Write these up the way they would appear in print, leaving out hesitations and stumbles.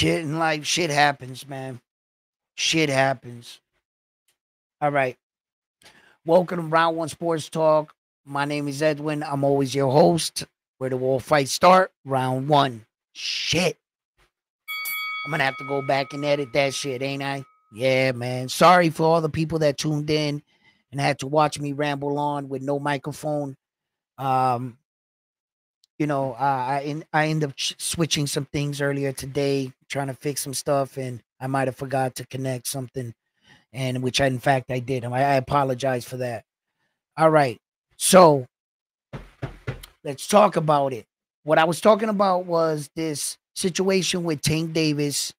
Shit in life, shit happens, man. Shit happens. All right. Welcome to Round One Sports Talk. My name is Edwin. I'm always your host. Where the war fights start. Round one. Shit. I'm gonna have to go back and edit that shit, ain't I? Yeah, man. Sorry for all the people that tuned in and had to watch me ramble on with no microphone. Um, I ended up switching some things earlier today, trying to fix some stuff, and I might have forgot to connect something, and which in fact I did. I apologize for that. All right, so let's talk about it. What I was talking about was this situation with Tank Davis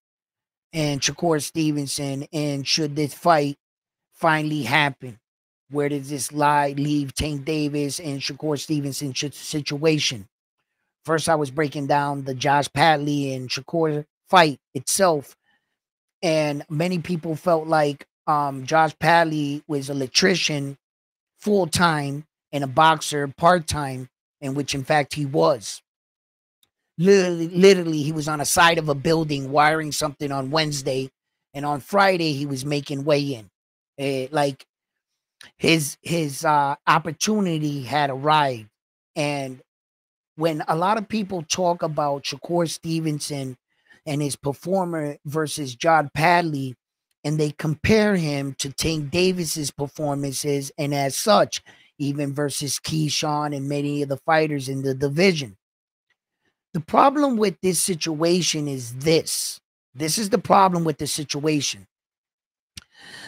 and Shakur Stevenson, and should this fight finally happen? Where does this lie leave Tank Davis and Shakur Stevenson situation? First, I was breaking down the Josh Padley and Shakur fight itself, and many people felt like Josh Padley was an electrician full time and a boxer part time, in which in fact he was. Literally, he was on a side of a building wiring something on Wednesday, and on Friday he was making weigh in. Like his opportunity had arrived, and when a lot of people talk about Shakur Stevenson and his performer versus John Padley, and they compare him to Tank Davis's performances, and as such, even versus Keyshawn and many of the fighters in the division. The problem with this situation is this. This is the problem with the situation.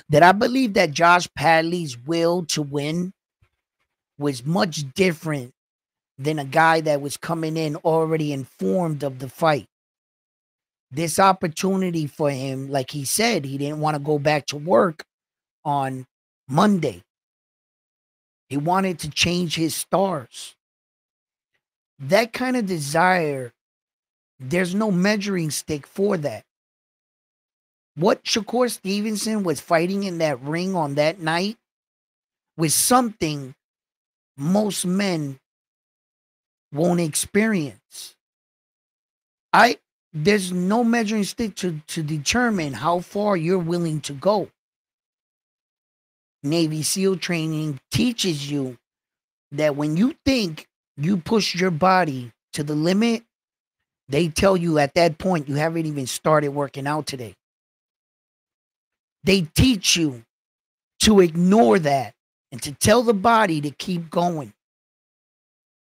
That I believe that Josh Padley's will to win was much different than a guy that was coming in already informed of the fight. This opportunity for him, like he said, he didn't want to go back to work on Monday. He wanted to change his stars. That kind of desire, there's no measuring stick for that. What Shakur Stevenson was fighting in that ring on that night was something most men won't experience. There's no measuring stick to determine how far you're willing to go. Navy SEAL training teaches you that when you think you push your body to the limit, they tell you at that point you haven't even started working out today. They teach you to ignore that and to tell the body to keep going.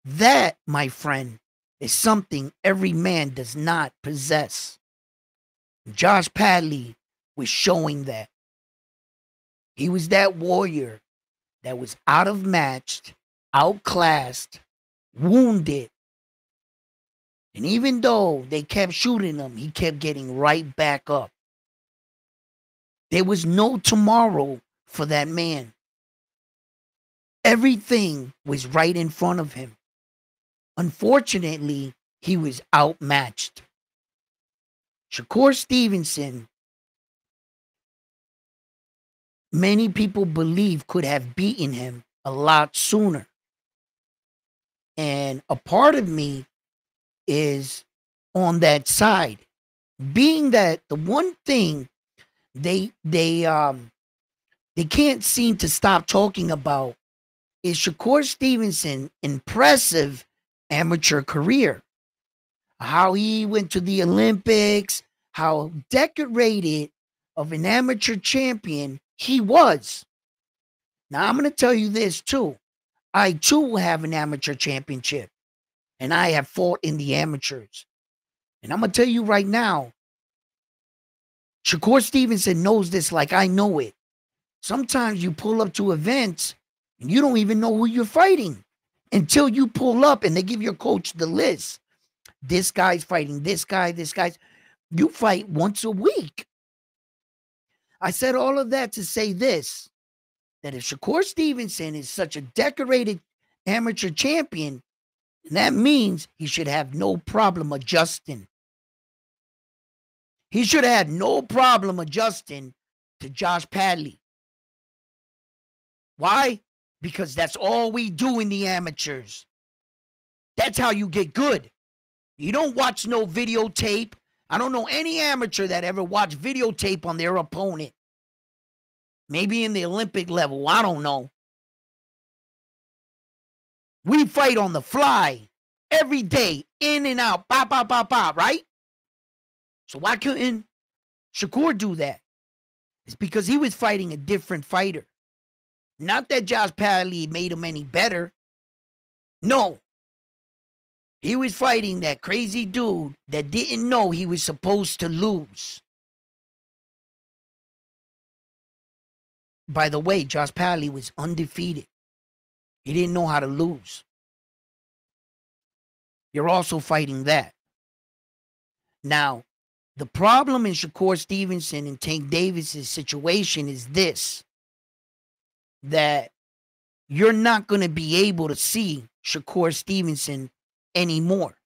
That, my friend, is something every man does not possess. Josh Padley was showing that. He was that warrior that was out of matched, outclassed, wounded. And even though they kept shooting him, he kept getting right back up. There was no tomorrow for that man. Everything was right in front of him. Unfortunately, he was outmatched. Shakur Stevenson, many people believe could have beaten him a lot sooner. And a part of me is on that side, being that the one thing they can't seem to stop talking about is Shakur Stevenson impressive amateur career. How he went to the Olympics, how decorated of an amateur champion he was. Now, I'm going to tell you this too. I too have an amateur championship, and I have fought in the amateurs. And I'm going to tell you right now, Shakur Stevenson knows this like I know it. Sometimes you pull up to events and you don't even know who you're fighting until you pull up and they give your coach the list. This guy's fighting this guy, this guy's. You fight once a week. I said all of that to say this, that if Shakur Stevenson is such a decorated amateur champion, that means he should have no problem adjusting. He should have had no problem adjusting to Josh Padley. Why? Because that's all we do in the amateurs. That's how you get good. You don't watch no videotape I don't know any amateur that ever watched videotape on their opponent. Maybe in the Olympic level. I don't know. We fight on the fly every day, in and out, pop, pop, pop, pop, right? So why couldn't Shakur do that? It's because he was fighting a different fighter. Not that Josh Padley made him any better. No. He was fighting that crazy dude that didn't know he was supposed to lose. By the way, Josh Padley was undefeated. He didn't know how to lose. You're also fighting that. Now, the problem in Shakur Stevenson and Tank Davis's situation is this, that you're not going to be able to see Shakur Stevenson anymore.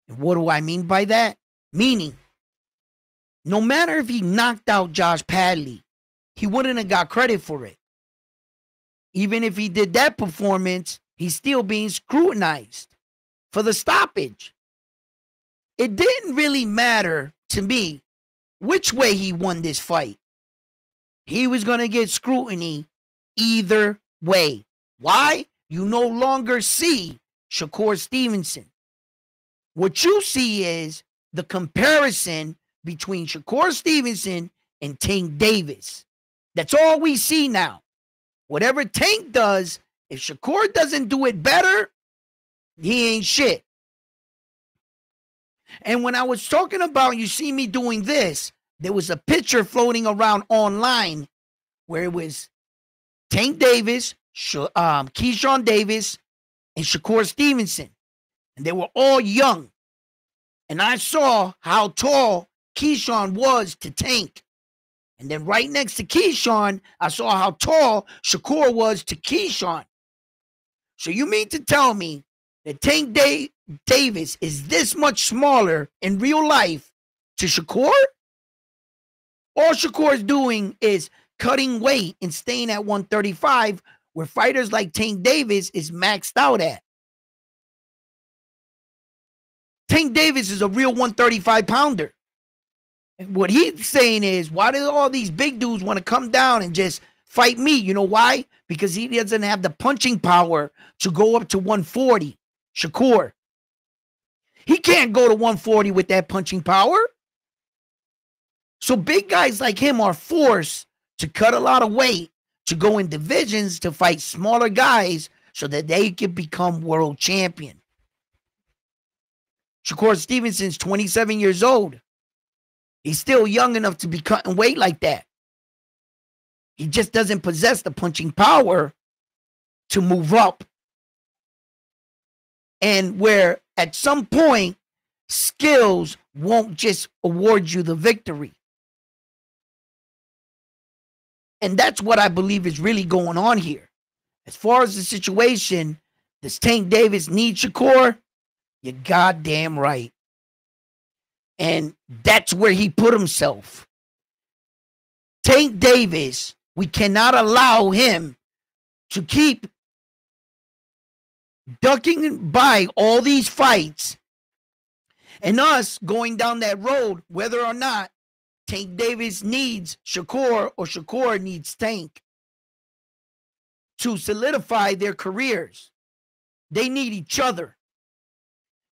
And what do I mean by that? Meaning, no matter if he knocked out Josh Padley, he wouldn't have got credit for it. Even if he did that performance, he's still being scrutinized for the stoppage. It didn't really matter to me which way he won this fight. He was going to get scrutiny either way. Why? You no longer see Shakur Stevenson. What you see is the comparison between Shakur Stevenson and Tank Davis. That's all we see now. Whatever Tank does, if Shakur doesn't do it better, he ain't shit. And when I was talking about you see me doing this, there was a picture floating around online where it was Tank Davis, Keyshawn Davis, and Shakur Stevenson. And they were all young. And I saw how tall Keyshawn was to Tank. And then right next to Keyshawn, I saw how tall Shakur was to Keyshawn. So you mean to tell me that Tank Davis is this much smaller in real life to Shakur? All Shakur's doing is cutting weight and staying at 135, where fighters like Tank Davis is maxed out at. Tank Davis is a real 135 pounder. And what he's saying is, why do all these big dudes want to come down and just fight me? You know why? Because he doesn't have the punching power to go up to 140. Shakur. He can't go to 140 with that punching power. So big guys like him are forced to cut a lot of weight to go in divisions to fight smaller guys so that they can become world champion. Shakur Stevenson's 27 years old. He's still young enough to be cutting weight like that. He just doesn't possess the punching power to move up. And where at some point, skills won't just award you the victory. And that's what I believe is really going on here. As far as the situation, does Tank Davis need Shakur? You're goddamn right. And that's where he put himself. Tank Davis, we cannot allow him to keep ducking by all these fights and us going down that road, whether or not Tank Davis needs Shakur or Shakur needs Tank to solidify their careers. They need each other.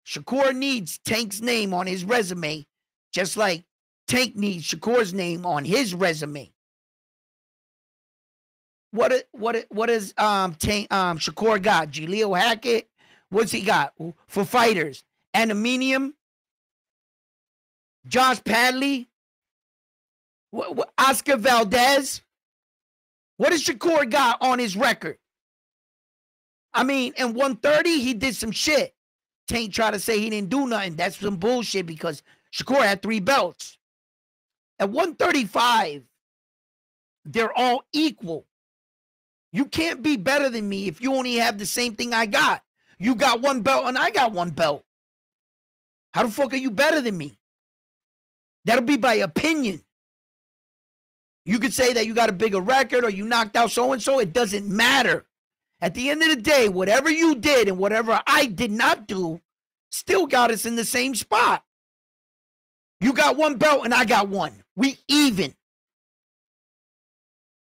Shakur needs Tank's name on his resume, just like Tank needs Shakur's name on his resume. What is Shakur got? Jaleel Hackett? What's he got for fighters? Aluminium? Josh Padley? Oscar Valdez? What does Shakur got on his record? I mean, in 130, he did some shit. Tank tried to say he didn't do nothing. That's some bullshit because Shakur had 3 belts. At 135, they're all equal. You can't be better than me if you only have the same thing I got. You got 1 belt and I got 1 belt. How the fuck are you better than me? That'll be by opinion. You could say that you got a bigger record or you knocked out so-and-so. It doesn't matter. At the end of the day, whatever you did and whatever I did not do still got us in the same spot. You got one belt and I got one. We even.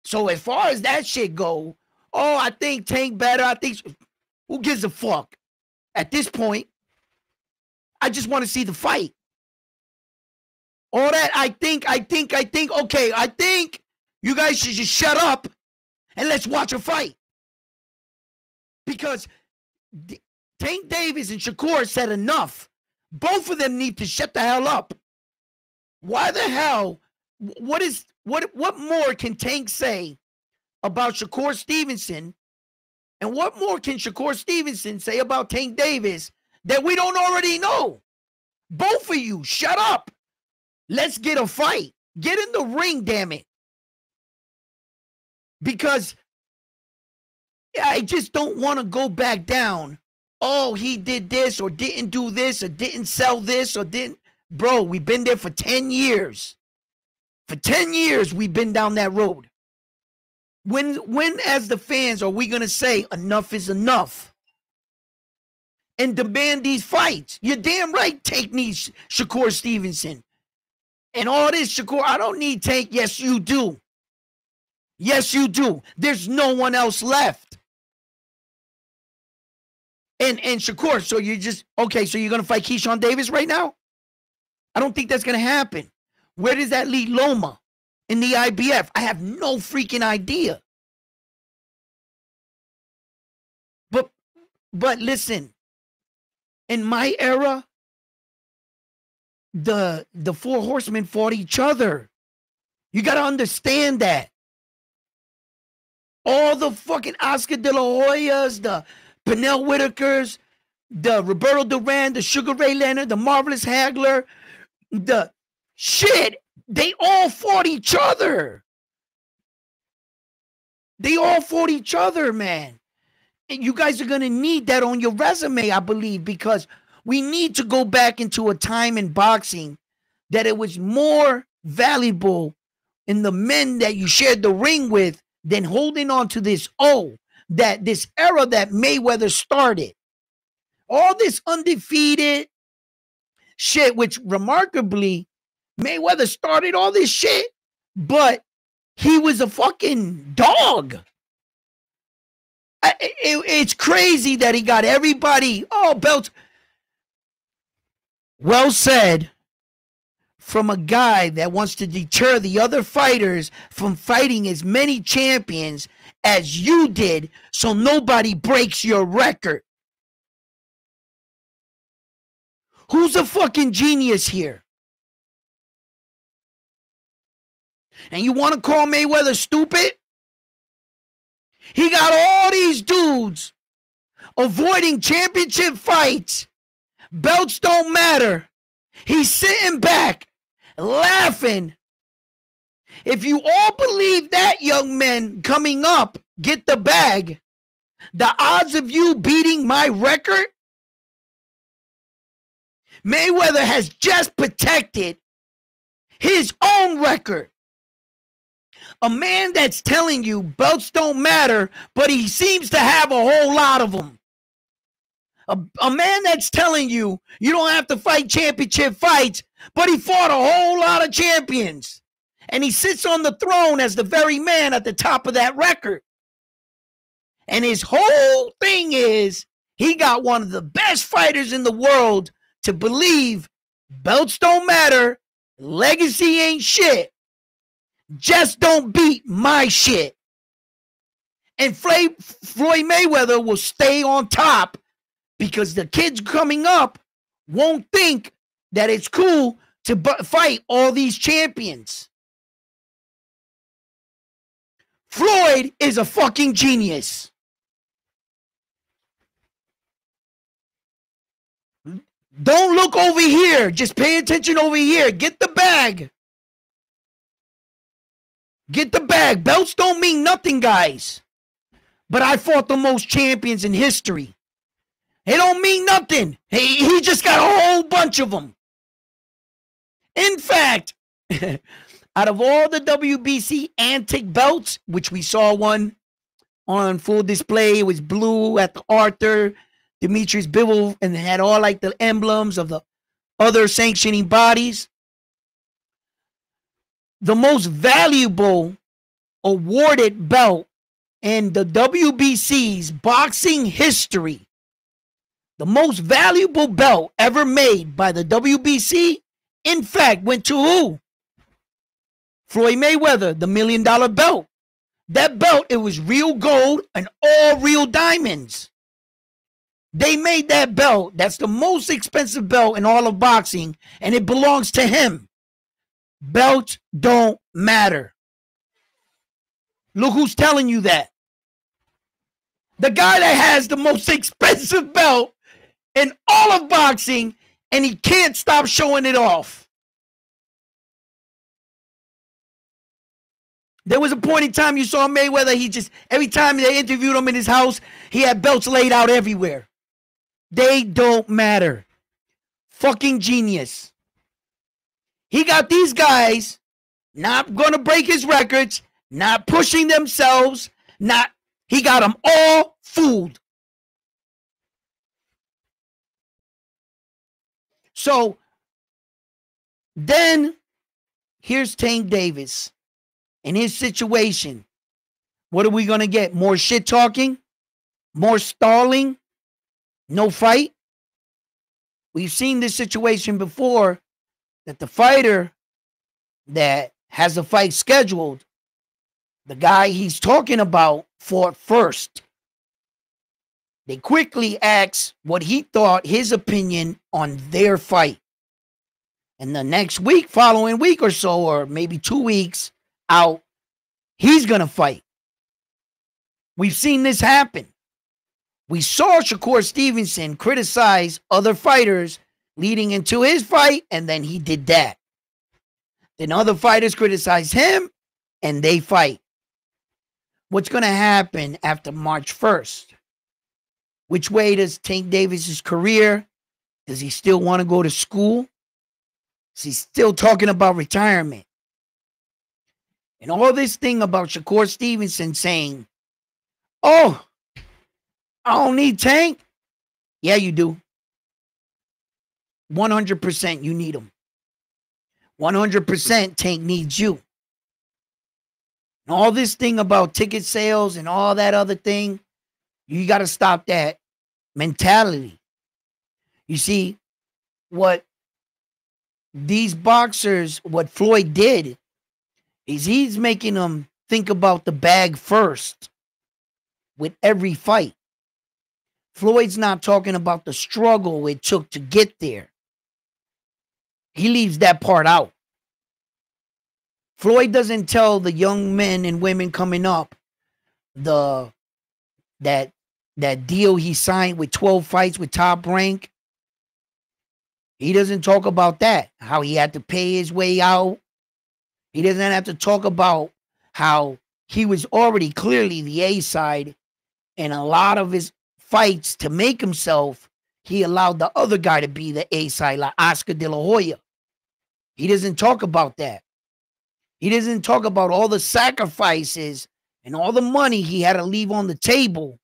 So as far as that shit go, oh, I think Tank better. I think, who gives a fuck? At this point, I just want to see the fight. All that I think, okay, I think you guys should just shut up and let's watch a fight. Because Tank Davis and Shakur said enough. Both of them need to shut the hell up. Why the hell? What more can Tank say about Shakur Stevenson? And what more can Shakur Stevenson say about Tank Davis that we don't already know? Both of you, shut up. Let's get a fight. Get in the ring, damn it. Because I just don't want to go back down. Oh, he did this or didn't do this or didn't sell this or didn't. Bro, we've been there for 10 years. For 10 years, we've been down that road. When as the fans, are we going to say enough is enough and demand these fights? You're damn right, Tank needs Shakur Stevenson. And all this, Shakur, I don't need Tank. Yes, you do. Yes, you do. There's no one else left. And Shakur, so you just, okay, so you're going to fight Keyshawn Davis right now? I don't think that's going to happen. Where does that lead Loma in the IBF? I have no freaking idea. But listen, in my era, the four horsemen fought each other. You got to understand that. All the fucking Oscar De La Hoyas, the Pernell Whitakers, the Roberto Duran, the Sugar Ray Leonard, the Marvelous Hagler, the shit, they all fought each other. They all fought each other, man. And you guys are going to need that on your resume, I believe, because we need to go back into a time in boxing that it was more valuable in the men that you shared the ring with than holding on to this this era that Mayweather started. All this undefeated shit, which remarkably, Mayweather started all this shit, but he was a fucking dog. It's crazy that he got everybody, belts. Well said from a guy that wants to deter the other fighters from fighting as many champions as you did so nobody breaks your record. Who's a fucking genius here? And you want to call Mayweather stupid? He got all these dudes avoiding championship fights. Belts don't matter. He's sitting back, laughing. If you all believe that, young men coming up, get the bag, the odds of you beating my record, Mayweather has just protected his own record. A man that's telling you belts don't matter, but he seems to have a whole lot of them. A man that's telling you you don't have to fight championship fights, but he fought a whole lot of champions. And he sits on the throne as the very man at the top of that record. And his whole thing is he got one of the best fighters in the world to believe belts don't matter, legacy ain't shit. Just don't beat my shit. And Floyd Mayweather will stay on top because the kids coming up won't think that it's cool to fight all these champions. Floyd is a fucking genius. Don't look over here. Just pay attention over here. Get the bag. Get the bag. Belts don't mean nothing, guys. But I fought the most champions in history. It don't mean nothing. He just got a whole bunch of them. In fact, out of all the WBC antique belts, which we saw one on full display, it was blue at the Arthur, Demetrius Bivol, and it had all like the emblems of the other sanctioning bodies. the most valuable awarded belt in the WBC's boxing history. The most valuable belt ever made by the WBC, in fact, went to who? Floyd Mayweather, the $1 million belt. That belt, it was real gold and all real diamonds. They made that belt. That's the most expensive belt in all of boxing, and it belongs to him. Belts don't matter. Look who's telling you that. The guy that has the most expensive belt in all of boxing, and he can't stop showing it off. There was a point in time you saw Mayweather, he just, every time they interviewed him in his house, he had belts laid out everywhere. They don't matter. Fucking genius. He got these guys not going to break his records, not pushing themselves, he got them all fooled. So then here's Tank Davis in his situation. What are we going to get? More shit talking? More stalling? No fight? We've seen this situation before, that the fighter that has a fight scheduled, the guy he's talking about fought first. They quickly asked what he thought, his opinion on their fight. And the next week, following week or so, or maybe 2 weeks out, he's going to fight. We've seen this happen. We saw Shakur Stevenson criticize other fighters leading into his fight, and then he did that. Then other fighters criticize him, and they fight. What's going to happen after March 1st? Which way does Tank Davis's career? Does he still want to go to school? Is he still talking about retirement? And all this thing about Shakur Stevenson saying, oh, I don't need Tank. Yeah, you do. 100% you need him. 100% Tank needs you. And all this thing about ticket sales and all that other thing, you got to stop that mentality. You see, what these boxers, what Floyd did, is he's making them think about the bag first with every fight. Floyd's not talking about the struggle it took to get there. He leaves that part out. Floyd doesn't tell the young men and women coming up that deal he signed with 12 fights with Top Rank. He doesn't talk about that, how he had to pay his way out. He doesn't have to talk about how he was already clearly the A side, and a lot of his fights to make himself, he allowed the other guy to be the A side, like Oscar De La Hoya. He doesn't talk about that. He doesn't talk about all the sacrifices and all the money he had to leave on the table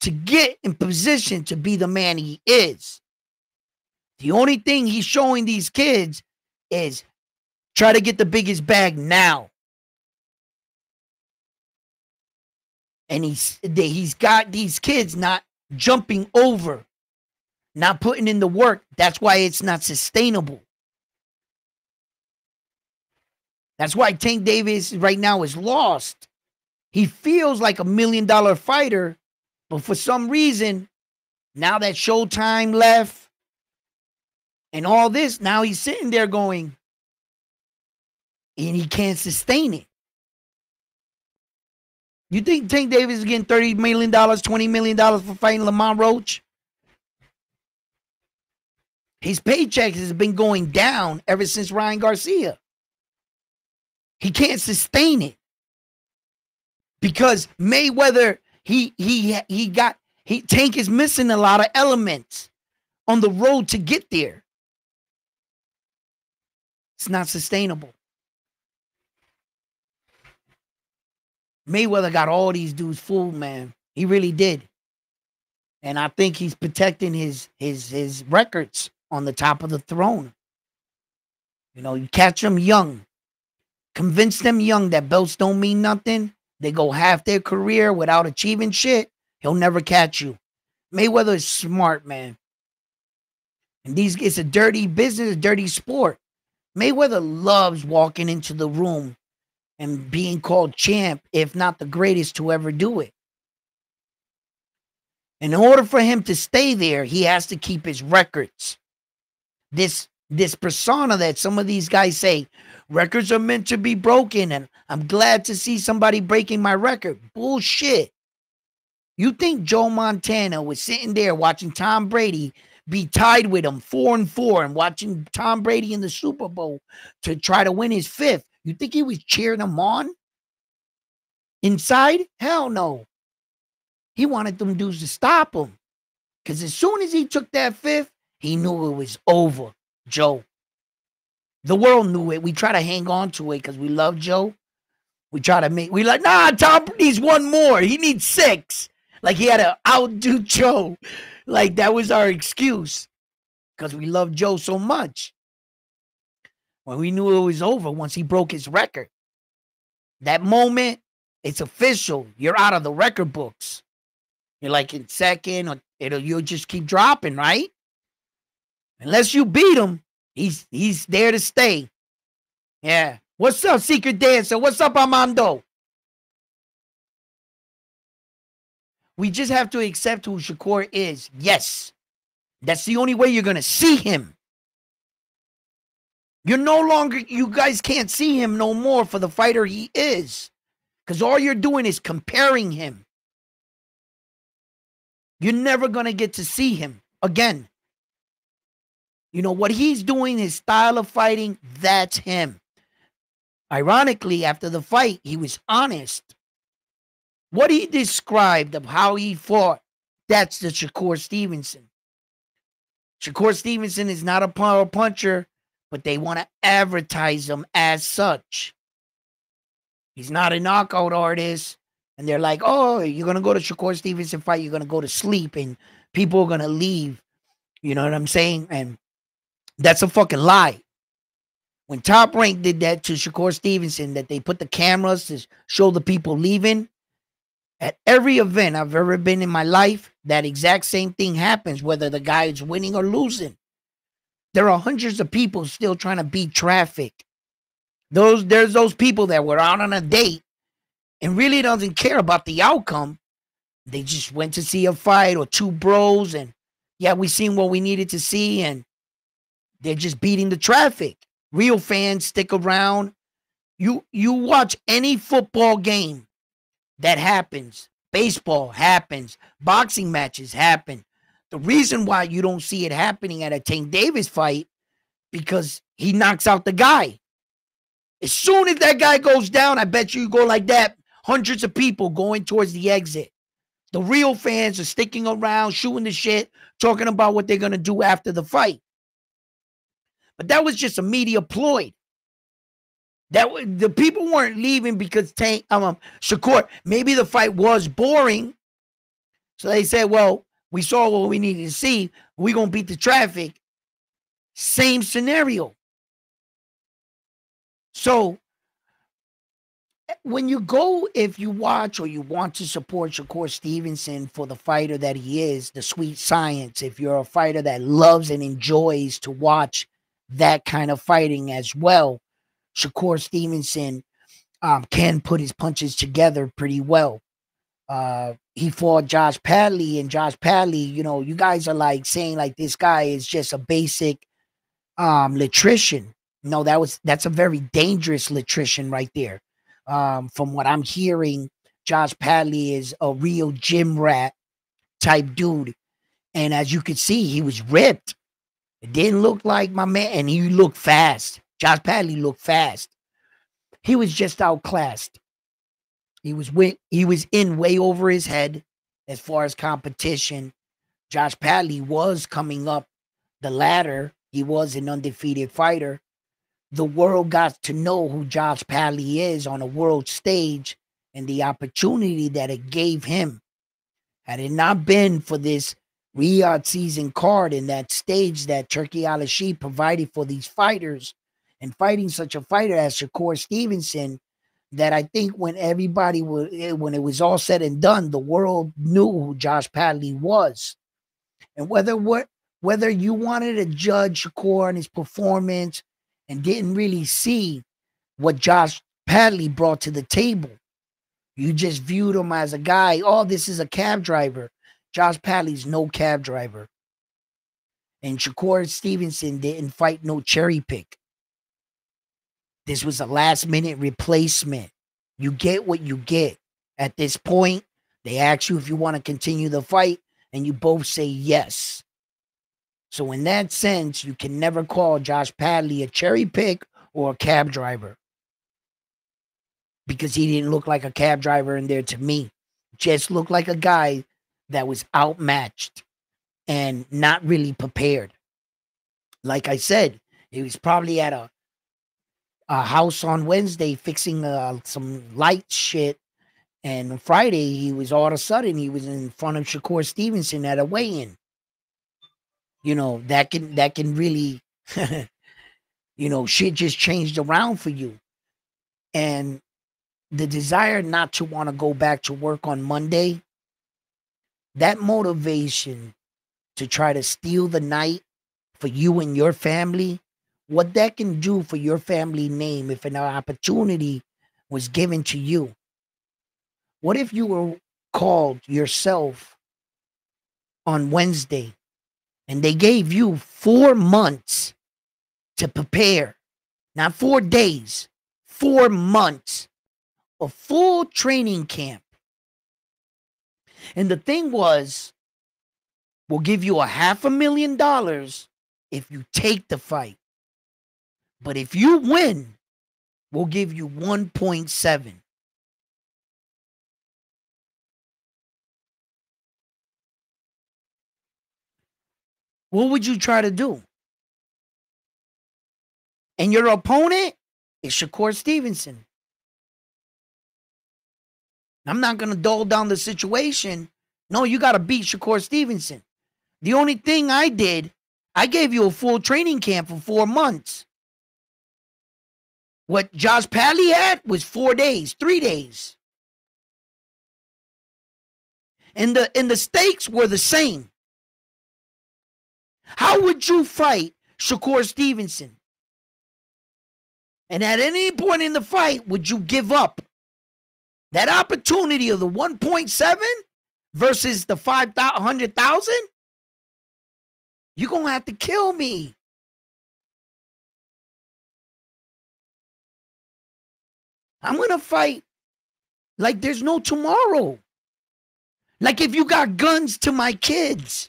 to get in position to be the man he is. The only thing he's showing these kids is try to get the biggest bag now. And he's got these kids not jumping over, not putting in the work. That's why it's not sustainable. That's why Tank Davis right now is lost. He feels like $1 million fighter, but for some reason, now that Showtime left and all this, now he's sitting there going, and he can't sustain it. You think Tank Davis is getting $30 million, $20 million for fighting Lamont Roach? His paychecks has been going down ever since Ryan Garcia. He can't sustain it because Mayweather, Tank is missing a lot of elements on the road to get there. It's not sustainable. Mayweather got all these dudes fooled, man. He really did. And I think he's protecting his records on the top of the throne. You know, you catch him young. Convince them young that belts don't mean nothing. They go half their career without achieving shit. He'll never catch you. Mayweather is smart, man. And it's a dirty business, a dirty sport. Mayweather loves walking into the room and being called champ, if not the greatest to ever do it. In order for him to stay there, he has to keep his records. This persona that some of these guys say, records are meant to be broken, and I'm glad to see somebody breaking my record. Bullshit. You think Joe Montana was sitting there watching Tom Brady be tied with him 4-4 and watching Tom Brady in the Super Bowl to try to win his 5th? You think he was cheering him on? Inside? Hell no. He wanted them dudes to stop him. Because as soon as he took that 5th, he knew it was over, Joe. The world knew it. We try to hang on to it because we love Joe. We like, nah, Tom needs one more. He needs 6. Like he had to outdo Joe. Like that was our excuse. Because we love Joe so much. When we knew it was over once he broke his record. That moment, it's official. You're out of the record books. You're like in second, or you'll just keep dropping, right? Unless you beat him, he's there to stay. Yeah. What's up, Secret Dancer? What's up, Armando? We just have to accept who Shakur is. Yes. That's the only way you're going to see him. You guys can't see him no more for the fighter he is. Because all you're doing is comparing him. You're never going to get to see him again. You know, what he's doing, his style of fighting, that's him. Ironically, after the fight, he was honest. What he described of how he fought, that's the Shakur Stevenson. Shakur Stevenson is not a power puncher, but they want to advertise him as such. He's not a knockout artist. And they're like, oh, you're going to go to Shakur Stevenson fight, you're going to go to sleep, and people are going to leave. You know what I'm saying? And that's a fucking lie. When Top Rank did that to Shakur Stevenson, that they put the cameras to show the people leaving, at every event I've ever been in my life, that exact same thing happens, whether the guy is winning or losing. There are hundreds of people still trying to beat traffic. There's those people that were out on a date and really doesn't care about the outcome. They just went to see a fight or two bros, and yeah, we seen what we needed to see, and they're just beating the traffic. Real fans stick around. You watch any football game that happens. Baseball happens. Boxing matches happen. The reason why you don't see it happening at a Tank Davis fight, because he knocks out the guy. As soon as that guy goes down, I bet you go like that. Hundreds of people going towards the exit. The real fans are sticking around, shooting the shit, talking about what they're going to do after the fight. But that was just a media ploy. The people weren't leaving because Shakur, maybe the fight was boring. So they said, well, we saw what we needed to see. We're going to beat the traffic. Same scenario. So when you go, if you watch or you want to support Shakur Stevenson for the fighter that he is, the sweet science, if you're a fighter that loves and enjoys to watch that kind of fighting as well, Shakur Stevenson can put his punches together pretty well. He fought Josh Padley, and Josh Padley, you know, you guys are like saying like this guy is just a basic latrician. No, that's a very dangerous latrician right there. From what I'm hearing, Josh Padley is a real gym rat type dude. And as you could see, he was ripped. It didn't look like my man, and he looked fast. Josh Padley looked fast. He was just outclassed. He was in way over his head as far as competition. Josh Padley was coming up the ladder. He was an undefeated fighter. The world got to know who Josh Padley is on a world stage, and the opportunity that it gave him. Had it not been for this Riyadh season card and that stage that Turki Al-Rashid provided for these fighters, and fighting such a fighter as Shakur Stevenson, that I think when when it was all said and done, the world knew who Josh Padley was. And whether you wanted to judge Shakur and his performance and didn't really see what Josh Padley brought to the table, you just viewed him as a guy, oh, this is a cab driver. Josh Padley's no cab driver. And Shakur Stevenson didn't fight no cherry pick. This was a last minute replacement. You get what you get. At this point, they ask you if you want to continue the fight, and you both say yes. So in that sense, you can never call Josh Padley a cherry pick or a cab driver, because he didn't look like a cab driver in there to me. Just looked like a guy that was outmatched and not really prepared. Like I said, he was probably at a house on Wednesday fixing some light shit, and on Friday he was all of a sudden he was in front of Shakur Stevenson at a weigh-in. You know, that can really you know, shit just changed around for you. And the desire not to want to go back to work on Monday, that motivation to try to steal the night for you and your family, what that can do for your family name if an opportunity was given to you. What if you were called yourself on Wednesday and they gave you 4 months to prepare? Not 4 days, 4 months, a full training camp. And the thing was, we'll give you $500,000 if you take the fight. But if you win, we'll give you 1.7. What would you try to do? And your opponent is Shakur Stevenson. I'm not going to dull down the situation. No, you got to beat Shakur Stevenson. The only thing I did, I gave you a full training camp for 4 months. What Josh Padley had was 4 days, 3 days. And the stakes were the same. How would you fight Shakur Stevenson? And at any point in the fight, would you give up that opportunity of the 1.7 versus the 500,000? You're going to have to kill me. I'm going to fight like there's no tomorrow. Like if you got guns to my kids.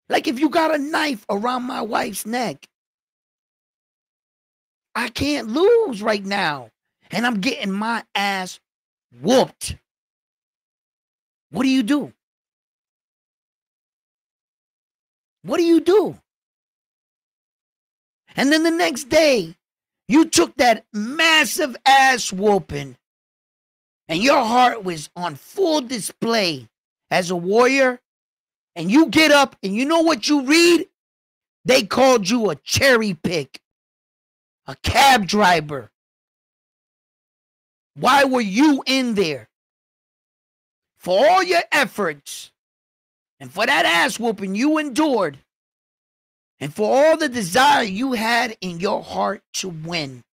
Like if you got a knife around my wife's neck. I can't lose right now. And I'm getting my ass whooped. What do you do? What do you do? And then the next day, you took that massive ass whooping and your heart was on full display as a warrior. And you get up and you know what you read? They called you a cherry pick, a cab driver. Why were you in there? For all your efforts and for that ass whooping you endured and for all the desire you had in your heart to win,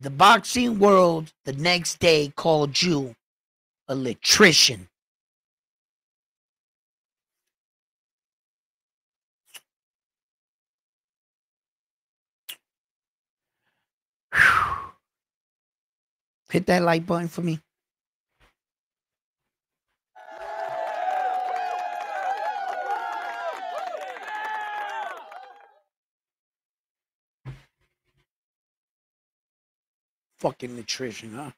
the boxing world the next day called you a electrician. Hit that like button for me. Fucking nutrition, huh?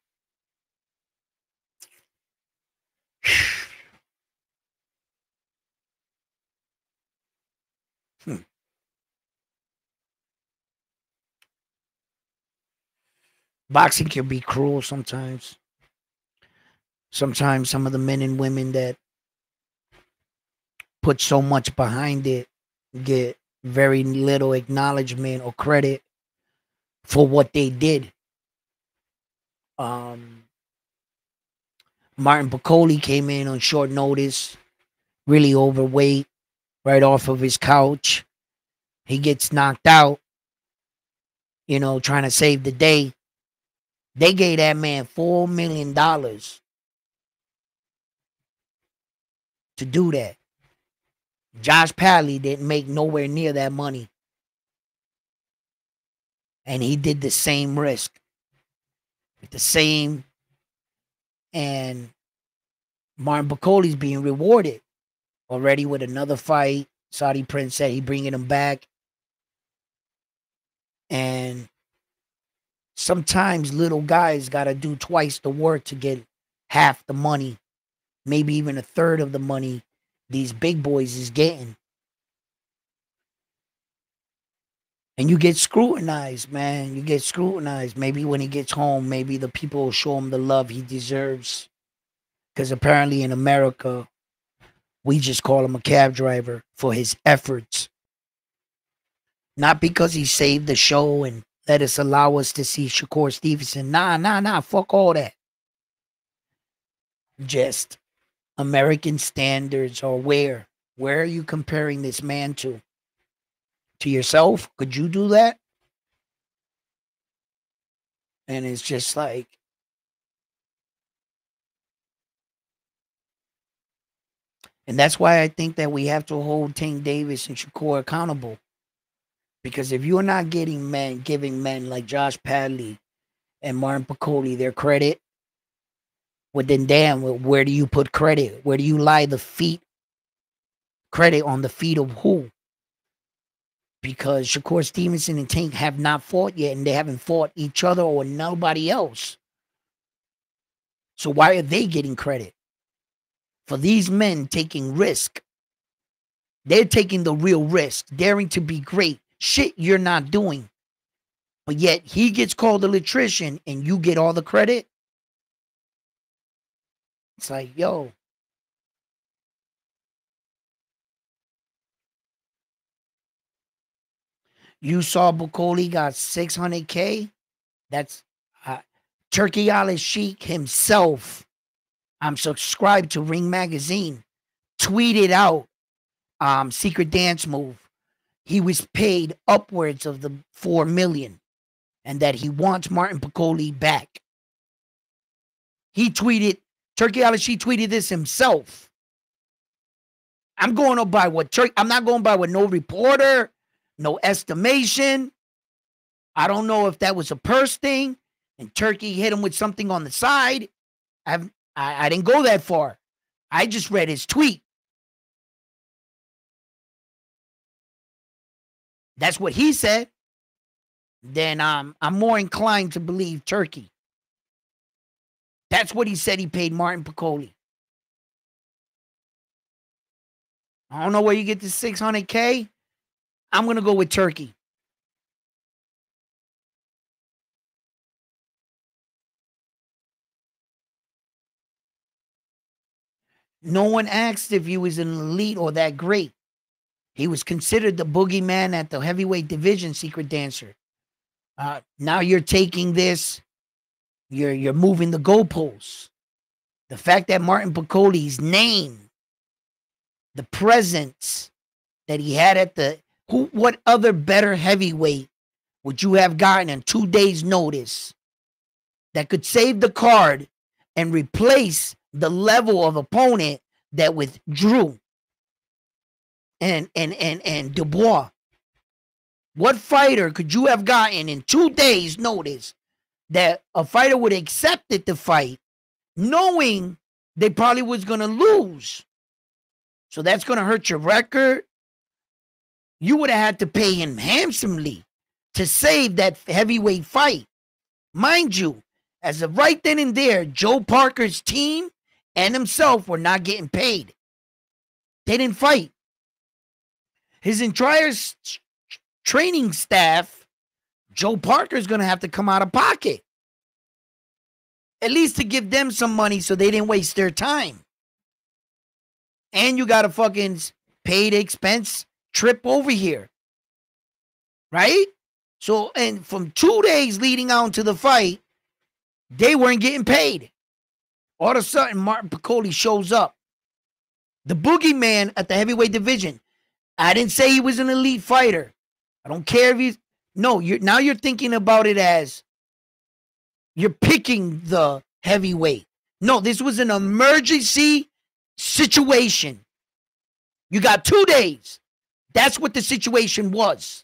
Boxing can be cruel sometimes. Sometimes some of the men and women that put so much behind it get very little acknowledgement or credit for what they did. Martin Piccoli came in on short notice, really overweight, right off of his couch. He gets knocked out, trying to save the day. They gave that man $4 million to do that. Josh Padley didn't make nowhere near that money. And he did the same risk. The same. And Martin Piccoli's being rewarded already with another fight. Saudi Prince said he bringing him back. And sometimes little guys got to do twice the work to get half the money, maybe even a third of the money these big boys is getting. And you get scrutinized, man. You get scrutinized. Maybe when he gets home, maybe the people will show him the love he deserves. Because apparently in America, we just call him a cab driver for his efforts. Not because he saved the show and let us allow us to see Shakur Stevenson. Nah. Fuck all that. Just American standards or where? Where are you comparing this man to? To yourself? Could you do that? And it's just like, and that's why I think that we have to hold Tank Davis and Shakur accountable. Because if you're not giving men like Josh Padley and Martin Piccoli their credit, well then damn, where do you put credit? Where do you lie the feet? Credit on the feet of who? Because Shakur Stevenson and Tank have not fought yet, and they haven't fought each other or nobody else. So why are they getting credit? For these men taking risk. They're taking the real risk, daring to be great. Shit you're not doing. But yet he gets called a electrician and you get all the credit. It's like, yo. You saw Piccoli got $600K. That's Turkey Al Sheikh himself. I'm subscribed to Ring Magazine. Tweeted out Secret Dance Move. He was paid upwards of the $4 million, and that he wants Martin Piccoli back. He tweeted, Turkey Al Sheikh tweeted this himself. I'm going to by what I'm not going by what no reporter, no estimation. I don't know if that was a purse thing and Turkey hit him with something on the side. I didn't go that far. I just read his tweet. That's what he said. Then I'm more inclined to believe Turkey. That's what he said he paid Martin Piccoli. I don't know where you get the $600K. I'm going to go with Turkey. No one asked if he was an elite or that great. He was considered the boogeyman at the heavyweight division, Secret Dancer. Now you're taking this, you're moving the goalposts. The fact that Martin Piccoli's name, the presence that he had at what other better heavyweight would you have gotten in 2 days' notice that could save the card and replace the level of opponent that withdrew? And Dubois. What fighter could you have gotten in 2 days' notice that a fighter would have accepted the fight knowing they probably was going to lose? So that's going to hurt your record. You would have had to pay him handsomely to save that heavyweight fight. Mind you, as of right then and there, Joe Parker's team and himself were not getting paid. They didn't fight. His entire training staff, Joe Parker's going to have to come out of pocket. At least to give them some money so they didn't waste their time. And you got to fucking pay the expense trip over here. right? So, and from 2 days leading on to the fight, they weren't getting paid. All of a sudden, Martin Piccoli shows up. The boogeyman at the heavyweight division. I didn't say he was an elite fighter. I don't care if he's... No, now you're thinking about it as you're picking the heavyweight. No, this was an emergency situation. You got 2 days. That's what the situation was.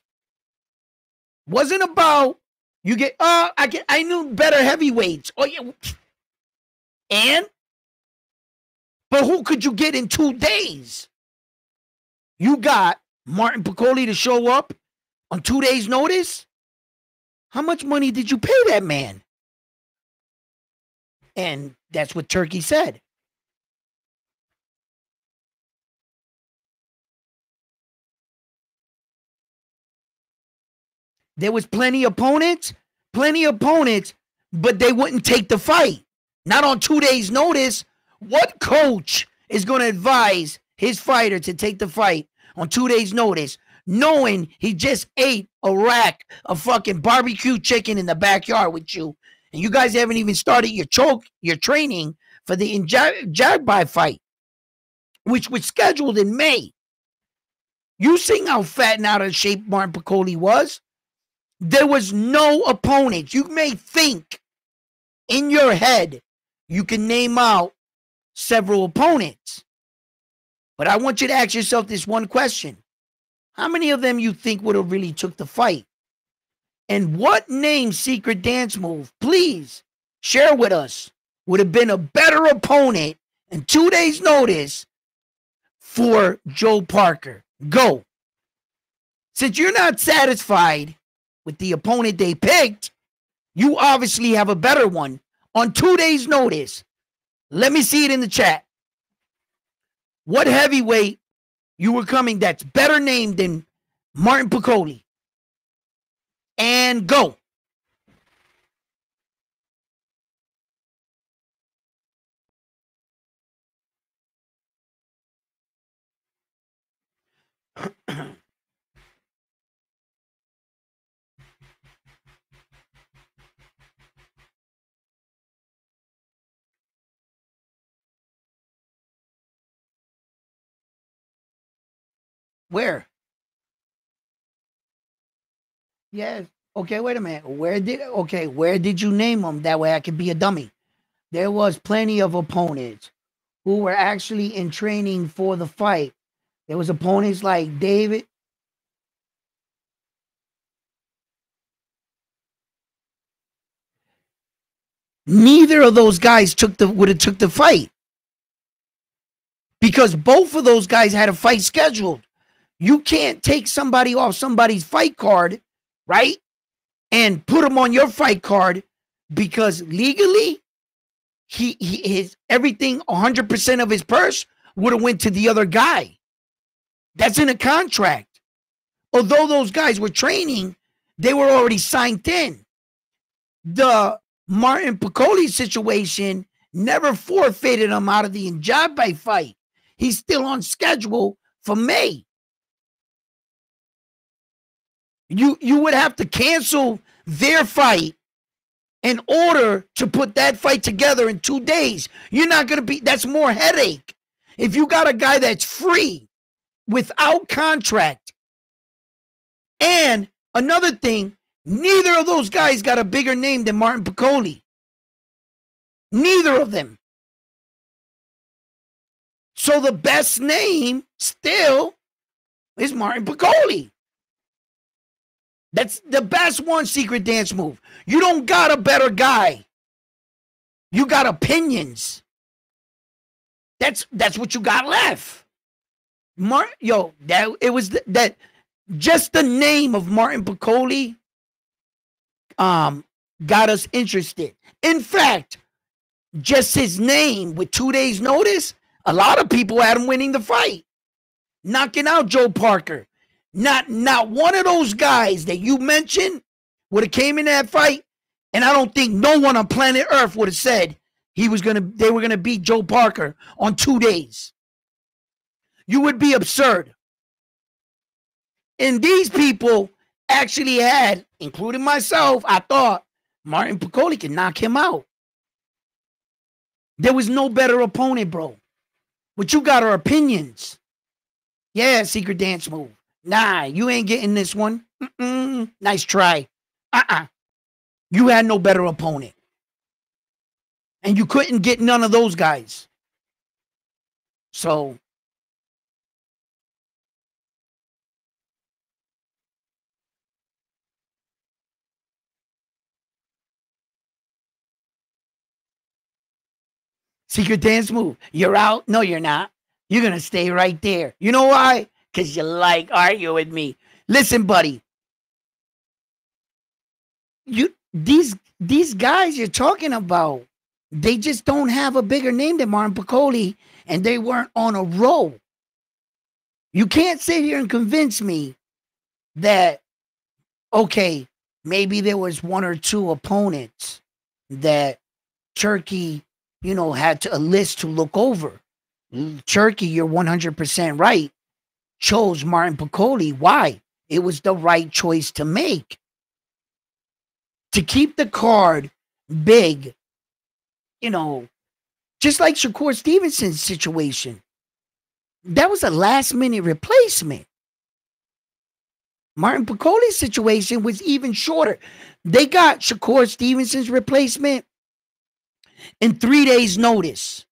Wasn't about you get I knew better heavyweights. Oh yeah. And but who could you get in 2 days? You got Martin Piccoli to show up on 2 days' notice? How much money did you pay that man? And that's what Turkey said. There was plenty of opponents, but they wouldn't take the fight. Not on 2 days' notice. What coach is going to advise his fighter to take the fight on 2 days' notice, knowing he just ate a rack of fucking barbecue chicken in the backyard with you, and you guys haven't even started your training for the Jagbai fight, which was scheduled in May. You seen how fat and out of shape Martin Piccoli was? There was no opponent. You may think in your head you can name out several opponents, but I want you to ask yourself this one question. How many of them you think would have really took the fight? And what name secret dance move, please share with us, would have been a better opponent in 2 days' notice for Joe Parker? Go. Since you're not satisfied with the opponent they picked, you obviously have a better one on 2 days' notice. Let me see it in the chat. What heavyweight you were coming that's better named than Martin Piccoli? And go. Where? Yes. Okay, wait a minute. Where did you name them? That way I could be a dummy. There was plenty of opponents who were actually in training for the fight. There was opponents like David. Neither of those guys would have took the fight, because both of those guys had a fight scheduled. You can't take somebody off somebody's fight card, right, and put him on your fight card, because legally his everything, 100% of his purse would have went to the other guy. That's in a contract. Although those guys were training, they were already signed in. The Martin Piccoli situation never forfeited him out of the Njabe fight. He's still on schedule for May. You would have to cancel their fight in order to put that fight together in 2 days. You're not going to be, that's more headache. If you got a guy that's free without contract. And another thing, neither of those guys got a bigger name than Martin Piccoli. Neither of them. So the best name still is Martin Piccoli. That's the best one, secret dance move. You don't got a better guy. You got opinions. That's what you got left. That just the name of Martin Piccoli got us interested. In fact, just his name with 2 days notice, a lot of people had him winning the fight, knocking out Joe Parker. Not one of those guys that you mentioned would have came in that fight, and I don't think no one on planet Earth would have said they were gonna beat Joe Parker on 2 days. You would be absurd. And these people actually had, including myself, I thought Martin Piccoli could knock him out. There was no better opponent, bro. What you got are opinions. Yeah, secret dance move. Nah, you ain't getting this one. Nice try. You had no better opponent. And you couldn't get none of those guys. So, secret dance move. You're out? No, you're not. You're going to stay right there. You know why? Because you like arguing with me. Listen, buddy. These guys you're talking about, they just don't have a bigger name than Martin Piccoli, and they weren't on a roll. You can't sit here and convince me that, okay, maybe there was one or two opponents that Turkey, had a list to look over. Turkey, you're 100% right, chose Martin Piccoli. Why? It was the right choice to make. To keep the card big, just like Shakur Stevenson's situation. That was a last-minute replacement. Martin Piccoli's situation was even shorter. They got Shakur Stevenson's replacement in 3 days' notice.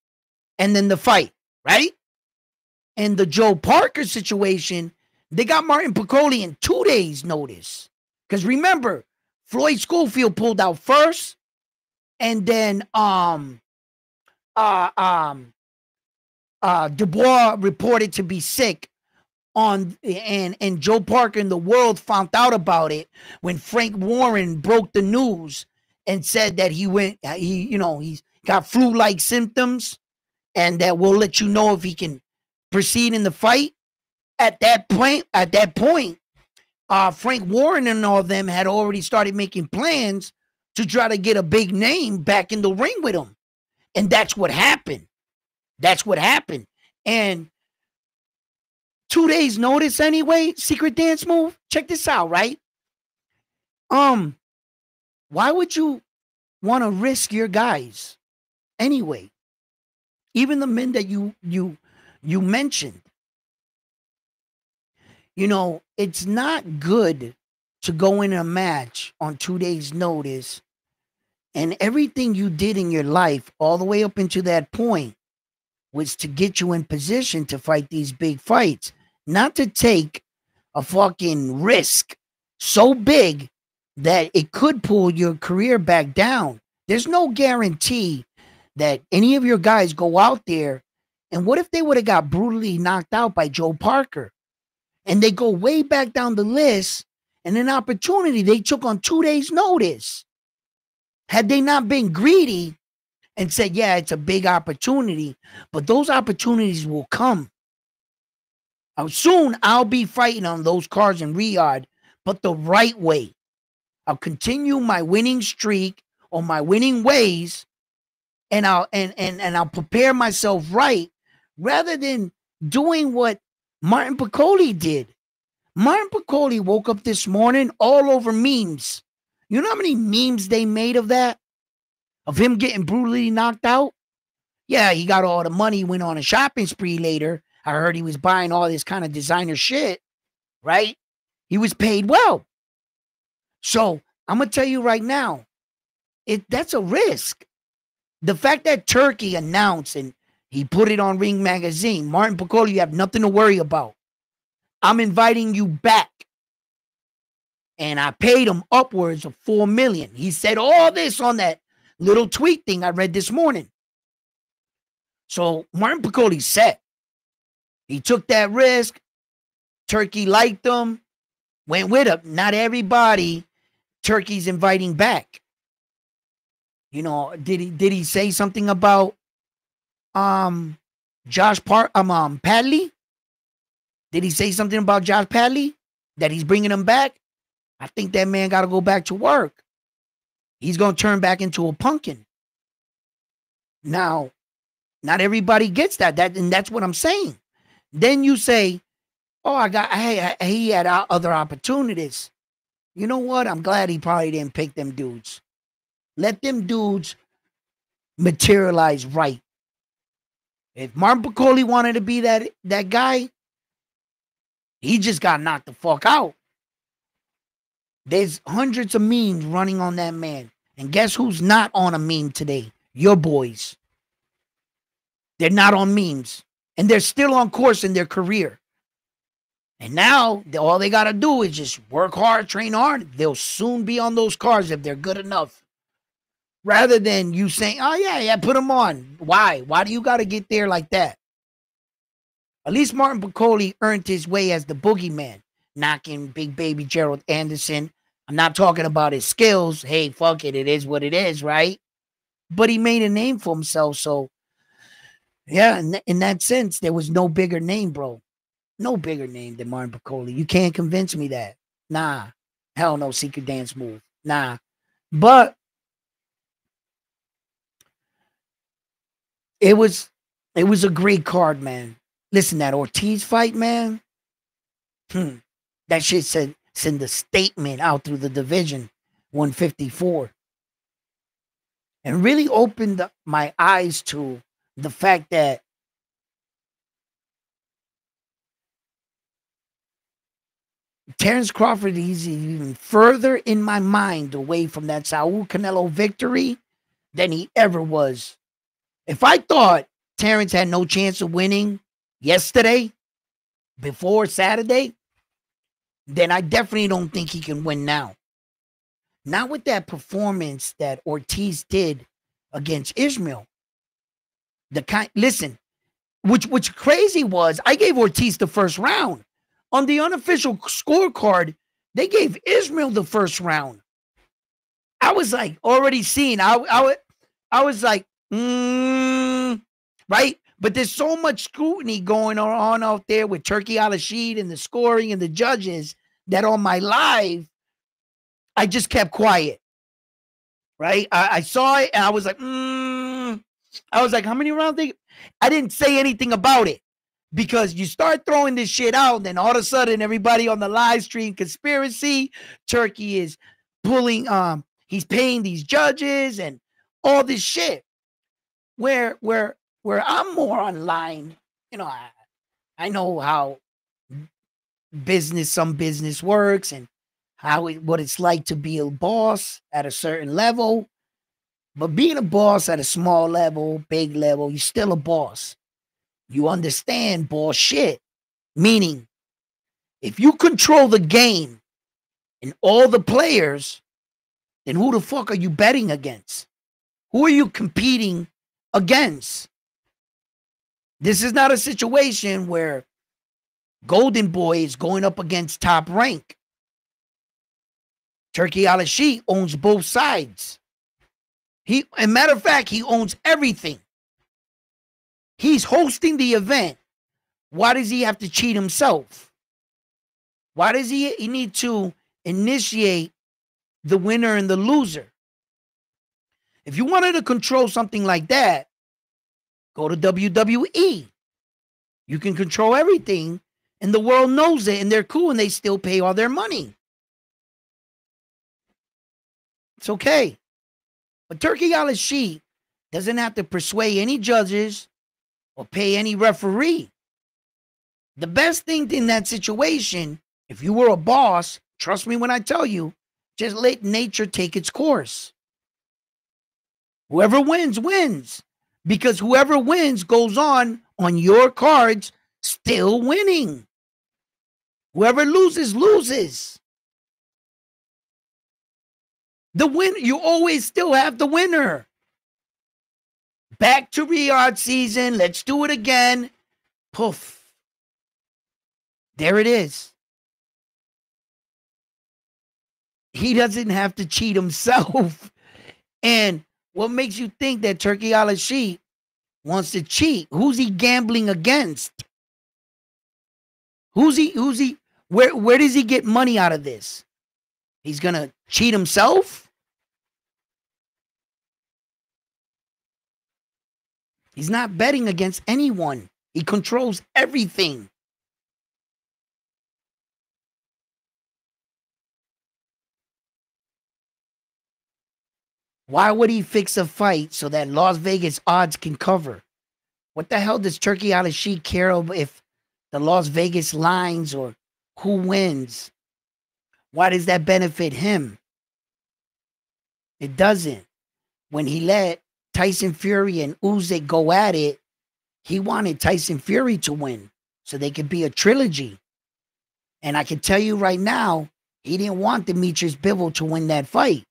And then the fight, right? And the Joe Parker situation, they got Martin Piccoli in 2 days' notice. Because remember, Floyd Schofield pulled out first. And then Dubois reported to be sick and Joe Parker and the world found out about it when Frank Warren broke the news and said that he's got flu-like symptoms and that we'll let you know if he can proceed in the fight. At that point, Frank Warren and all of them had already started making plans to try to get a big name back in the ring with him. And that's what happened. And 2 days notice anyway, secret dance move. Check this out, right? Why would you want to risk your guys anyway? Even the men that you mentioned. It's not good to go in a match on 2 days notice and everything you did in your life all the way up into that point was to get you in position to fight these big fights, not to take a fucking risk so big that it could pull your career back down. There's no guarantee that any of your guys go out there, and what if they would have got brutally knocked out by Joe Parker? And they go way back down the list, and an opportunity they took on 2 days notice. Had they not been greedy and said, yeah, it's a big opportunity, but those opportunities will come. Soon I'll be fighting on those cards in Riyadh, but the right way. I'll continue my winning streak or my winning ways, and I'll prepare myself right rather than doing what Martin Piccoli did. Martin Piccoli woke up this morning all over memes. You know how many memes they made of that? Of him getting brutally knocked out? Yeah, he got all the money, went on a shopping spree later. I heard he was buying all this kind of designer shit, right? He was paid well. So I'm going to tell you right now, that's a risk. The fact that Turkey announced and he put it on Ring Magazine, Martin Piccoli, you have nothing to worry about. I'm inviting you back. And I paid him upwards of $4 million. He said all this on that little tweet thing I read this morning. So Martin Piccoli set. He took that risk. Turkey liked him. Went with him. Not everybody Turkey's inviting back. Did he say something about Josh Padley? Did he say something about Josh Padley? That he's bringing him back? I think that man got to go back to work. He's going to turn back into a pumpkin. Now, not everybody gets that. And that's what I'm saying. Then you say, oh, he had other opportunities. You know what? I'm glad he probably didn't pick them dudes. Let them dudes materialize right. If Martin Piccoli wanted to be that guy, he just got knocked the fuck out. There's hundreds of memes running on that man. And guess who's not on a meme today? Your boys. They're not on memes. And they're still on course in their career. And now, all they got to do is just work hard, train hard. They'll soon be on those cars if they're good enough. Rather than you saying, oh, yeah, put them on. Why? Why do you got to get there like that? At least Martin Piccoli earned his way as the boogeyman, knocking Big Baby Gerald Anderson. I'm not talking about his skills. Hey, fuck it. It is what it is, right? But he made a name for himself. So, yeah, in that sense, there was no bigger name, bro. No bigger name than Martin Piccoli. You can't convince me that. Nah. Hell no, secret dance move. Nah. But it was a great card, man. Listen, that Ortiz fight, man. That shit send a statement out through the division 154. And really opened up my eyes to the fact that Terrence Crawford is even further in my mind away from that Saul Canelo victory than he ever was. If I thought Terrence had no chance of winning yesterday, before Saturday, then I definitely don't think he can win now. Not with that performance that Ortiz did against Ishmael. Listen, which crazy was, I gave Ortiz the first round. On the unofficial scorecard, they gave Ishmael the first round. I was like already seeing. I was like, right? But there's so much scrutiny going on out there with Turkey Al-Rashid and the scoring and the judges that on my live, I just kept quiet. Right? I saw it and I was like, I was like, how many rounds? I didn't say anything about it. Because you start throwing this shit out, and then all of a sudden, everybody on the live stream conspiracy, Turkey is pulling, he's paying these judges and all this shit. Where I'm more online, you know, I know how some business works and what it's like to be a boss at a certain level. But being a boss at a small level, big level, you're still a boss. You understand bullshit. Meaning, if you control the game and all the players, then who the fuck are you betting against? Who are you competing against? This is not a situation where Golden Boy is going up against Top Rank. Turkey Al-Rashid owns both sides. As a matter of fact, he owns everything. He's hosting the event. Why does he have to cheat himself? Why does he need to initiate the winner and the loser? If you wanted to control something like that, go to WWE. You can control everything, and the world knows it, and they're cool, and they still pay all their money. It's okay. But Turkey Al-Rashid doesn't have to persuade any judges or pay any referee. The best thing in that situation, if you were a boss, trust me when I tell you, just let nature take its course. Whoever wins, wins. Because whoever wins goes on your cards still winning. Whoever loses, loses. The win, you always still have the winner. Back to Riyadh season. Let's do it again. Poof. There it is. He doesn't have to cheat himself. And what makes you think that Turkey Al-Rashid wants to cheat? Who's he gambling against? Where does he get money out of this? He's going to cheat himself? He's not betting against anyone. He controls everything. Why would he fix a fight so that Las Vegas odds can cover? What the hell does Turkey Al-Sheikh care of if the Las Vegas lines or who wins? Why does that benefit him? It doesn't. When he let Tyson Fury and Usyk go at it, he wanted Tyson Fury to win so they could be a trilogy. And I can tell you right now, he didn't want Demetrius Bivol to win that fight.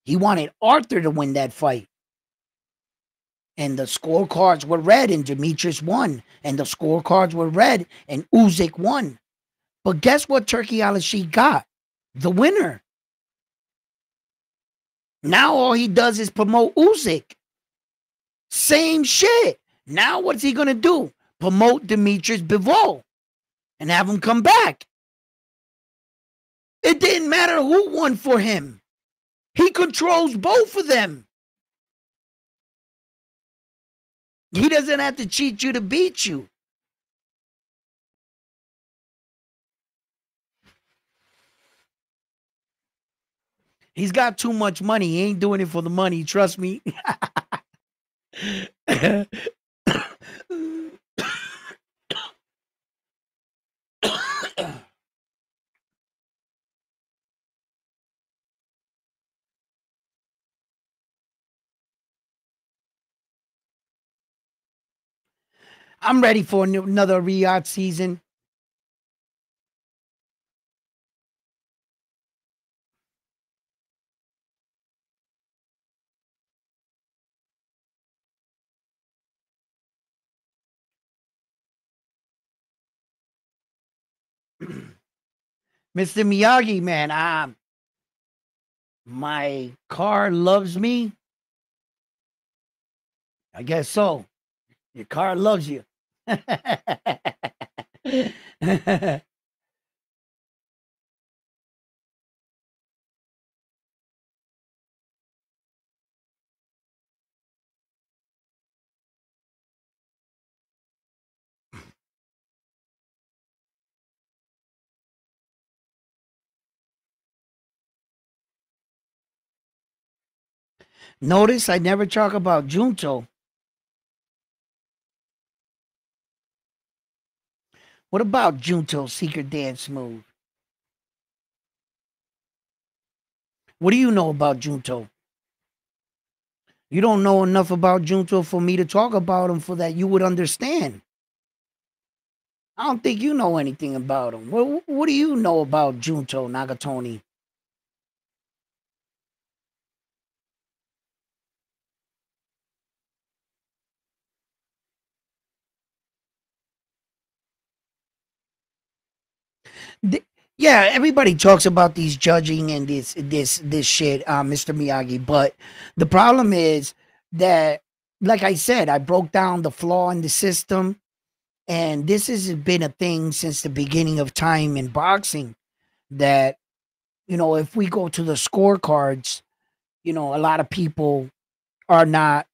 He wanted Arthur to win that fight. And the scorecards were red and Demetrius won. And the scorecards were red and Usyk won. But guess what Turkey Al-Sheikh got? The winner. Now all he does is promote Usyk. Same shit. Now what's he going to do? Promote Demetrius Bivol and have him come back. It didn't matter who won for him. He controls both of them. He doesn't have to cheat you to beat you. He's got too much money. He ain't doing it for the money. Trust me. I'm ready for another Riyadh season. Mr. Miyagi, man, my car loves me. I guess so. Your car loves you. Notice I never talk about Junto. What about Junto's secret dance move? What do you know about Junto? You don't know enough about Junto for me to talk about him for that you would understand. I don't think you know anything about him. What do you know about Junto Nagatoni? Yeah, everybody talks about these judging and this shit, Mr. Miyagi. But the problem is that, like I said, I broke down the flaw in the system, and this has been a thing since the beginning of time in boxing. That if we go to the scorecards, a lot of people are not.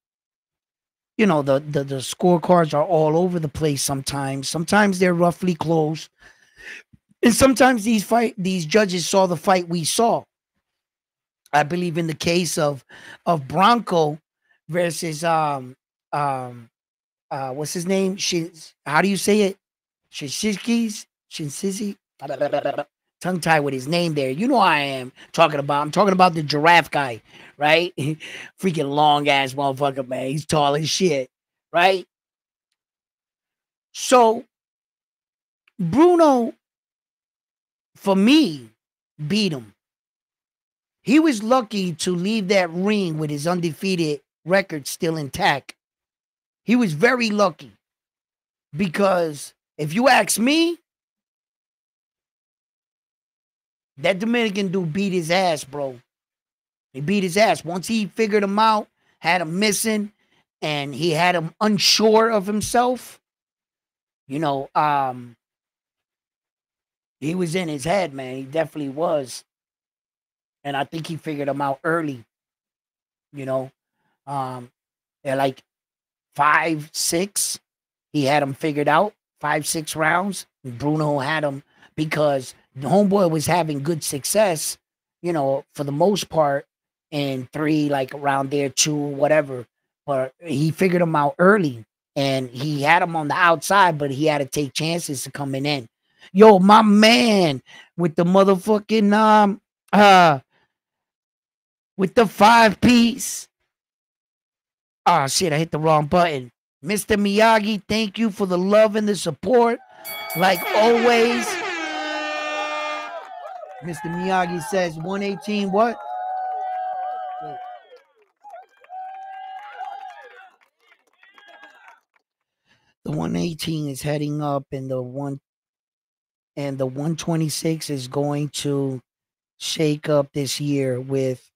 The scorecards are all over the place. Sometimes they're roughly close. And sometimes these judges saw the fight we saw. I believe in the case of Bronco versus what's his name? How do you say it? Shinsizi? Tongue tied with his name there. You know I am talking about. I'm talking about the giraffe guy, right? Freaking long ass motherfucker, man. He's tall as shit, right? So Bruno, for me, beat him. He was lucky to leave that ring with his undefeated record still intact. He was very lucky. Because if you ask me, that Dominican dude beat his ass, bro. He beat his ass. Once he figured him out, had him missing, and he had him unsure of himself, he was in his head, man. He definitely was. And I think he figured him out early. At like 5, 6, he had him figured out. 5, 6 rounds. Bruno had him because the homeboy was having good success, for the most part. and 3, like around there, 2, whatever. But he figured him out early, and he had him on the outside, but he had to take chances to coming in. Yo, my man with the motherfucking with the 5-piece. Oh shit, I hit the wrong button. Mr. Miyagi, thank you for the love and the support. Like always. Mr. Miyagi says 118 what? The 118 is heading up, and the 126 is going to shake up this year with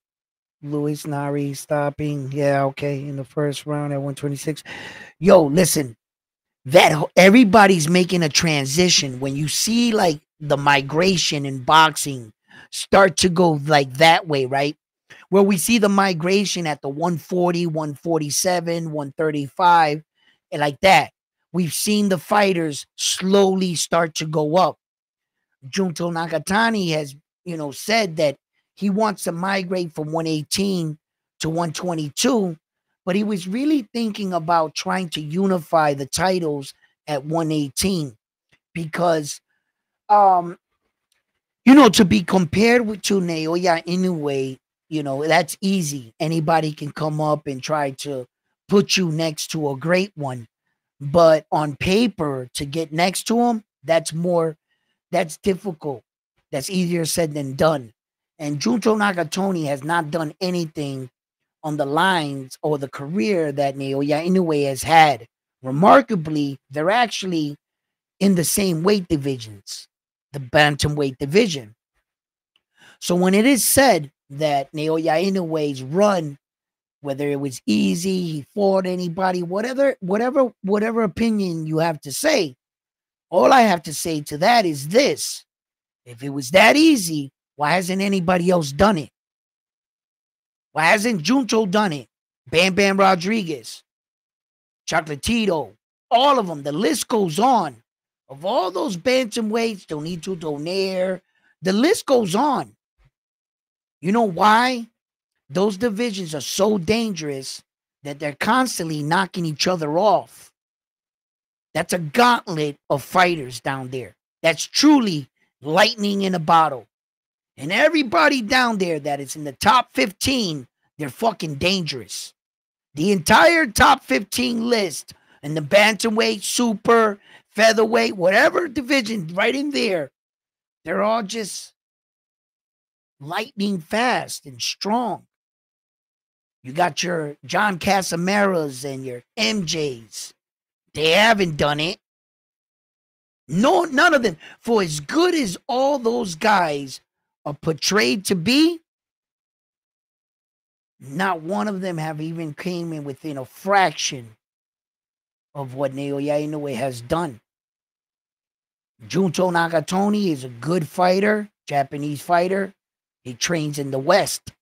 Luis Nari stopping. Yeah, okay, in the first round at 126. Yo, listen, that everybody's making a transition. When you see like the migration in boxing start to go like that way, right? Where we see the migration at the 140, 147, 135, and like that. We've seen the fighters slowly start to go up. Junto Nakatani has, said that he wants to migrate from 118 to 122, but he was really thinking about trying to unify the titles at 118 because, to be compared with to Naoya Inoue, that's easy. Anybody can come up and try to put you next to a great one. But on paper, to get next to him, that's difficult. That's easier said than done. And Junto Nakatoni has not done anything on the lines or the career that Naoya Inoue has had. Remarkably, they're actually in the same weight divisions, the bantamweight division. So when it is said that Naoya Inoue's run, whether it was easy, he fought anybody, whatever opinion you have to say, all I have to say to that is this. If it was that easy, why hasn't anybody else done it? Why hasn't Junto done it? Bam Bam Rodriguez, Chocolatito, all of them. The list goes on. Of all those bantamweights, Donito Donaire, the list goes on. You know why? Those divisions are so dangerous that they're constantly knocking each other off. That's a gauntlet of fighters down there. That's truly lightning in a bottle. And everybody down there that is in the top 15, they're fucking dangerous. The entire top 15 list and the bantamweight, super, featherweight, whatever division right in there, they're all just lightning fast and strong. You got your John Casamaras and your MJs. They haven't done it. No, none of them. For as good as all those guys are portrayed to be, not one of them have even came in within a fraction of what Naoya Inoue has done. Junto Nakatoni is a good fighter, Japanese fighter. He trains in the West,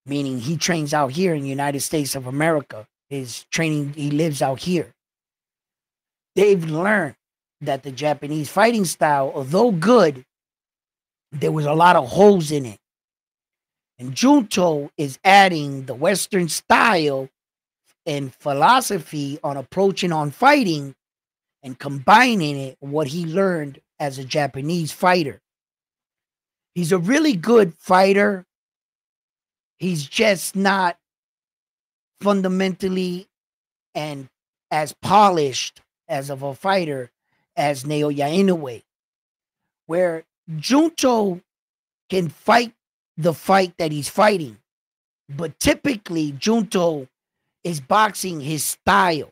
meaning he trains out here in the United States of America. His training, he lives out here. They've learned that the Japanese fighting style, although good, there was a lot of holes in it. And Junto is adding the Western style and philosophy on approaching on fighting and combining it with what he learned as a Japanese fighter. He's a really good fighter. He's just not fundamentally and as polished as of a fighter as Naoya Inoue, where Junto can fight the fight that he's fighting, but typically Junto is boxing his style,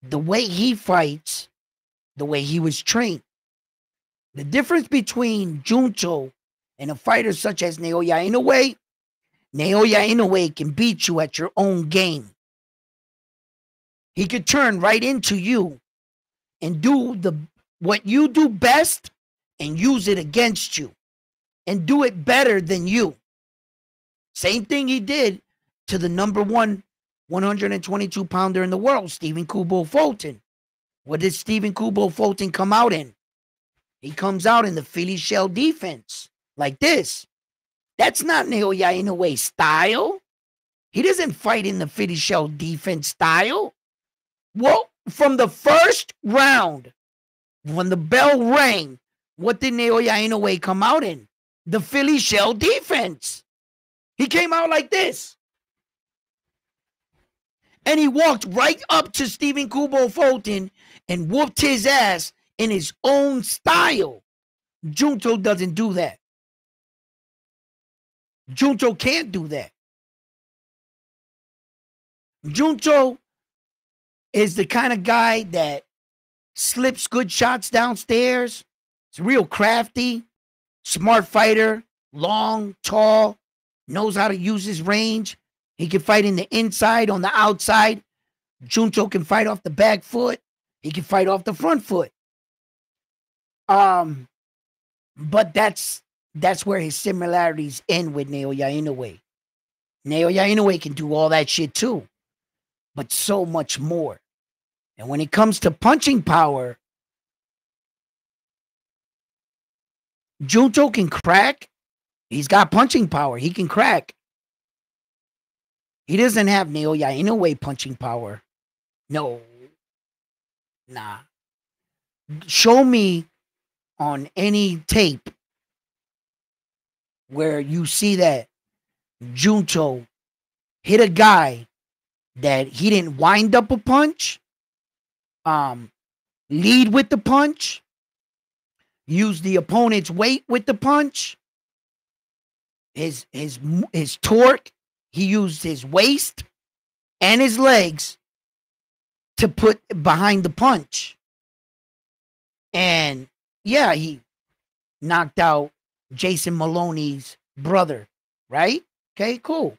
the way he fights, the way he was trained. The difference between Junto and a fighter such as Naoya Inoue can beat you at your own game. He could turn right into you and do what you do best and use it against you and do it better than you. Same thing he did to the number one 122 pounder in the world, Stephen Kubo Fulton. What did Stephen Kubo Fulton come out in? He comes out in the Philly shell defense like this. That's not Naoya Inoue style. He doesn't fight in the Philly shell defense style. Well, from the first round, when the bell rang, what did Naoya Inoue come out in? The Philly shell defense. He came out like this. And he walked right up to Stephen Kubo Fulton and whooped his ass in his own style. Junto doesn't do that. Junto can't do that. Junto is the kind of guy that slips good shots downstairs. He's real crafty, smart fighter, long, tall, knows how to use his range. He can fight in the inside, on the outside. Junto can fight off the back foot. He can fight off the front foot. But that's where his similarities end with Naoya Inoue. Naoya Inoue can do all that shit too, but so much more. And when it comes to punching power, Junto can crack. He's got punching power. He can crack. He doesn't have Naoya Inoue punching power. No. Nah. Show me on any tape where you see that Junto hit a guy that he didn't wind up a punch, lead with the punch, use the opponent's weight with the punch, his torque. He used his waist and his legs to put behind the punch. And yeah, he knocked out Jason Maloney's brother, right? Okay, cool.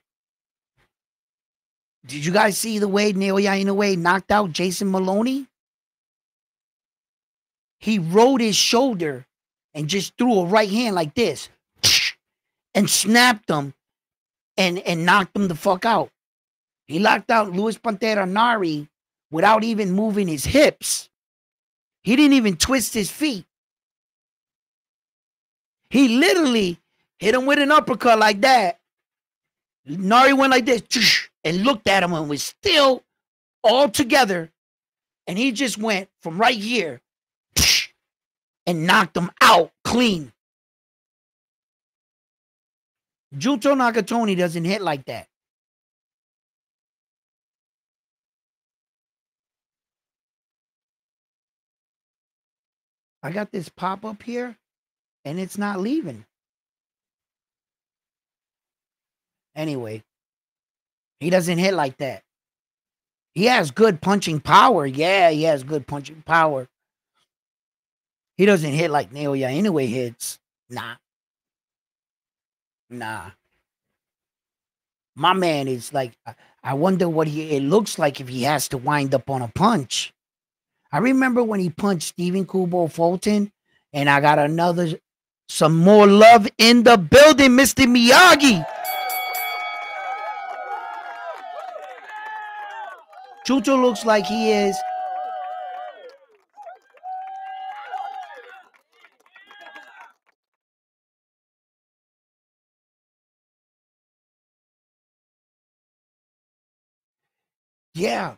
Did you guys see the way Naoya Inoue knocked out Jason Maloney? He rode his shoulder and just threw a right hand like this and snapped him and knocked him the fuck out. He knocked out Luis Pantera Nari without even moving his hips. He didn't even twist his feet. He literally hit him with an uppercut like that. Nari went like this and looked at him and was still all together. And he just went from right here and knocked him out clean. Junto Nakatoni doesn't hit like that. I got this pop-up here, and it's not leaving. Anyway, he doesn't hit like that. He has good punching power. Yeah, he has good punching power. He doesn't hit like Naoya Inoue hits. Nah. My man is like, I wonder what it looks like if he has to wind up on a punch. I remember when he punched Stephen Kubo Fulton, and I got some more love in the building, Mr. Miyagi. Junto looks like he is. Yeah,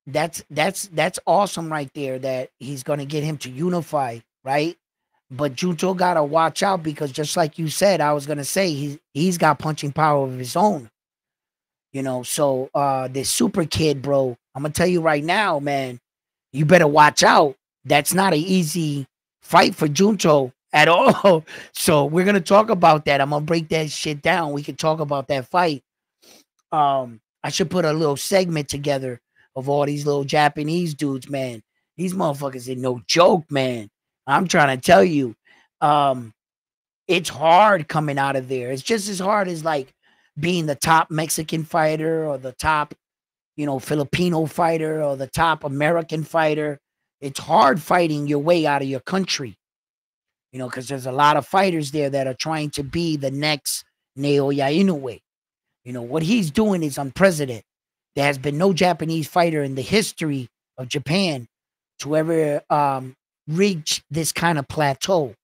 that's awesome right there, that he's going to get him to unify, right? But Junto got to watch out, because just like you said, I was going to say, he's got punching power of his own. You know, so this super kid, bro, I'm going to tell you right now, man, you better watch out. That's not an easy fight for Junto at all. So we're going to talk about that. I'm going to break that shit down. We can talk about that fight. I should put a little segment together of all these little Japanese dudes, man. These motherfuckers ain't no joke, man. I'm trying to tell you. It's hard coming out of there. It's just as hard as like being the top Mexican fighter or the top, Filipino fighter or the top American fighter. It's hard fighting your way out of your country, because there's a lot of fighters there that are trying to be the next Naoya Inoue. What he's doing is unprecedented. There has been no Japanese fighter in the history of Japan to ever reach this kind of plateau.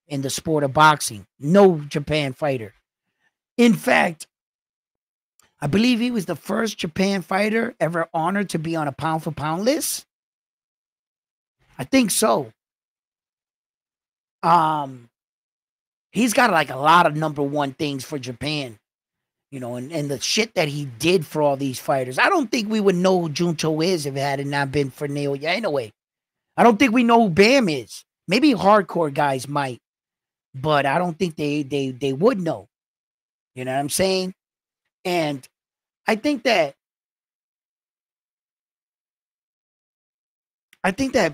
in the sport of boxing. No Japan fighter. In fact, I believe he was the first Japan fighter ever honored to be on a pound for pound list. I think so. He's got like a lot of number one things for Japan, you know, and the shit that he did for all these fighters. I don't think we would know who Junto is if it had not been for Naoya Inoue. I don't think we know who Bam is. Maybe hardcore guys might, but I don't think they would know. You know what I'm saying? And I think that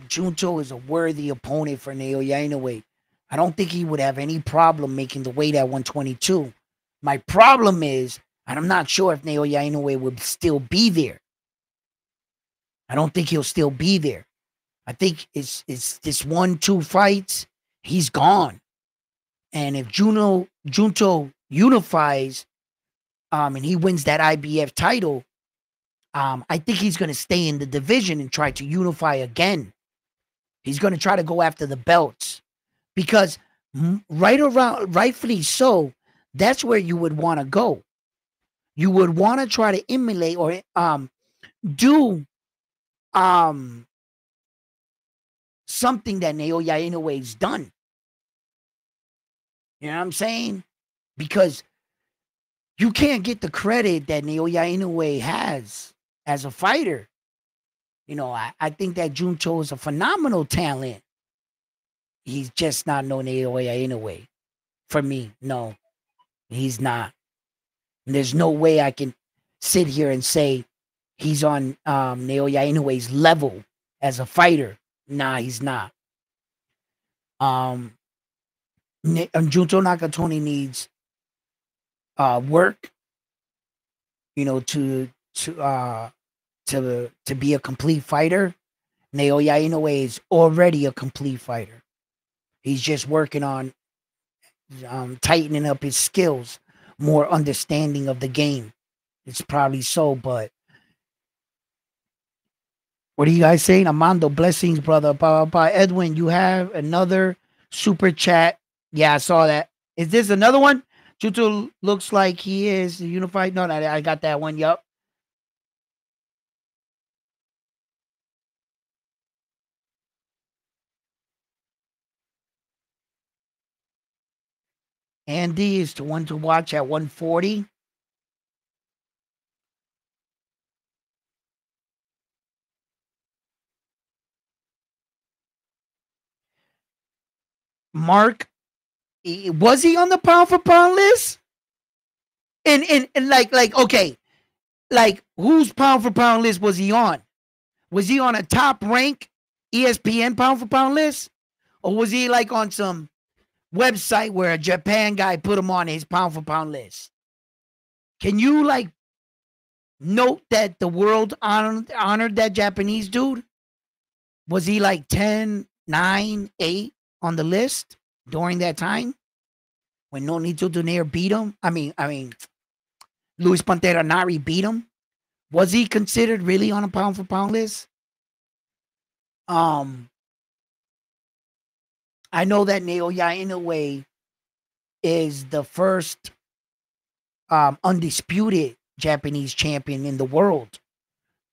Junto is a worthy opponent for Naoya Inoue. I don't think he would have any problem making the weight at 122. My problem is, and I'm not sure if Naoya Inoue would still be there. I don't think he'll still be there. I think it's this 1-2 fights, he's gone. And if Junto unifies, and he wins that IBF title, I think he's going to stay in the division and try to unify again. He's going to try to go after the belts because rightfully so, that's where you would want to go. You would want to try to emulate or do something that Naoya Inoue's done. You know what I'm saying? Because you can't get the credit that Naoya Inoue has as a fighter. You know, I think that Junto is a phenomenal talent. He's just not no Naoya Inoue. For me, no. He's not. And there's no way I can sit here and say he's on Naoya Inoue's level as a fighter. Nah, he's not. Junto Nakatoni needs work, you know, to be a complete fighter. Naoya Inoue is already a complete fighter. He's just working on tightening up his skills, more understanding of the game. It's probably so, but what are you guys saying? Amando, blessings, brother. Edwin, you have another super chat. Yeah, I saw that. Is this another one? Junto looks like he is unified. No, I got that one. Yup. Andy is the one to watch at 140. Mark, was he on the pound for pound list? And like okay, like whose pound for pound list was he on? Was he on a top rank ESPN pound for pound list, or was he like on some website where a Japan guy put him on his pound for pound list? Can you like note that the world honored that Japanese dude? Was he like 10, 9, 8 on the list during that time when Nonito Donaire beat him? I mean, Luis Pantera Nari beat him. Was he considered really on a pound for pound list? I know that Naoya Inoue is the first undisputed Japanese champion in the world.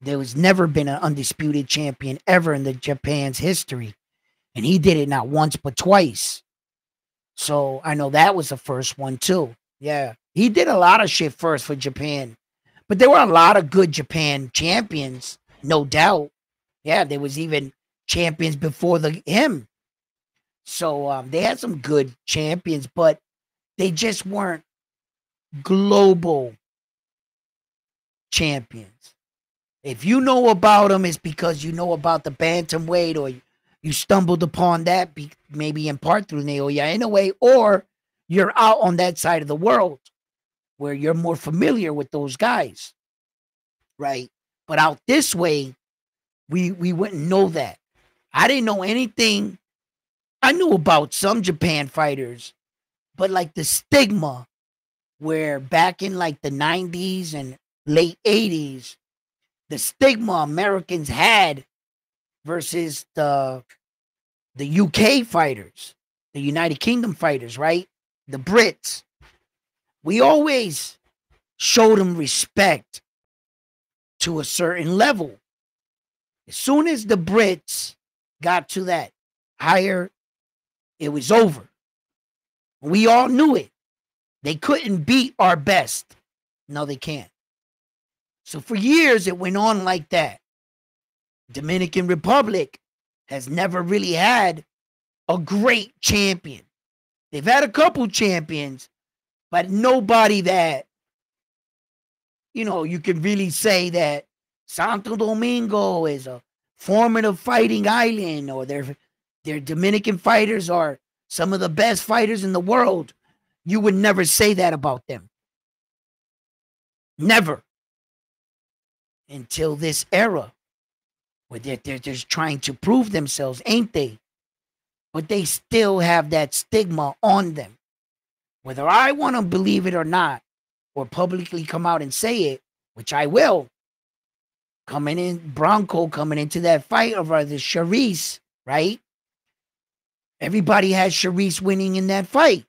There was never been an undisputed champion ever in the Japan's history. And he did it not once, but twice. So I know that was the first one too. Yeah. He did a lot of shit first for Japan. But there were a lot of good Japan champions, no doubt. Yeah, there was even champions before him. So they had some good champions, but they just weren't global champions. If you know about them, it's because you know about the bantamweight, or you stumbled upon that maybe in part through Naoya Inoue, or you're out on that side of the world where you're more familiar with those guys, right? But out this way, we wouldn't know that. I didn't know anything. I knew about some Japan fighters, but like the stigma where back in like the 90s and late 80s, the stigma Americans had versus the UK fighters. the United Kingdom fighters, right? The Brits. We always showed them respect to a certain level. As soon as the Brits got to that higher, it was over. We all knew it. They couldn't beat our best. No, they can't. So for years, it went on like that. Dominican Republic has never really had a great champion. They've had a couple champions, but nobody that, you can really say that Santo Domingo is a formative fighting island, or their Dominican fighters are some of the best fighters in the world. You would never say that about them. Never. Until this era, where they're just trying to prove themselves, ain't they? But they still have that stigma on them. Whether I want to believe it or not, or publicly come out and say it, which I will, Bronco coming into that fight over the Charisse, right? Everybody had Charisse winning in that fight.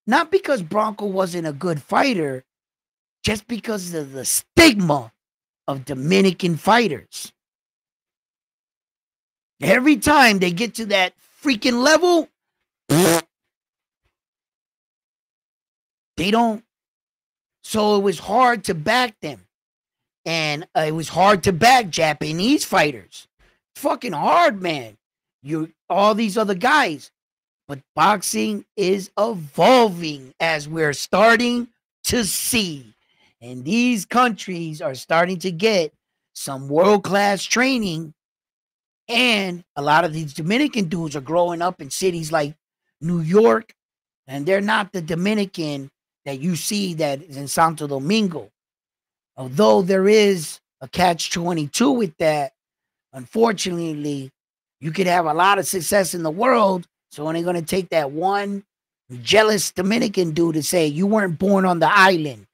Not because Bronco wasn't a good fighter, just because of the stigma of Dominican fighters. Every time they get to that freaking level, they don't. So it was hard to back them. And it was hard to back Japanese fighters. Fucking hard, man. All these other guys. But boxing is evolving, as we're starting to see. And these countries are starting to get some world-class training. And a lot of these Dominican dudes are growing up in cities like New York. And they're not the Dominican that you see that is in Santo Domingo. Although there is a catch-22 with that, unfortunately, you could have a lot of success in the world. So when they're going to take that one jealous Dominican dude to say, you weren't born on the island,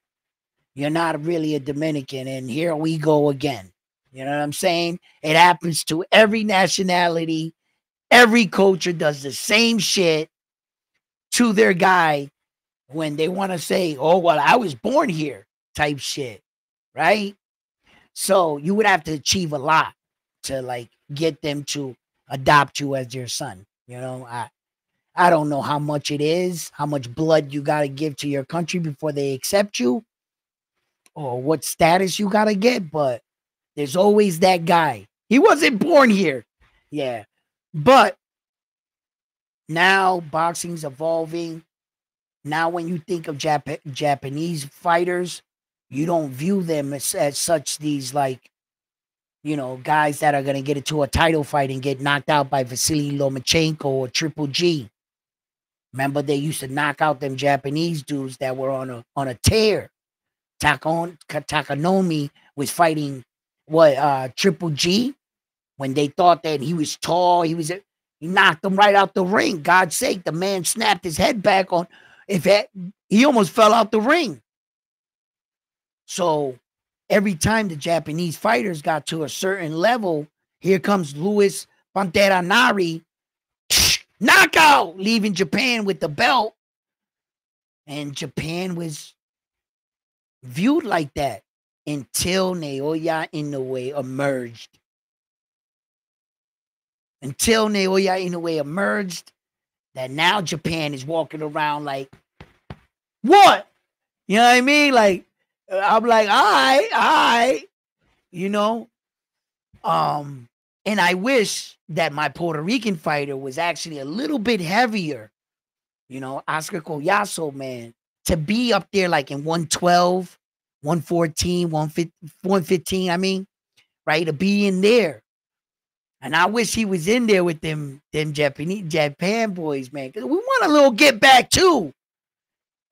you're not really a Dominican, and here we go again. You know what I'm saying? It happens to every nationality. Every culture does the same shit to their guy when they want to say, oh, well, I was born here type shit, right? So you would have to achieve a lot to get them to adopt you as your son. I don't know how much it is, how much blood you got to give to your country before they accept you, or what status you got to get, but there's always that guy. He wasn't born here. Yeah. But now boxing's evolving. Now when you think of Japanese fighters, you don't view them as such these guys that are going to get into a title fight and get knocked out by Vasily Lomachenko or Triple G. Remember, they used to knock out them Japanese dudes that were on a tear. Takanomi was fighting Triple G when they thought that he was tall. He knocked him right out the ring. God's sake, the man snapped his head back on. He almost fell out the ring. So every time the Japanese fighters got to a certain level, here comes Luis Pantera Nari, knockout, leaving Japan with the belt. And Japan was viewed like that until Naoya Inoue emerged. That now Japan is walking around like, what? You know what I mean? Like, I'm like, all right. And I wish that my Puerto Rican fighter was actually a little bit heavier. Oscar Collazo, man, to be up there like in 112, 114, 115, right? To be in there. And I wish he was in there with them Japan boys, man. Because we want a little get back too.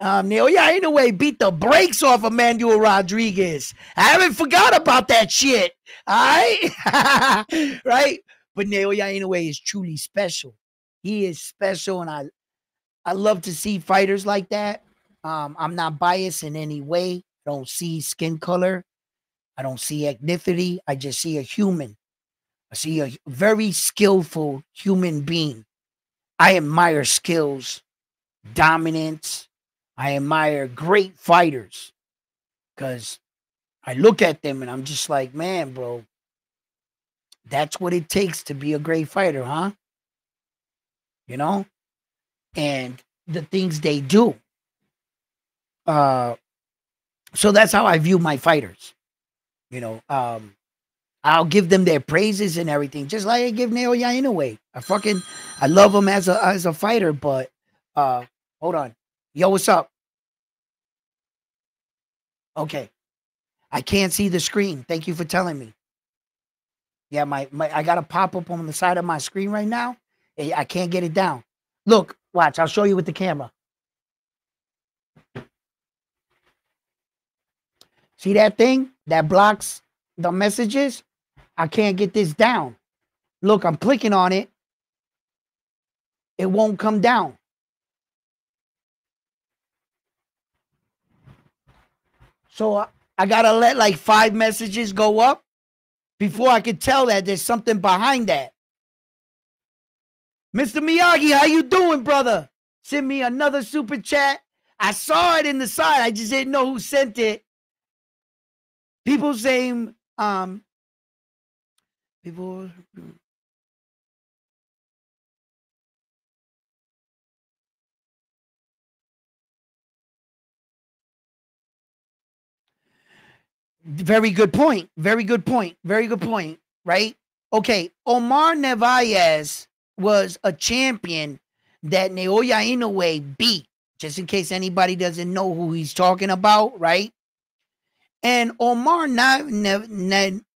Naoya Inoue beat the brakes off of Manuel Rodriguez. I haven't forgot about that shit. All right? Right? But Naoya Inoue is truly special. He is special, and I love to see fighters like that. I'm not biased in any way. I don't see skin color. I don't see ethnicity. I just see a human. I see a very skillful human being I admire skills, dominance. I admire great fighters because I look at them and I'm just like, man, bro, that's what it takes to be a great fighter, huh? You know? And the things they do. So that's how I view my fighters. You know, I'll give them their praises and everything, just like I give Naoya Inoue. I love him as a fighter, but hold on. Yo, what's up? Okay. I can't see the screen. Thank you for telling me. Yeah, my I got a pop-up on the side of my screen right now. I can't get it down. Look, watch, I'll show you with the camera. See that thing that blocks the messages? I can't get this down. Look, I'm clicking on it. It won't come down. So I gotta let like 5 messages go up before I could tell that there's something behind that. Mr. Miyagi, how you doing, brother? Send me another super chat. I saw it in the side. I just didn't know who sent it. People saying, people. Very good point. Very good point. Very good point. Right? Okay. Omar Narvaez was a champion that Naoya Inoue beat, just in case anybody doesn't know who he's talking about, right? And Omar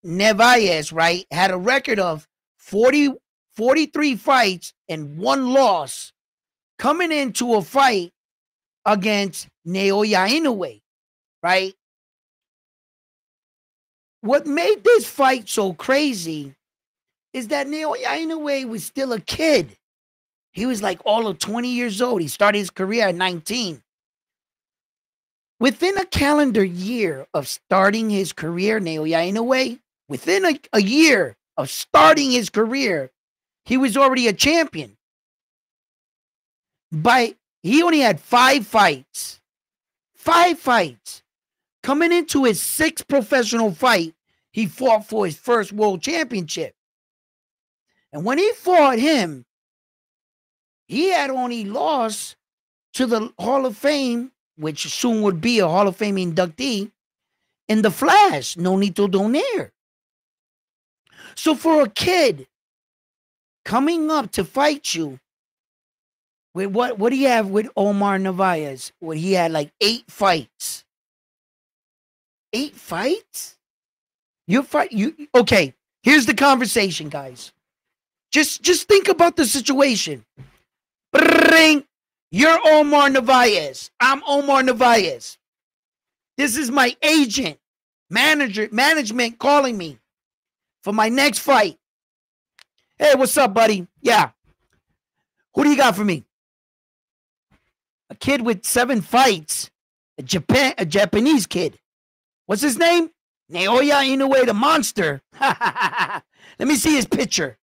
Narvaez, right, had a record of 43 fights and 1 loss coming into a fight against Naoya Inoue, right? What made this fight so crazy is that Naoya Inoue was still a kid. He was like all of 20 years old. He started his career at 19. Within a calendar year of starting his career, Naoya Inoue, within a year of starting his career, he was already a champion. He only had 5 fights. 5 fights. Coming into his 6th professional fight, he fought for his first world championship. And when he fought him, he had only lost to the Hall of Fame, which soon would be a Hall of Fame inductee, in the Flash, Nonito Donaire. So for a kid coming up to fight you, with what do you have with Omar Narvaez? Where he had like 8 fights. 8 fights? Okay, here's the conversation, guys. Just think about the situation. Bring, you're Omar Narvaez. I'm Omar Narvaez. This is my agent, management calling me for my next fight. Hey, what's up, buddy? Yeah. Who do you got for me? A kid with 7 fights. A Japanese kid. What's his name? Naoya Inoue, the monster. Let me see his picture.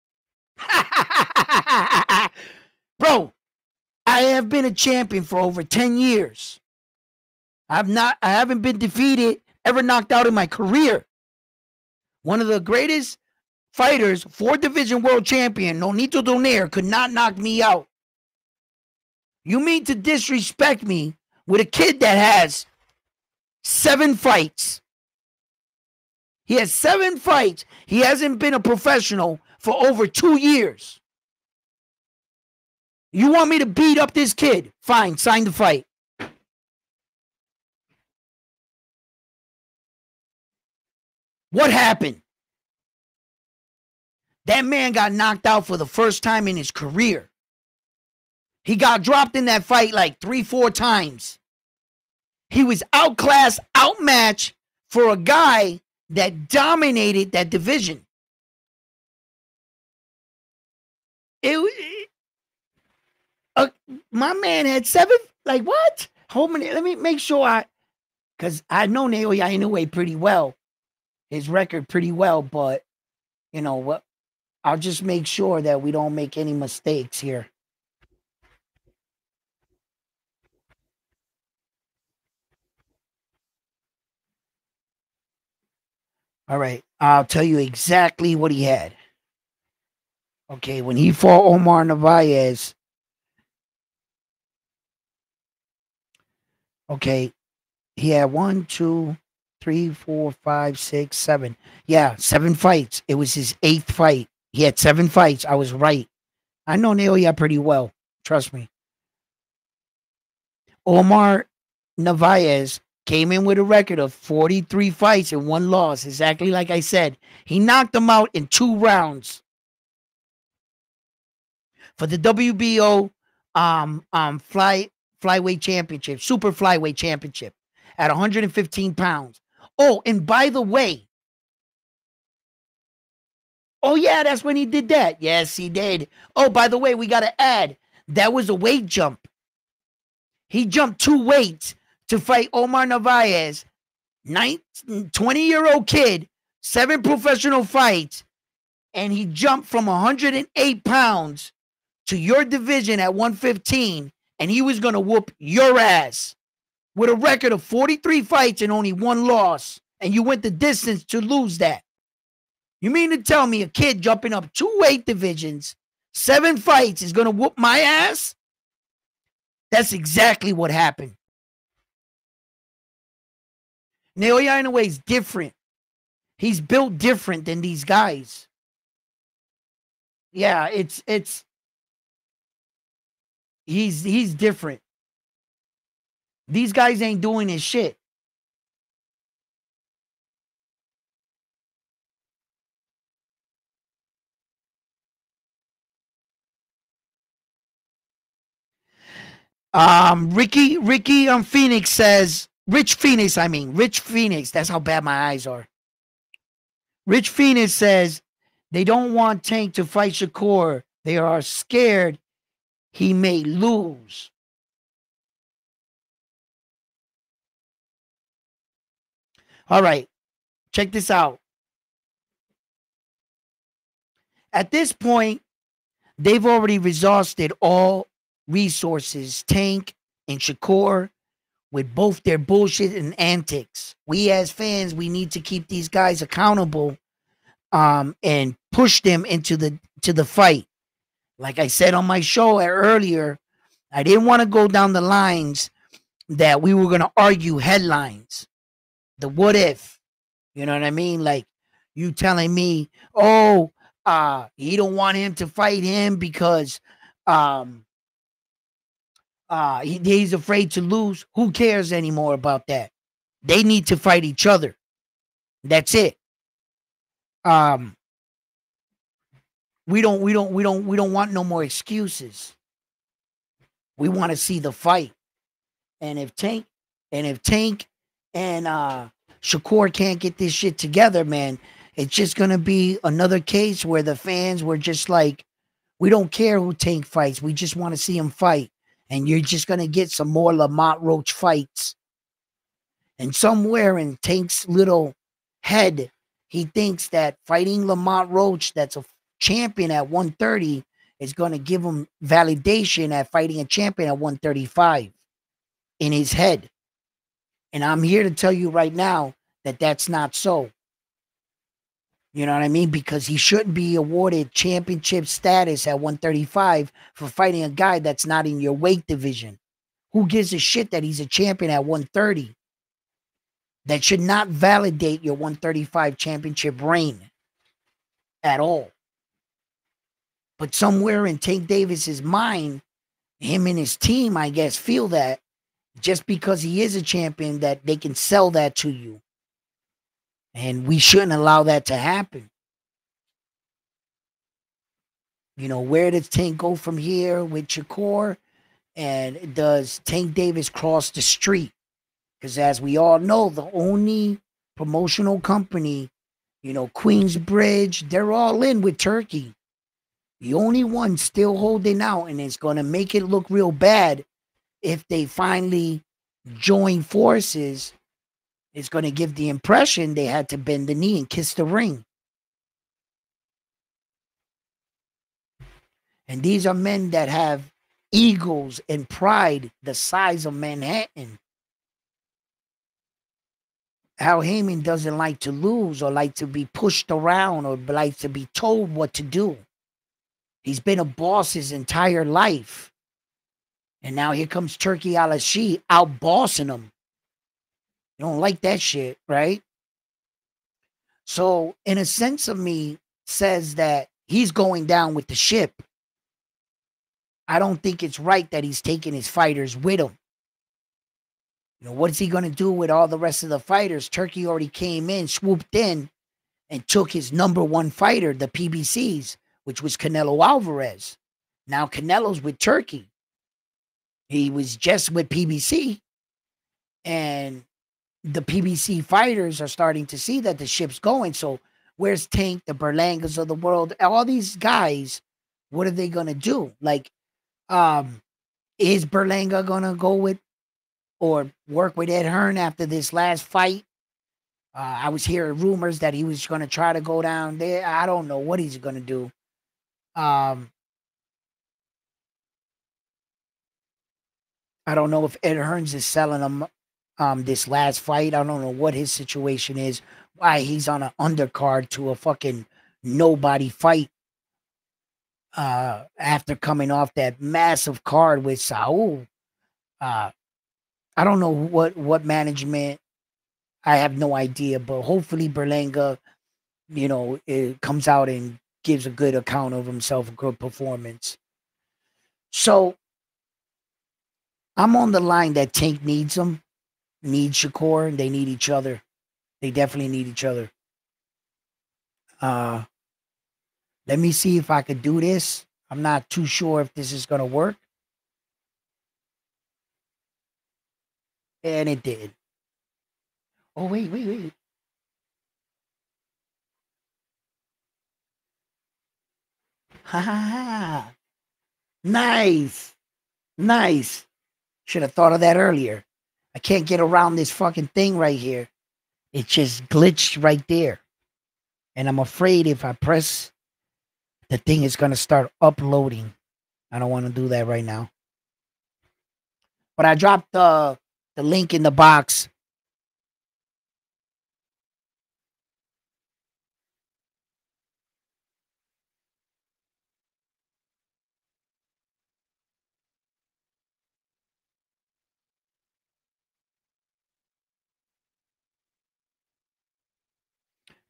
Bro, I have been a champion for over 10 years. I haven't been defeated, ever knocked out in my career. One of the greatest fighters, 4-division world champion, Nonito Donaire, could not knock me out. You mean to disrespect me with a kid that has 7 fights? He has 7 fights. He hasn't been a professional for over 2 years. You want me to beat up this kid? Fine, sign the fight. What happened? That man got knocked out for the first time in his career. He got dropped in that fight like 3-4 times. He was outclassed, outmatched for a guy that dominated that division. My man had 7. Like what? Hold on, let me make sure because I know Naoya Inoue pretty well, his record pretty well, but you know what? I'll just make sure that we don't make any mistakes here. All right. I'll tell you exactly what he had. Okay. When he fought Omar Narvaez, okay, he had 1, 2, 3, 4, 5, 6, 7. Yeah, 7 fights. It was his 8th fight. He had 7 fights. I was right. I know Naoya pretty well. Trust me. Omar Narvaez came in with a record of 43 fights and 1 loss. Exactly like I said. He knocked him out in 2 rounds for the WBO flyweight championship, super flyweight championship at 115 pounds. Oh, and by the way, oh yeah, that's when he did that. Yes, he did. Oh, by the way, we got to add that was a weight jump. He jumped 2 weights to fight Omar Narvaez, 20-year-old kid, 7 professional fights, and he jumped from 108 pounds to your division at 115, and he was going to whoop your ass with a record of 43 fights and only 1 loss, and you went the distance to lose that. You mean to tell me a kid jumping up 2 weight divisions, 7 fights is going to whoop my ass? That's exactly what happened. Naoya Inoue is different. He's built different than these guys. Yeah, he's different. These guys ain't doing his shit. Ricky Phoenix says, Rich Phoenix, Rich Phoenix. That's how bad my eyes are. Rich Phoenix says they don't want Tank to fight Shakur. They are scared he may lose. All right, check this out. At this point, they've already exhausted all resources, Tank and Shakur, with both their bullshit and antics. We as fans, we need to keep these guys accountable and push them into the fight. Like I said on my show earlier, I didn't want to go down the lines that we were going to argue headlines. The what if, you know what I mean? Like you telling me, oh, he don't want him to fight him because he's afraid to lose. Who cares anymore about that? They need to fight each other. That's it. We don't want no more excuses. We want to see the fight. And if Tank and Shakur can't get this shit together, man, it's just gonna be another case where the fans were just like, we don't care who Tank fights. We just want to see him fight. And you're just gonna get some more Lamont Roach fights. And somewhere in Tank's little head, he thinks that fighting Lamont Roach, that's a champion at 130, is going to give him validation at fighting a champion at 135 in his head. And I'm here to tell you right now that that's not so. You know what I mean? Because he shouldn't be awarded championship status at 135 for fighting a guy that's not in your weight division. Who gives a shit that he's a champion at 130? That should not validate your 135 championship reign at all. But somewhere in Tank Davis's mind, him and his team, I guess, feel that just because he is a champion, that they can sell that to you. And we shouldn't allow that to happen. You know, where does Tank go from here with Shakur? And does Tank Davis cross the street? Because as we all know, the only promotional company, you know, Queensbridge, they're all in with Turkey. The only one still holding out, and it's going to make it look real bad if they finally join forces. It's going to give the impression they had to bend the knee and kiss the ring. And these are men that have egos and pride the size of Manhattan. Al Heyman doesn't like to lose or like to be pushed around or like to be told what to do. He's been a boss his entire life. And now here comes Turkey Al-Ashi out bossing him. You don't like that shit, right? So, in a sense of me, says that he's going down with the ship. I don't think it's right that he's taking his fighters with him. You know, what is he going to do with all the rest of the fighters? Turkey already came in, swooped in, and took his number one fighter, the PBCs, which was Canelo Alvarez. Now Canelo's with Turkey. He was just with PBC, and the PBC fighters are starting to see that the ship's going. So where's Tank, the Berlangas of the world, all these guys? What are they gonna do? Like, is Berlanga gonna go with or work with Ed Hearn after this last fight? I was hearing rumors that he was gonna try to go down there. I don't know what he's gonna do. Um, I don't know if Ed Hearns is selling him this last fight. I don't know what his situation is. Why he's on an undercard to a fucking nobody fight after coming off that massive card with Saul. I don't know what management. I have no idea, but hopefully Berlanga, you know, it comes out and gives a good account of himself, a good performance. So I'm on the line that Tank needs him, needs Shakur, and they need each other. They definitely need each other. Uh, Let me see if I could do this. I'm not too sure if this is gonna work. And it did. Oh, wait. Ha ha ha. Nice. Nice. Should have thought of that earlier. I can't get around this fucking thing right here. It just glitched right there. And I'm afraid if I press, the thing is going to start uploading. I don't want to do that right now. But I dropped the link in the box.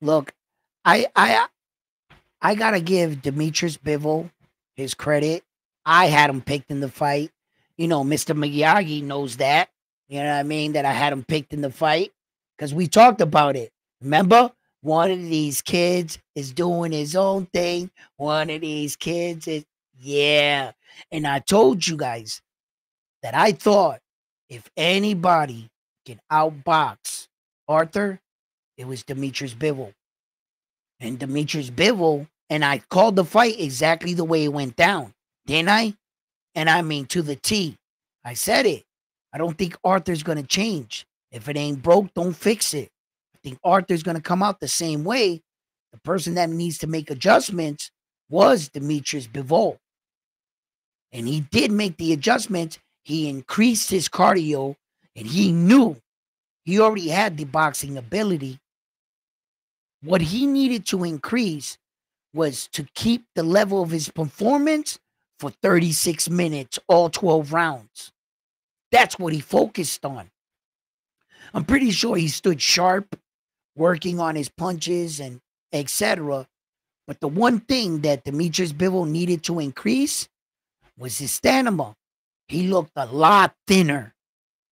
Look, I I I gotta give Demetrius Bivol his credit. I had him picked in the fight. You know, Mr. Miyagi knows that. You know what I mean? That I had him picked in the fight because we talked about it. Remember? One of these kids is doing his own thing. One of these kids is, yeah. And I told you guys that I thought if anybody can outbox Arthur, it was Demetrius Bivol. And Demetrius Bivol, and I called the fight exactly the way it went down, didn't I? And I mean to the T. I said it. I don't think Arthur's going to change. If it ain't broke, don't fix it. I think Arthur's going to come out the same way. The person that needs to make adjustments was Demetrius Bivol. And he did make the adjustments. He increased his cardio, and he knew he already had the boxing ability. What he needed to increase was to keep the level of his performance for 36 minutes, all 12 rounds. That's what he focused on. I'm pretty sure he stood sharp, working on his punches and etc. But the one thing that Demetrius Bivol needed to increase was his stamina. He looked a lot thinner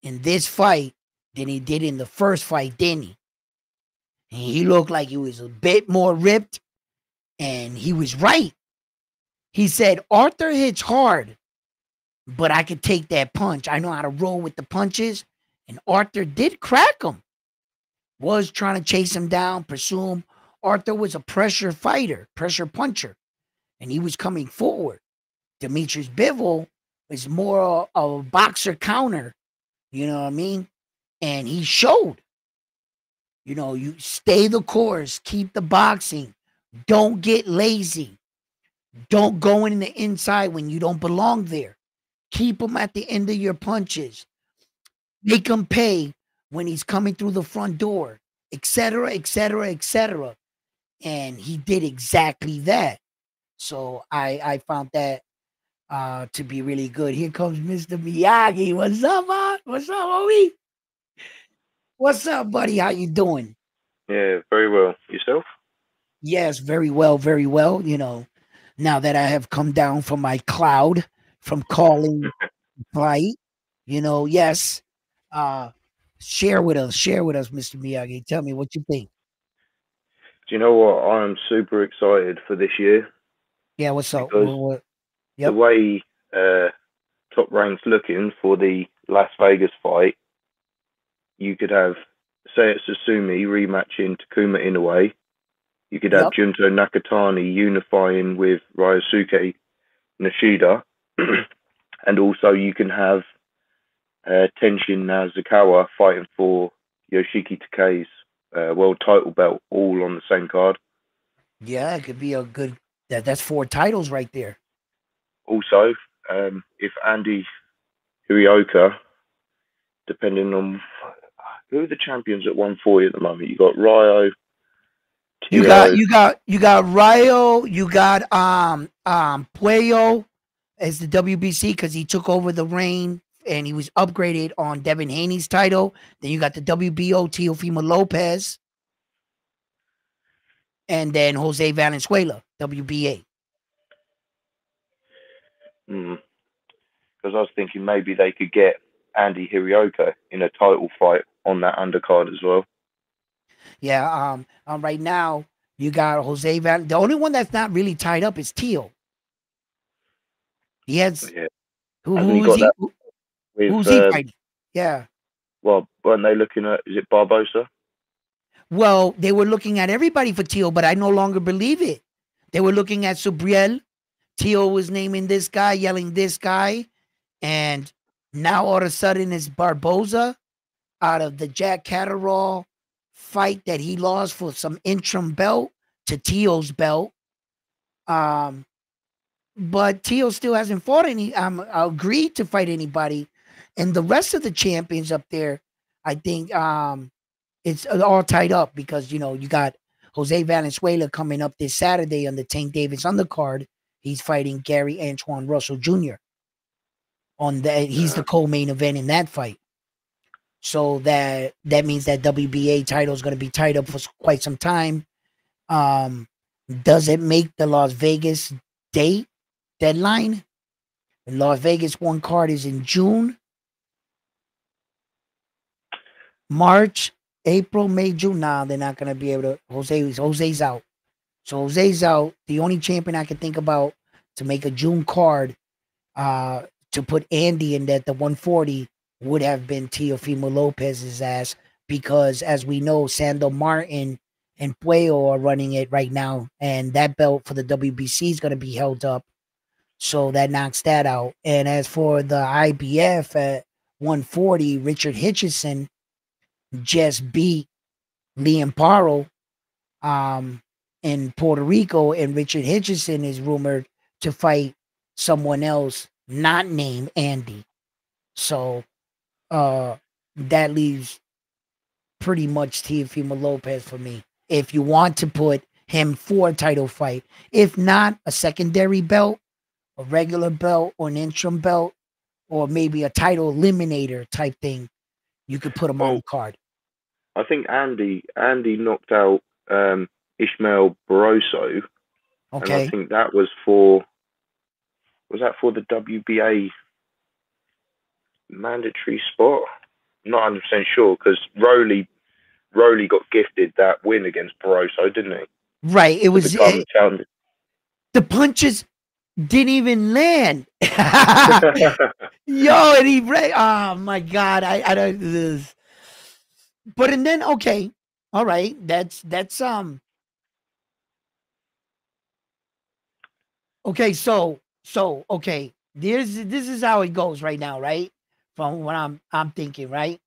in this fight than he did in the first fight, didn't he? And he looked like he was a bit more ripped, and he was right. He said, Arthur hits hard, but I could take that punch. I know how to roll with the punches. And Arthur did crack him. Was trying to chase him down, pursue him. Arthur was a pressure fighter, pressure puncher. And he was coming forward. Demetrius Bivol was more of a boxer counter. You know what I mean? And he showed. You know, you stay the course. Keep the boxing. Don't get lazy. Don't go in the inside when you don't belong there. Keep him at the end of your punches. Make him pay when he's coming through the front door. etc., etc., etc. And he did exactly that. So I found that to be really good. Here comes Mr. Miyagi. What's up, man? What's up, homie? What's up, buddy? How you doing? Yeah, very well. Yourself? Yes, very well, very well. Now that I have come down from my cloud from calling flight, yes. Uh share with us, Mr. Miyagi. Tell me what you think. Do you know what? I am super excited for this year Yeah, what's up? because the Yep, way uh, Top Rank's looking for the Las Vegas fight, you could have Seiya Susumi rematching Takuma Inoue. You could have yep. Junto Nakatani unifying with Ryosuke Nishida. And also you can have Tenshin Nasukawa fighting for Yoshiki Takei's world title belt all on the same card. Yeah, it could be a good that's four titles right there. Also, if Andy Hirioka, depending on who are the champions at 140 at the moment, you got Ryo, You got Tio. you got Ryo, you got Puello as the WBC because he took over the reign and he was upgraded on Devin Haney's title. Then you got the WBO Teofimo Lopez, and then Jose Valenzuela, WBA. Because I was thinking maybe they could get Andy Hirioka in a title fight on that undercard as well. Yeah, right now you got Jose Val. The only one that's not really tied up is Teo. He has Yeah, who hasn't he who is got he that with? who's he fighting? Yeah. Well, weren't they looking at? Is it Barbosa? Well, they were looking at everybody for Teo, but I no longer believe it. They were looking at Subriel. Teo was naming this guy, yelling this guy, and now all of a sudden it's Barboza out of the Jack Catterall fight that he lost for some interim belt to Teo's belt. Um, but Teo still hasn't fought any. Agreed to fight anybody, and the rest of the champions up there, I think it's all tied up because you got Jose Valenzuela coming up this Saturday on the Tank Davis undercard. He's fighting Gary Antoine Russell Jr. on the. He's the Uh, co-main event in that fight. So that means that WBA title is going to be tied up for quite some time. Um, does it make the Las Vegas date deadline? The Las Vegas one card is in June, March, April, May, June. Nah, they're not going to be able to. Jose's out. So Jose's out. The only champion I can think about to make a June card to put Andy in that the 140 would have been Teofimo Lopez's ass because as we know, Sando Martin and Puello are running it right now, and that belt for the WBC is going to be held up. So that knocks that out. And as for the IBF at 140, Richard Hitchison just beat Liam Paro um, in Puerto Rico, and Richard Hitchison is rumored to fight someone else not named Andy. So uh, that leaves pretty much Teofimo Lopez for me. If you want to put him for a title fight, if not a secondary belt, a regular belt, or an interim belt, or maybe a title eliminator type thing, you could put him on well, the card. I think Andy knocked out Ishmael Barroso, and I Okay. think that was that for the WBA mandatory spot? I'm not 100% sure because Rowley got gifted that win against Barroso, didn't he, Right. It to was become champion? the punches didn't even land. Yo, and he oh my god, I don't this. But and then okay, all right, that's okay, so okay, this is how it goes right now, right? From what I'm thinking, right?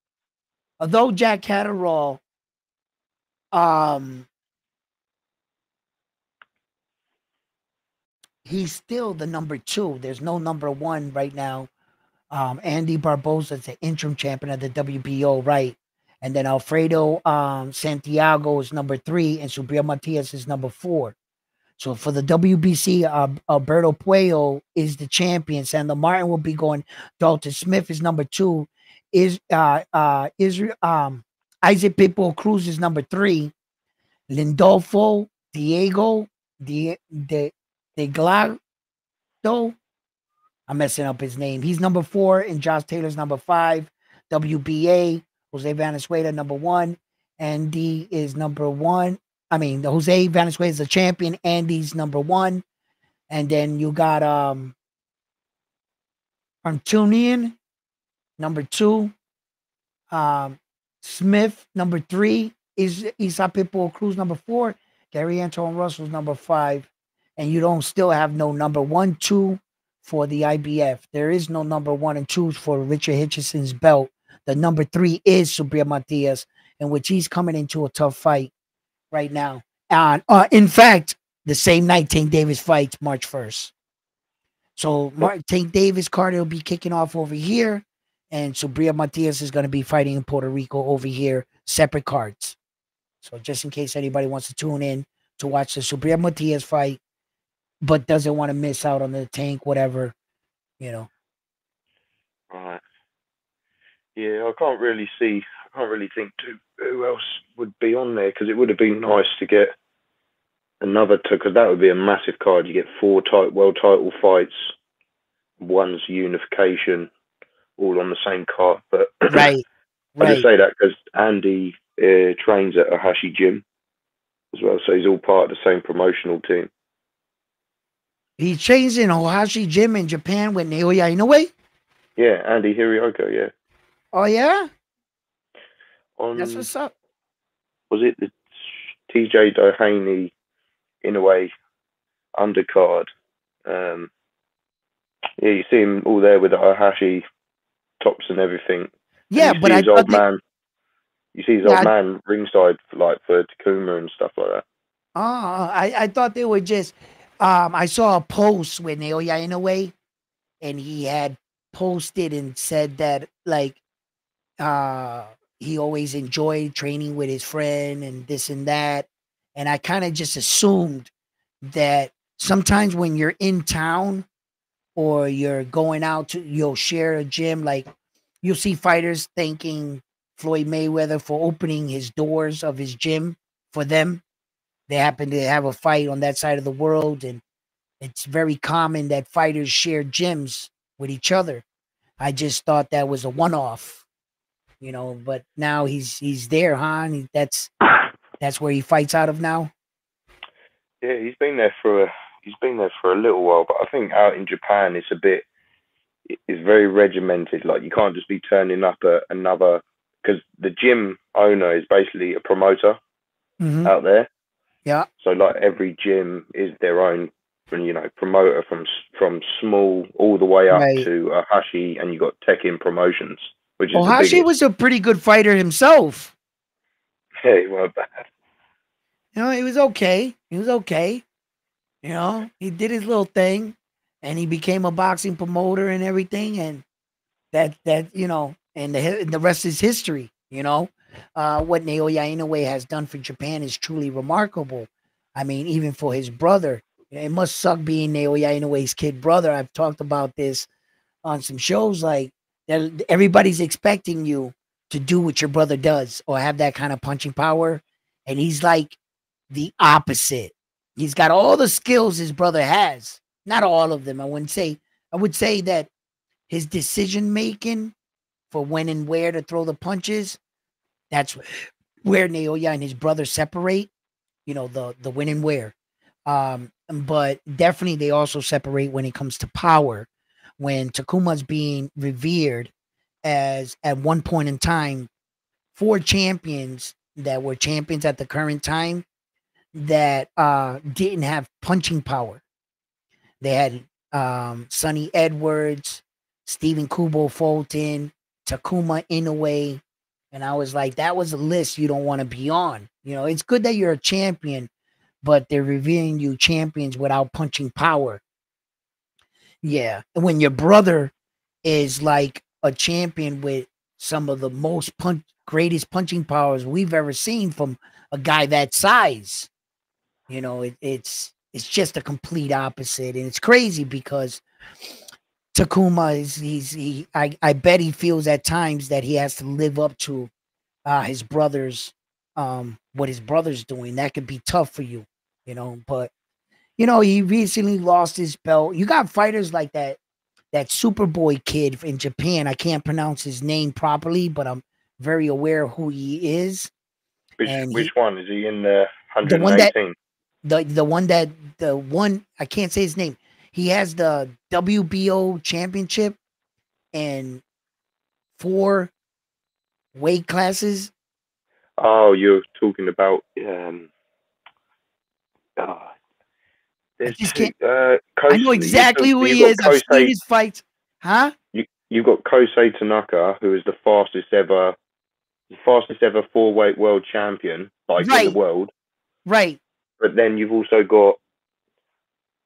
Although Jack Catterall um he's still the number two. There's no number one right now. Andy Barboza is the interim champion of the WBO, right? And then Alfredo Santiago is number 3, and Subriel Matias is number 4. So for the WBC, Alberto Puello is the champion. Sandra Martin will be going. Dalton Smith is number 2. Israel Isaac Pitbull Cruz is number 3. Lindolfo Diego de Glado. I'm messing up his name. He's number 4, and Josh Taylor's number 5. WBA, Jose Valenzuela number 1. Andy is number 1. I mean, the Jose Valenzuela is the champion. Andy's number 1. And then you got Antunian, number 2. Smith, number 3. Is Isa Pitbull Cruz, number 4. Gary Anton Russell's number 5. And you don't still have no number 1, 2 for the IBF. There is no number 1 and 2 for Richard Hitchison's belt. The number 3 is Subriel Matias, in which he's coming into a tough fight right now. In fact, the same night Tank Davis fights, March 1st. So Tank Davis card will be kicking off over here, and Subriel Matias is going to be fighting in Puerto Rico over here, separate cards. So just in case anybody wants to tune in to watch the Subriel Matias fight, but doesn't want to miss out on the Tank, whatever, you know. Right. Yeah, I can't really think who else would be on there, because it would have been nice to get another, because that would be a massive card. You get 4 world title fights, one's unification, all on the same card. But right. I just say that because Andy trains at Ohashi Gym as well, so he's all part of the same promotional team. He trains in Ohashi Gym in Japan with Naoya Inoue? Yeah, Andy Hirioka, yeah. Oh, yeah? That's what's up. Was it the TJ Doheny Inoue undercard? Yeah, you see him all there with the Ohashi tops and everything. Yeah, and but I old man. You see his old man ringside for Takuma and stuff like that. I thought they were just. I saw a post with Naoya Inoue, and he had posted and said that like he always enjoyed training with his friend and this and that. And I kind of just assumed that sometimes when you're in town or you're going out you'll share a gym, like you'll see fighters thanking Floyd Mayweather for opening his doors of his gym for them. They happen to have a fight on that side of the world, and it's very common that fighters share gyms with each other. I just thought that was a one-off, but now he's there, huh? And that's where he fights out of now. Yeah, he's been there for a little while, but I think out in Japan it's very regimented. Like you can't just be turning up at another, because the gym owner is basically a promoter out there. Yeah. So like every gym is their own, promoter from small all the way up to Ohashi, and you got Tekken Promotions, which is Ohashi was a pretty good fighter himself. Yeah, he wasn't bad. He was okay. He was okay. He did his little thing, and he became a boxing promoter and everything, and that and the rest is history. What Naoya Inoue has done for Japan is truly remarkable. I mean, even for his brother, it must suck being Naoya Inoue's kid brother. I've talked about this on some shows, like everybody's expecting you to do what your brother does or have that kind of punching power, and he's like the opposite. He's got all the skills his brother has, not all of them. I would say that his decision making for when and where to throw the punches, that's where Naoya and his brother separate, the when and where. But definitely they also separate when it comes to power. When Takuma's being revered as, at one point in time, 4 champions that were champions at the current time that didn't have punching power. They had Sonny Edwards, Stephen Kubo Fulton, Takuma Inoue, and I was like, that was a list you don't want to be on. It's good that you're a champion, but they're revealing you champions without punching power. Yeah. And when your brother is like a champion with some of the greatest punching powers we've ever seen from a guy that size. You know, it's just a complete opposite, and it's crazy because Takuma I bet he feels at times that he has to live up to his brother's what his brother's doing. That could be tough for you, you know. But you know, he recently lost his belt. You got fighters like that Superboy kid in Japan. I can't pronounce his name properly, but I'm very aware of who he is. And Which one is he in the the one that 118? the one I can't say his name. He has the WBO championship and 4 weight classes. Oh, you're talking about oh, I there's just two. can't. I know exactly who You've he got is. I've seen his fights. Huh? you've got Kosei Tanaka, who is the fastest ever 4-weight world champion, like in the Right, world. right. But then you've also got,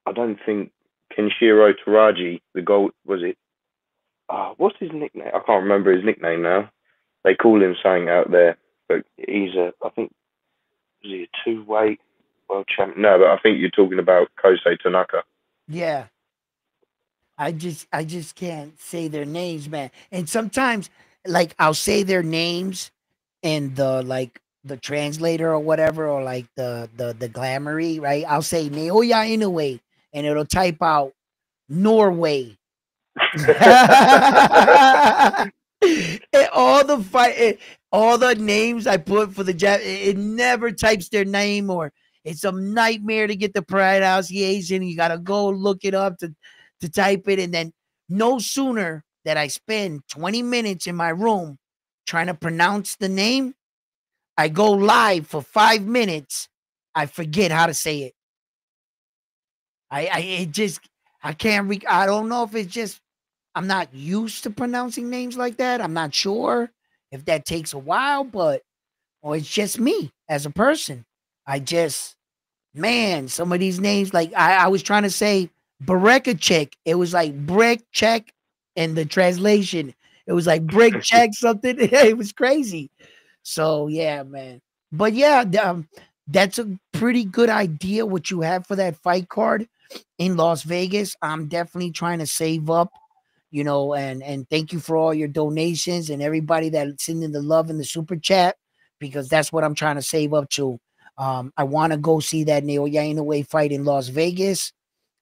I don't think, Kenshiro Taraji, the gold, was it? What's his nickname? I can't remember his nickname now. They call him something out there, but I think, was he a 2-weight world champion? No, but I think you're talking about Kosei Tanaka. Yeah. I just can't say their names, man. And sometimes like I'll say their names and the translator or whatever, or like the glamoury, right? I'll say Naoya Inoue and it'll type out Norway. And all the names I put for the Jap, it never types their name, or it's a nightmare to get the pronunciation. You gotta go look it up to type it, and then no sooner that I spend 20 minutes in my room trying to pronounce the name, I go live for 5 minutes. I forget how to say it. It just I can't. I don't know if it's just I'm not used to pronouncing names like that. I'm not sure if that takes a while, but or it's just me as a person. I just man, some of these names like I was trying to say Bereka check. It was like brick check in the translation. It was like brick check something. It was crazy. So yeah, man. But yeah, that's a pretty good idea what you have for that fight card in Las Vegas. I'm definitely trying to save up, you know, and thank you for all your donations and everybody that's sending the love in the super chat, because that's what I'm trying to save up to. I want to go see that Naoya Inoue fight in Las Vegas.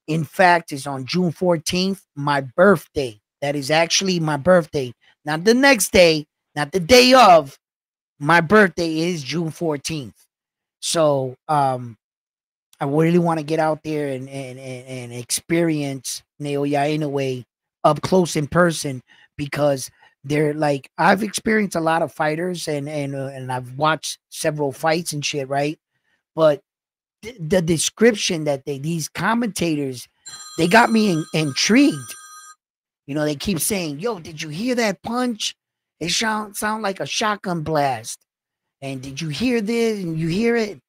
In fact, it's on June 14th, my birthday. That is actually my birthday. Not the next day, not the day of. My birthday is June 14th. So I really want to get out there and experience Naoya Inoue up close in person, because they're like I've experienced a lot of fighters and I've watched several fights and shit, right? But the description that these commentators, they got me intrigued. You know, they keep saying, "Yo, did you hear that punch? It sound like a shotgun blast." And did you hear this? And you hear it?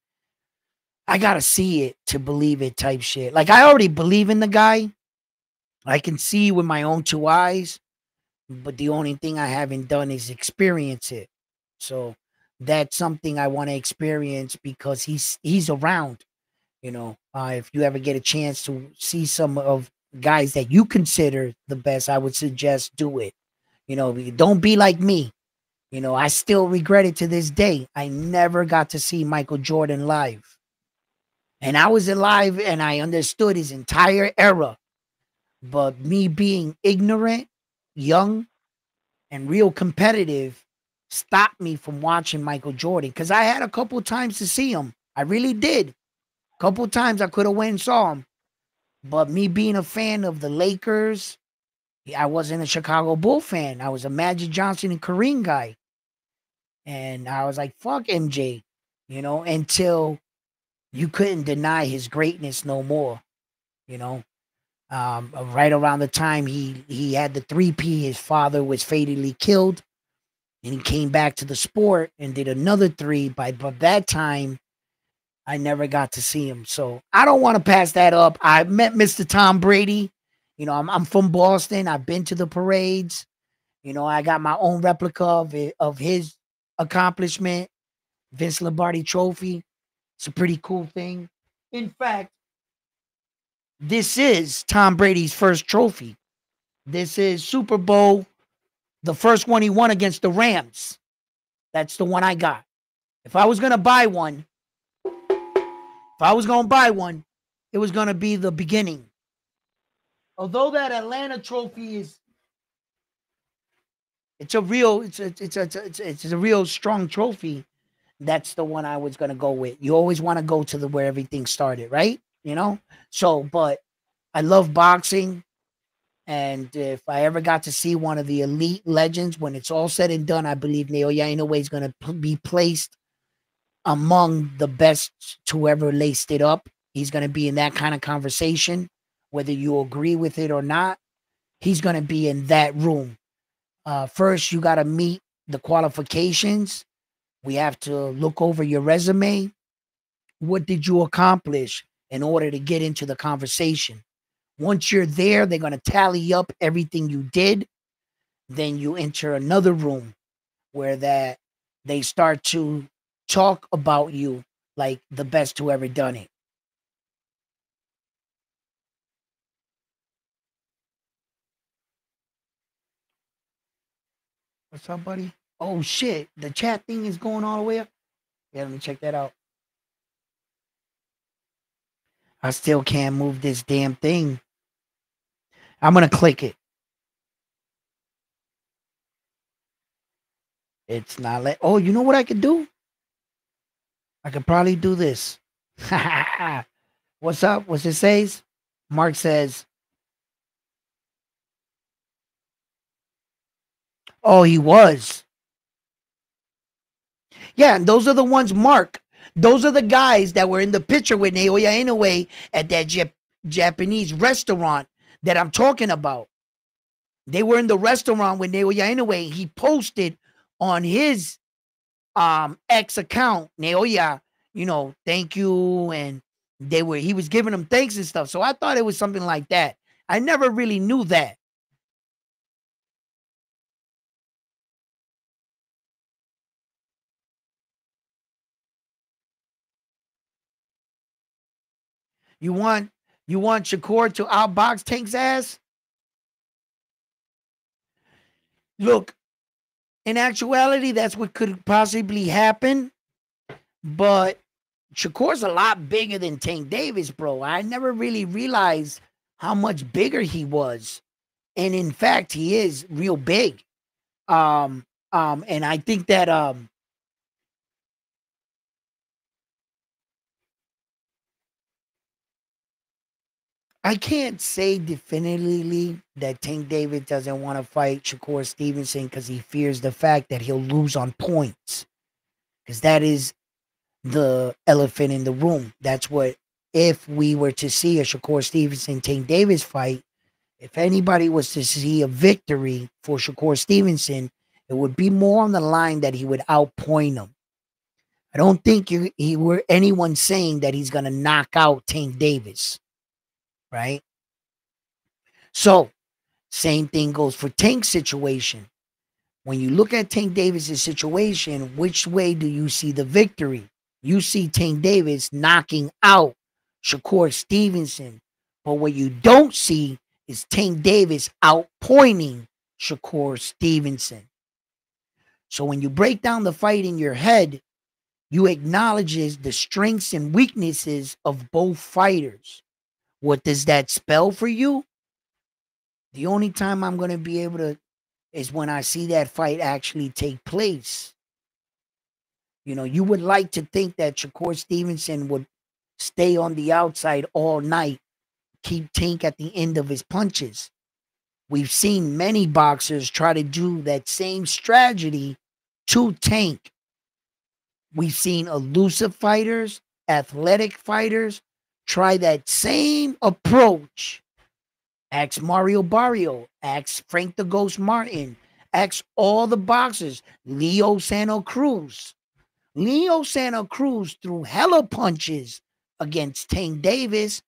I gotta see it to believe it type shit. Like I already believe in the guy. I can see with my own 2 eyes, but the only thing I haven't done is experience it. So that's something I want to experience because he's around. You know, if you ever get a chance to see some of guys that you consider the best, I would suggest do it. You know, don't be like me. You know, I still regret it to this day. I never got to see Michael Jordan live. And I was alive and I understood his entire era. But me being ignorant, young, and real competitive stopped me from watching Michael Jordan, because I had a couple times to see him. I really did. A couple times I could have went and saw him. But me being a fan of the Lakers, I wasn't a Chicago Bull fan. I was a Magic Johnson and Kareem guy. And I was like, fuck MJ, you know, until you couldn't deny his greatness no more, you know. Right around the time he had the 3P, his father was fatally killed, and he came back to the sport and did another 3. But that time, I never got to see him, so I don't want to pass that up. I met Mr. Tom Brady. You know, I'm from Boston. I've been to the parades. You know, I got my own replica of his accomplishment, Vince Lombardi Trophy. It's a pretty cool thing. In fact, this is Tom Brady's first trophy. This is Super Bowl, the first one he won against the Rams. That's the one I got. If I was going to buy one, it was going to be the beginning. Although that Atlanta trophy is, it's a real strong trophy. That's the one I was going to go with. You always want to go to the where everything started, right? You know? So, but I love boxing. And if I ever got to see one of the elite legends, when it's all said and done, I believe Naoya Inoue is going to be placed among the best to ever laced it up. He's going to be in that kind of conversation, whether you agree with it or not. He's going to be in that room. First, you got to meet the qualifications. We have to look over your resume. What did you accomplish in order to get into the conversation? Once you're there, they're going to tally up everything you did. Then you enter another room where that they start to talk about you like the best who ever done it. What's up, buddy? Oh, shit. The chat thing is going all the way up. Yeah, let me check that out. I still can't move this damn thing. I'm going to click it. It's not let. Oh, you know what I could do? I could probably do this. What's up? What's it says? Mark says, oh, he was. Yeah, and those are the ones, Mark. Those are the guys that were in the picture with Naoya Inoue at that Japanese restaurant that I'm talking about. They were in the restaurant with Naoya Inoue. He posted on his X account, Naoya, you know, thank you. And he was giving them thanks and stuff. So I thought it was something like that. I never really knew that. You want Shakur to outbox Tank's ass? Look, in actuality, that's what could possibly happen. But Shakur's a lot bigger than Tank Davis, bro. I never really realized how much bigger he was. And in fact, he is real big. And I think that I can't say definitively that Tank Davis doesn't want to fight Shakur Stevenson because he fears the fact that he'll lose on points. Because that is the elephant in the room. That's what, if we were to see a Shakur Stevenson Tank Davis fight, if anybody was to see a victory for Shakur Stevenson, it would be more on the line that he would outpoint him. I don't think he were anyone saying that he's going to knock out Tank Davis, right? So, same thing goes for Tank's situation. When you look at Tank Davis's situation, which way do you see the victory? You see Tank Davis knocking out Shakur Stevenson. But what you don't see is Tank Davis outpointing Shakur Stevenson. So when you break down the fight in your head, you acknowledges the strengths and weaknesses of both fighters. What does that spell for you? The only time I'm going to be able to is when I see that fight actually take place. You know, you would like to think that Shakur Stevenson would stay on the outside all night, keep Tank at the end of his punches. We've seen many boxers try to do that same strategy to Tank. We've seen elusive fighters, athletic fighters try that same approach. Ask Mario Barrio, ask Frank the Ghost Martin, ask all the boxers, Leo Santa Cruz. Leo Santa Cruz threw hella punches against Tank Davis,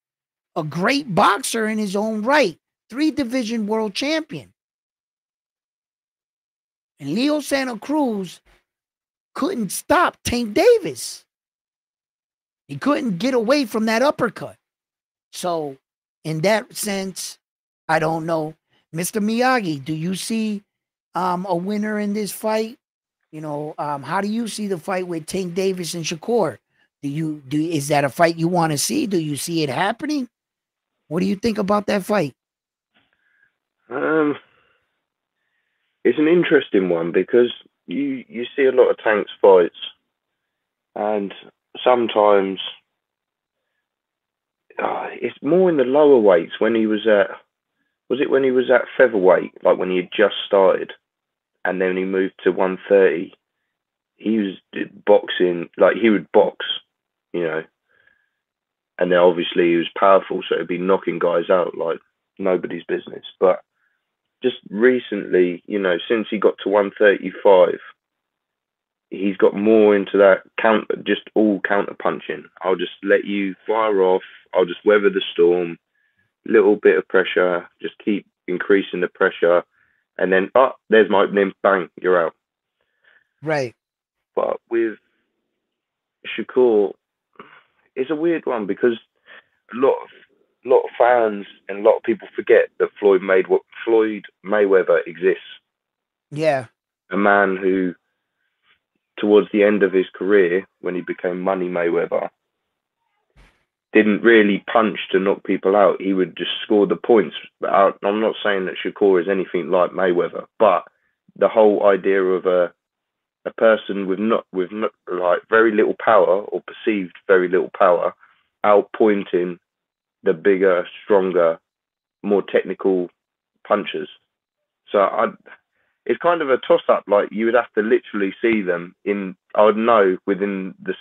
a great boxer in his own right, 3-division world champion. And Leo Santa Cruz couldn't stop Tank Davis. He couldn't get away from that uppercut. So, in that sense, I don't know. Mr. Miyagi, do you see a winner in this fight? How do you see the fight with Tank Davis and Shakur? Is that a fight you want to see? Do you see it happening? What do you think about that fight? Um, it's an interesting one because you see a lot of Tank's fights, and sometimes it's more in the lower weights when he was at. Was it when he was at featherweight, like when he had just started, and then he moved to 130? He was boxing like he would box, you know, and then obviously he was powerful, so he'd be knocking guys out like nobody's business. But just recently, since he got to 135, he's got more into that just all counter punching. I'll just let you fire off. I'll just weather the storm. Little bit of pressure, just keep increasing the pressure, and then there's my opening, bang, you're out. Right. But with Shakur, it's a weird one because a lot of fans and a lot of people forget that Floyd Mayweather exists. Yeah. A man who, towards the end of his career, when he became Money Mayweather, didn't really punch to knock people out. He would just score the points. I'm not saying that Shakur is anything like Mayweather, but the whole idea of a person with not like very little power or perceived very little power, outpointing the bigger, stronger, more technical punchers. So it's kind of a toss-up. Like you would have to literally see them in. I would know within the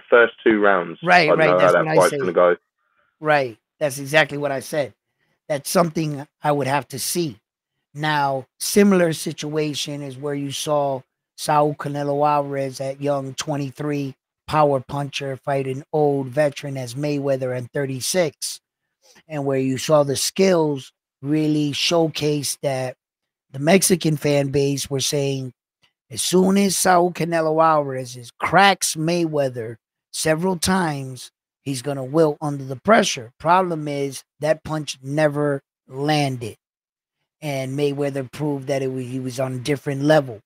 first 2 rounds. Right. I'd know how That's that what I fight's say. going to go. Right. That's exactly what I said. That's something I would have to see. Now, similar situation is where you saw Saul Canelo Alvarez at young 23, power puncher, fighting old veteran as Mayweather at 36, and where you saw the skills really showcase that the Mexican fan base were saying as soon as Saul Canelo Alvarez cracks Mayweather several times, he's going to wilt under the pressure. Problem is that punch never landed. And Mayweather proved that he was on a different level.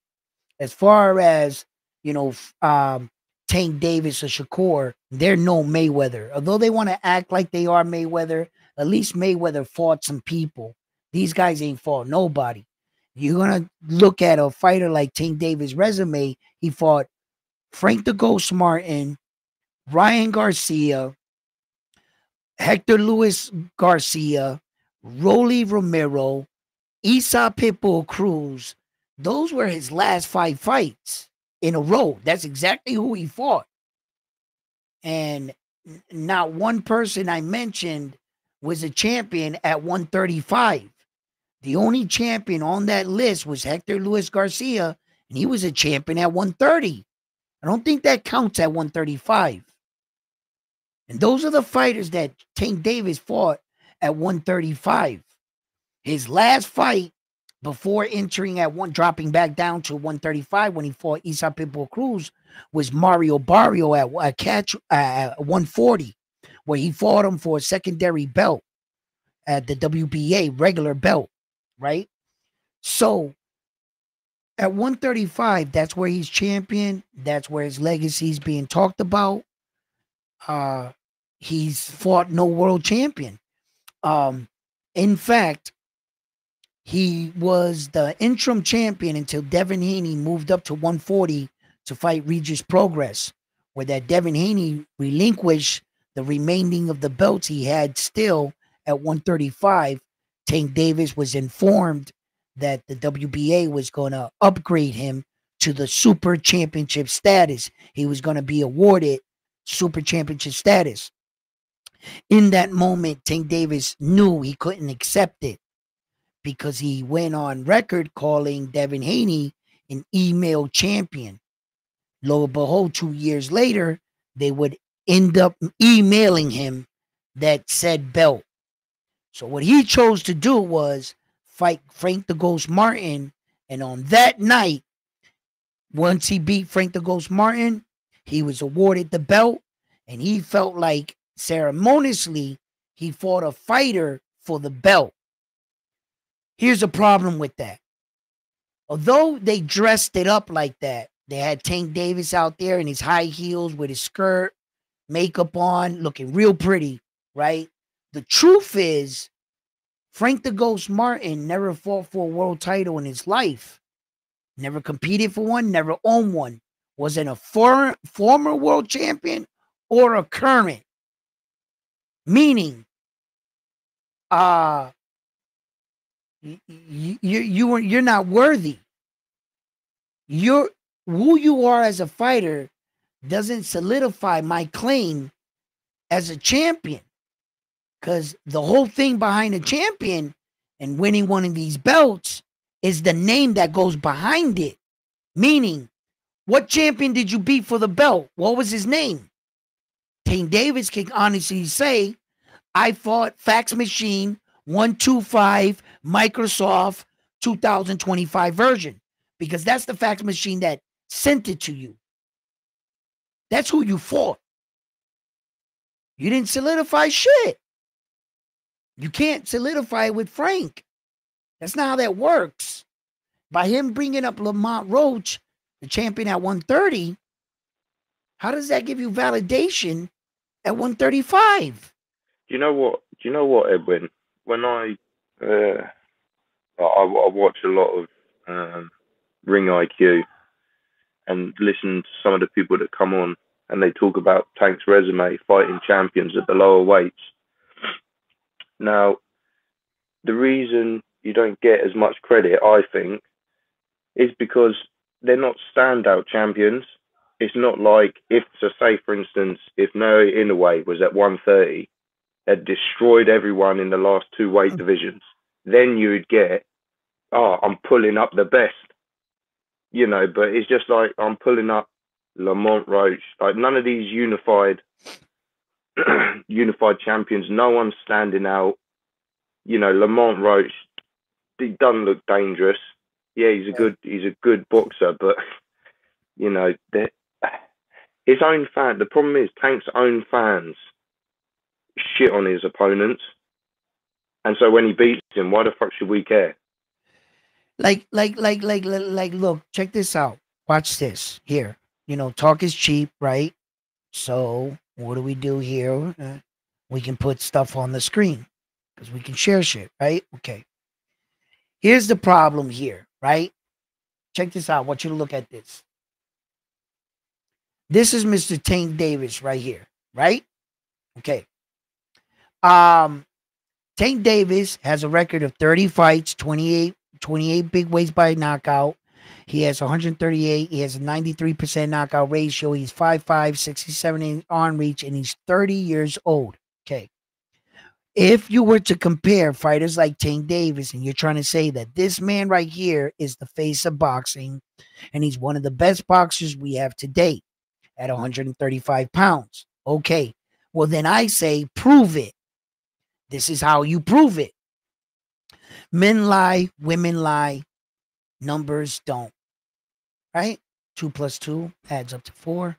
As far as, Tank Davis or Shakur, they're no Mayweather. Although they want to act like they are Mayweather, at least Mayweather fought some people. These guys ain't fought nobody. You're going to look at a fighter like Tank Davis' resume. He fought Frank the Ghost Martin, Ryan Garcia, Hector Luis Garcia, Rolly Romero, Isa Pitbull Cruz. Those were his last 5 fights in a row. That's exactly who he fought. And not one person I mentioned was a champion at 135. The only champion on that list was Hector Luis Garcia, and he was a champion at 130. I don't think that counts at 135. And those are the fighters that Tank Davis fought at 135. His last fight before entering dropping back down to 135 when he fought Isa Pitbull Cruz was Mario Barrio at 140, where he fought him for a secondary belt at the WBA regular belt, right? So at 135, that's where he's champion. That's where his legacy is being talked about. He's fought no world champion. In fact, he was the interim champion until Devin Haney moved up to 140 to fight Regis Progress, where that Devin Haney relinquished the remaining of the belts he had still at 135. Tank Davis was informed that the WBA was going to upgrade him to the super championship status. He was going to be awarded super championship status. In that moment, Tank Davis knew he couldn't accept it because he went on record calling Devin Haney an email champion. Lo and behold, 2 years later, they would end up emailing him that said belt. So what he chose to do was fight Frank the Ghost Martin And on that night, once he beat Frank the Ghost Martin, he was awarded the belt, and he felt like ceremoniously he fought a fighter for the belt. Here's a problem with that. Although they dressed it up like that, they had Tank Davis out there in his high heels with his skirt, makeup on, looking real pretty, right? The truth is, Frank the Ghost Martin never fought for a world title in his life. Never competed for one, never owned one. Wasn't a former world champion or a current. Meaning, you're not worthy. Who you are as a fighter doesn't solidify my claim as a champion. Because the whole thing behind a champion and winning one of these belts is the name that goes behind it. Meaning, what champion did you beat for the belt? What was his name? Tank Davis can honestly say, I fought Fax Machine 125 Microsoft 2025 version. Because that's the fax machine that sent it to you. That's who you fought. You didn't solidify shit. You can't solidify it with Frank. That's not how that works. By him bringing up Lamont Roach, the champion at 130, how does that give you validation at 135? Do you know what, Edwin? When I watch a lot of Ring IQ and listen to some of the people that come on and they talk about Tank's resume fighting champions at the lower weights. Now, the reason you don't get as much credit, I think, is because they're not standout champions. It's not like if, so say, for instance, if Noah Inoue was at 130, had destroyed everyone in the last two weight divisions, then you would get, oh, I'm pulling up the best. You know, but it's just like I'm pulling up Lamont Roach. Like none of these unified champions, no one's standing out. You know, Lamont Roach, he doesn't look dangerous. Yeah, he's a good boxer, but you know, his own fan. The problem is Tank's own fans shit on his opponents, and so when he beats him, why the fuck should we care? Like, look, check this out. Watch this here. You know, talk is cheap, right? So what do we do here? We can put stuff on the screen because we can share shit, right? Okay. Here's the problem here, right? Check this out. I want you to look at this. This is Mr. Tank Davis right here, right? Okay. Tank Davis has a record of 30 fights, 28 big weights by knockout. He has 138. He has a 93% knockout ratio. He's 5'5", 67 arm reach, and he's 30 years old. Okay. If you were to compare fighters like Tank Davis and you're trying to say that this man right here is the face of boxing and he's one of the best boxers we have to date at 135 pounds. Okay. Well, then I say prove it. This is how you prove it. Men lie, women lie, numbers don't. Right? 2 + 2 adds up to 4.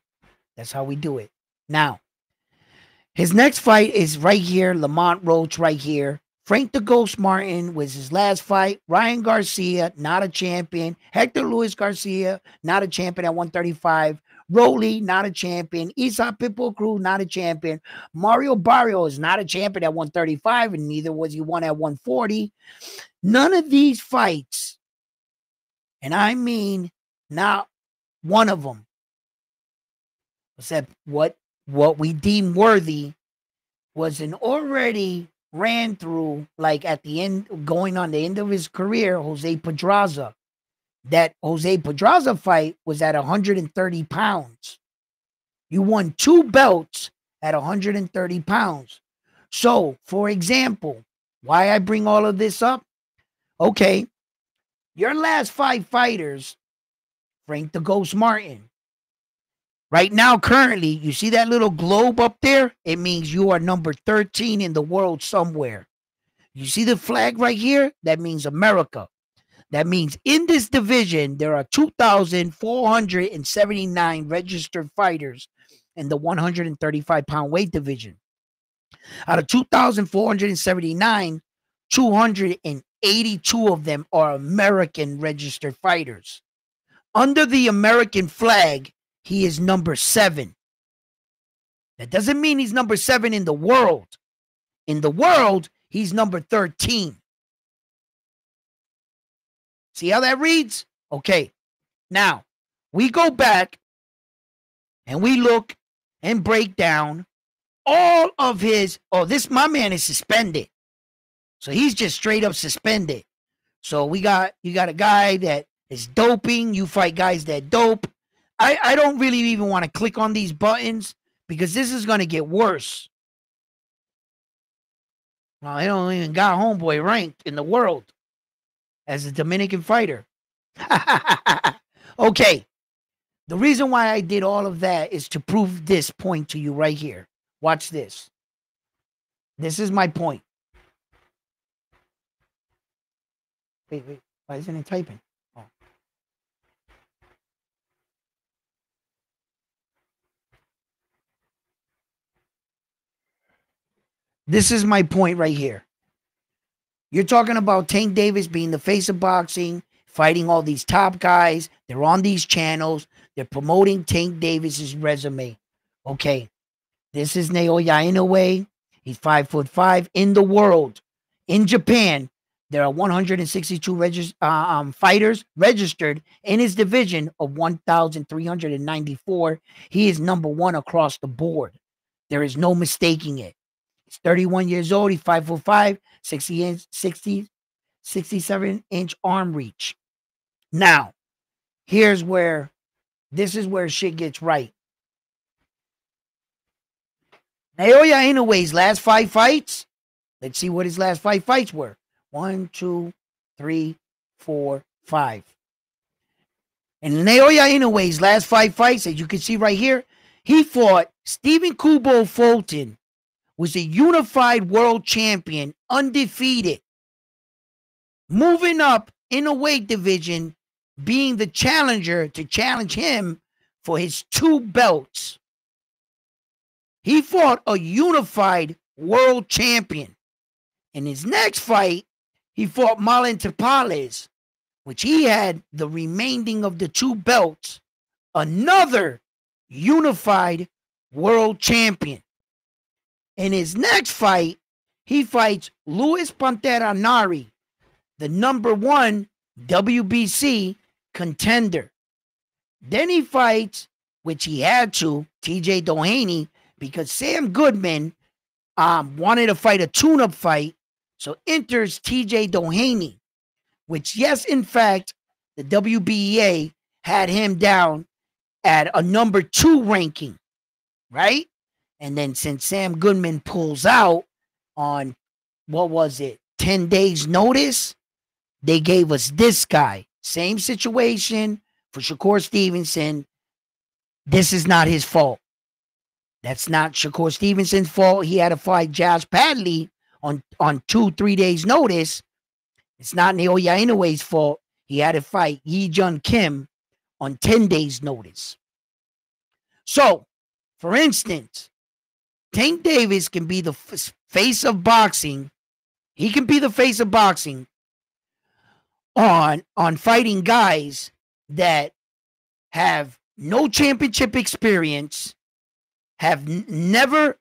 That's how we do it. Now, his next fight is right here, Lamont Roach right here. Frank the Ghost Martin was his last fight. Ryan Garcia, not a champion. Hector Luis Garcia, not a champion at 135. Rolly, not a champion. Isa Pitbull Crew, not a champion. Mario Barrio is not a champion at 135, and neither was he one at 140. None of these fights, and I mean not one of them, except what we deem worthy, was an already ran through, like at the end, going on the end of his career, Jose Pedraza. That Jose Pedraza fight was at 130 pounds. You won 2 belts at 130 pounds. So, for example, why I bring all of this up? Okay, your last 5 fighters, Frank the Ghost Martin. Right now, currently, you see that little globe up there? It means you are number 13 in the world somewhere. You see the flag right here? That means America. That means in this division, there are 2,479 registered fighters in the 135-pound weight division. Out of 2,479, 282 of them are American registered fighters. Under the American flag, he is number 7. That doesn't mean he's number 7 in the world. In the world, he's number 13. See how that reads? Okay. Now, we go back and we look and break down all of his. Oh, my man is suspended. So he's just straight up suspended. So you got a guy that is doping. You fight guys that dope. I don't really even want to click on these buttons because this is going to get worse. Well, I don't even got homeboy ranked in the world as a Dominican fighter. Okay. The reason why I did all of that is to prove this point to you right here. Watch this. This is my point. Wait. Why isn't it typing? Oh. This is my point right here. You're talking about Tank Davis being the face of boxing, fighting all these top guys. They're on these channels. They're promoting Tank Davis's resume. Okay. This is Naoya Inoue. He's 5'5" in the world. In Japan, there are 162 fighters registered in his division of 1,394. He is number 1 across the board. There is no mistaking it. He's 31 years old. He's 5'5", 67-inch arm reach. Now, this is where shit gets right. Naoya Inoue's last 5 fights. Let's see what his last 5 fights were. 1, 2, 3, 4, 5. And Naoya Inoue's last 5 fights, as you can see right here, he fought Stephen Kubo Fulton, was a unified world champion, undefeated, moving up in a weight division, being the challenger to challenge him for his 2 belts. He fought a unified world champion. In his next fight, he fought Marlon Tapales, which he had the remaining of the 2 belts, another unified world champion. In his next fight, he fights Luis Pantera Nari, the number 1 WBC contender. Then he fights, which he had to, TJ Doheny, because Sam Goodman wanted to fight a tune-up fight, so enters TJ Doheny, which, yes, in fact, the WBA had him down at a number 2 ranking, right? And then since Sam Goodman pulls out on, 10 days notice, they gave us this guy. Same situation for Shakur Stevenson. This is not his fault. That's not Shakur Stevenson's fault. He had to fight Josh Padley on 2-3 days notice. It's not Naoya Inoue's fault. He had to fight Yi Jun Kim on 10 days notice. So, for instance, Tank Davis can be the face of boxing. He can be the face of boxing on fighting guys that have no championship experience, have never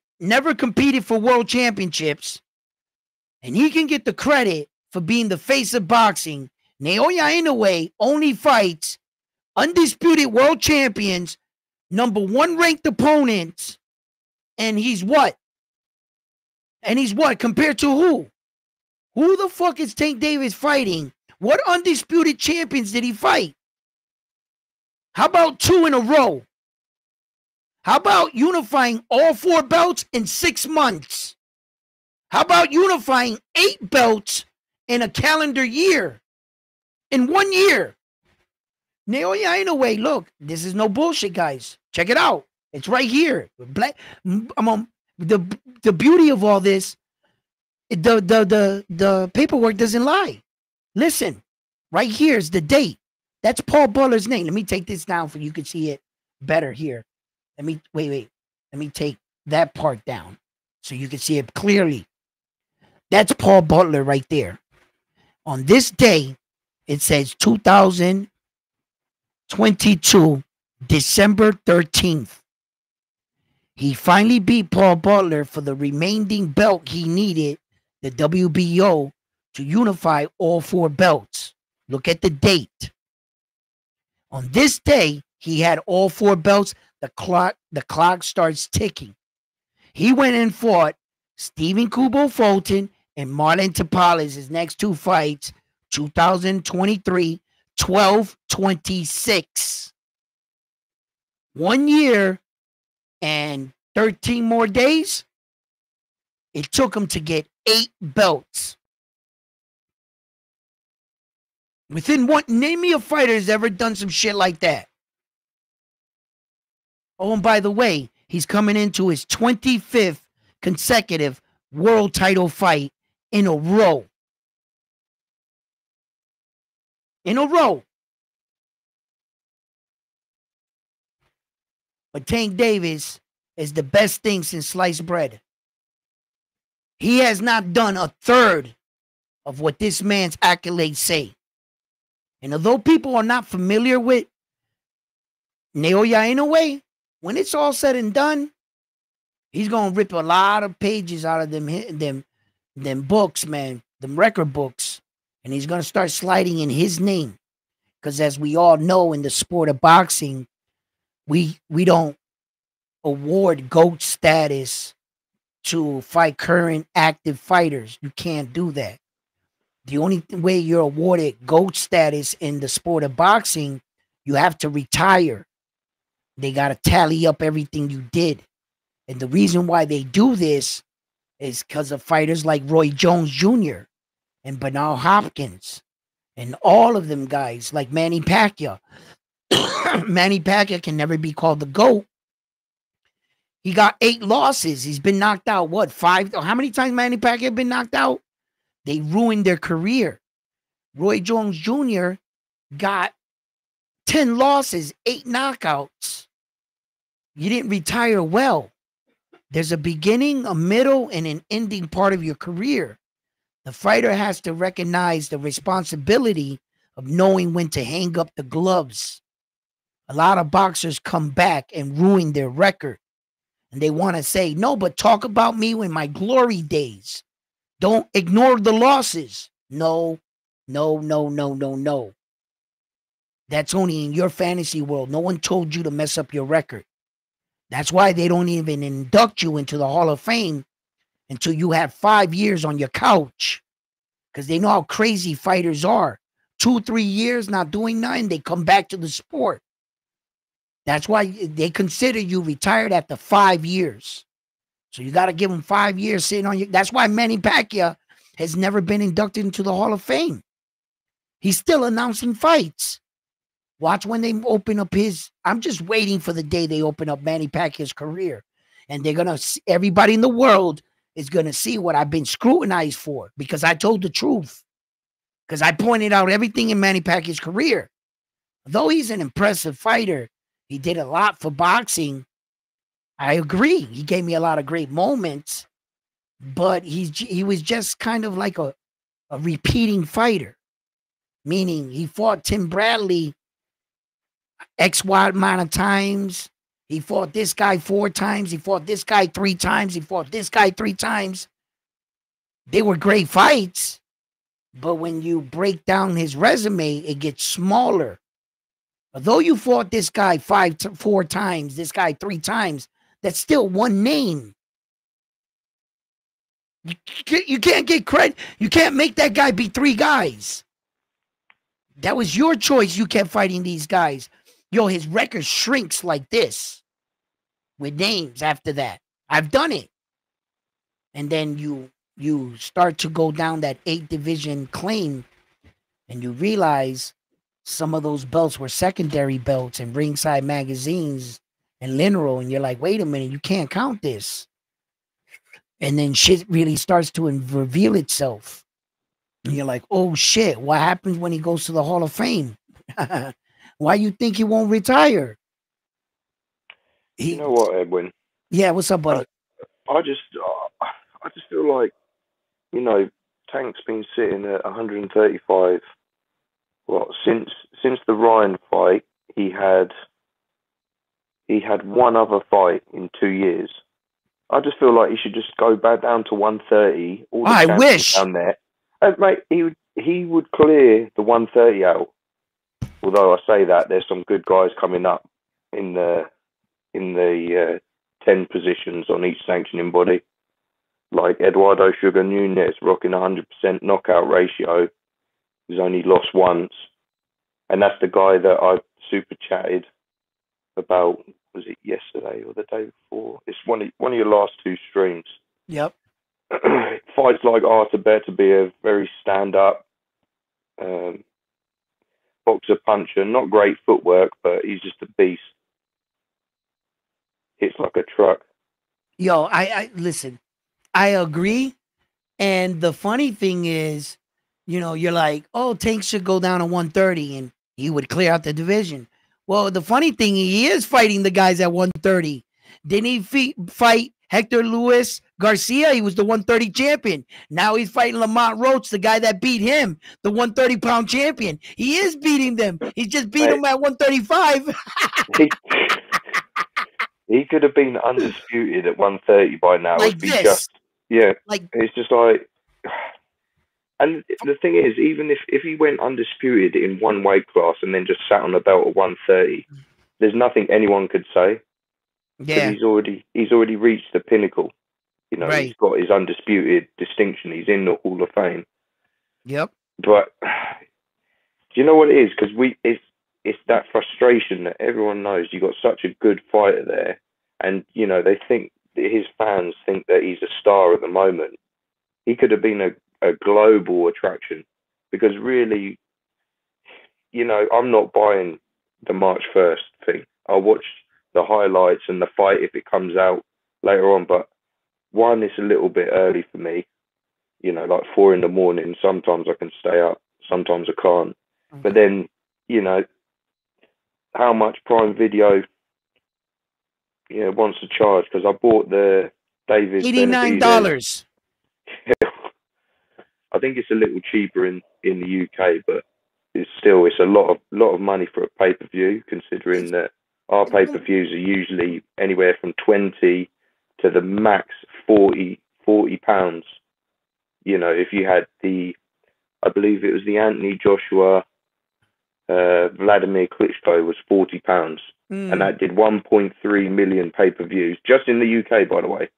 competed for world championships, and he can get the credit for being the face of boxing. Naoya Inoue only fights undisputed world champions, number 1 ranked opponents, and he's what? Compared to who? Who the fuck is Tank Davis fighting? What undisputed champions did he fight? How about 2 in a row? How about unifying all 4 belts in 6 months? How about unifying 8 belts in a calendar year? In 1 year? Naoya Inoue, look, this is no bullshit, guys. Check it out. It's right here. The beauty of all this, the paperwork doesn't lie. Listen, Right here is the date. That's Paul Butler's name. Let me take this down for you can see it better here. Let me wait. Let me take that part down so you can see it clearly. That's Paul Butler right there. On this day, it says 2022, December 13th. He finally beat Paul Butler for the remaining belt he needed, the WBO, to unify all 4 belts. Look at the date. On this day, he had all 4 belts. The clock starts ticking. He went and fought Stephen Kubo Fulton and Marlon Tapales, his next 2 fights, 2023, 12/26. 1 year and 13 more days. It took him to get 8 belts. Within one, name me a fighter who's ever done some shit like that. Oh, and by the way, he's coming into his 25th consecutive world title fight in a row. In a row. But Tank Davis is the best thing since sliced bread. He has not done a third of what this man's accolades say. And although people are not familiar with Naoya Inoue, when it's all said and done, he's going to rip a lot of pages out of them books, man, them record books. And he's going to start sliding in his name. Because as we all know in the sport of boxing, we don't award GOAT status to fight current active fighters. You can't do that. The only way you're awarded GOAT status in the sport of boxing, you have to retire. They got to tally up everything you did. And the reason why they do this is because of fighters like Roy Jones Jr. and Bernal Hopkins and all of them guys like Manny Pacquiao. Manny Pacquiao can never be called the GOAT. He got 8 losses. He's been knocked out, what, 5? How many times Manny Pacquiao been knocked out? They ruined their career. Roy Jones Jr. got 10 losses, 8 knockouts. You didn't retire well. There's a beginning, a middle, and an ending part of your career. The fighter has to recognize the responsibility of knowing when to hang up the gloves. A lot of boxers come back and ruin their record. And they want to say, no, but talk about me in my glory days. Don't ignore the losses. No. That's only in your fantasy world. No one told you to mess up your record. That's why they don't even induct you into the Hall of Fame until you have 5 years on your couch. Because they know how crazy fighters are. 2-3 years not doing nothing, they come back to the sport. That's why they consider you retired after 5 years. So you got to give them 5 years sitting on you. That's why Manny Pacquiao has never been inducted into the Hall of Fame. He's still announcing fights. Watch when they open up his. I'm just waiting for the day they open up Manny Pacquiao's career. And they're going to, everybody in the world is going to see what I've been scrutinized for because I told the truth. Because I pointed out everything in Manny Pacquiao's career. Though he's an impressive fighter, he did a lot for boxing. I agree. He gave me a lot of great moments, but he was just kind of like a repeating fighter, meaning he fought Tim Bradley X Y amount of times. He fought this guy 4 times. He fought this guy 3 times. He fought this guy 3 times. They were great fights, but when you break down his resume, it gets smaller. Although you fought this guy 4 times, this guy 3 times, that's still one name. You can't get credit. You can't make that guy beat 3 guys. That was your choice. You kept fighting these guys. Yo, his record shrinks like this with names after that. I've done it. And then you start to go down that 8 division claim and you realize some of those belts were secondary belts and ringside magazines and Lineal, and you're like, wait a minute, you can't count this. And then shit really starts to reveal itself. And you're like, oh shit, what happens when he goes to the Hall of Fame? Why you think he won't retire? You He, know what, Edwin? yeah, what's up, I, buddy? I just, I just feel like, you know, Tank's been sitting at 135. Well, since the Ryan fight, he had he had one other fight in 2 years. I just feel like he should just go back down to 130. All the I champions wish. down there, and mate, he would clear the 130 out. Although I say that, there's some good guys coming up in the 10 positions on each sanctioning body, like Eduardo Sugar Nunez, rocking 100% knockout ratio. He's only lost once, and that's the guy that I super chatted about. Was it yesterday or the day before? It's one of your last two streams. Yep. Fights like Arthur Beterbiev, very stand up, um, boxer puncher, not great footwork, but he's just a beast. Hits like a truck. Yo, I listen. I agree. And the funny thing is, you're like, oh, Tank should go down to 130 and he would clear out the division. Well, the funny thing, he is fighting the guys at 130. Didn't he fight Hector Luis Garcia? He was the 130 champion. Now he's fighting Lamont Roach, the guy that beat him, the 130-pound champion. He is beating them. He just beat Mate, him at 135. he, he could have been undisputed at 130 by now if Like he just, this. yeah. Like, It's just like, and the thing is, even if he went undisputed in one weight class and then just sat on the belt at 130, there's nothing anyone could say because yeah, he's already reached the pinnacle. You know, he's right. got his undisputed distinction. He's in the Hall of Fame. Yep. But do you know what it is? Because it's that frustration that everyone knows. You got such a good fighter there, and you know they think his fans think that he's a star at the moment. He could have been a global attraction because really, you know, I'm not buying the March 1st thing. I'll watch the highlights and the fight if it comes out later on. But one, it's a little bit early for me. You know, like 4 in the morning. Sometimes I can stay up. Sometimes I can't. But Okay. then, you know, how much Prime Video, wants to charge? Because I bought the David Benavidez. $89. I think it's a little cheaper in the UK, but it's a lot of money for a pay per view, considering It's, that our pay per views are usually anywhere from 20 to the max 40 pounds. You know, if you had I believe it was the Anthony Joshua Vladimir Klitschko was £40, and mm, that did 1.3 million pay per views just in the UK. By the way,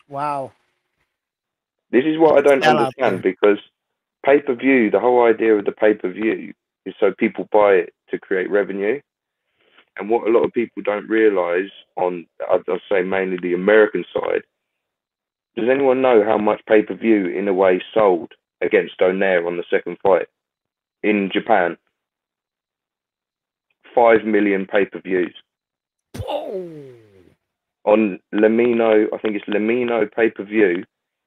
wow. this is what I It's don't hell out understand there. because pay per view, the whole idea of the pay per view is so people buy it to create revenue. And what a lot of people don't realize on, I'll say mainly the American side, does anyone know how much pay per view in a way sold against Donaire on the second fight in Japan? 5 million pay per views. Oh. On Lamino, I think it's Lamino pay per view.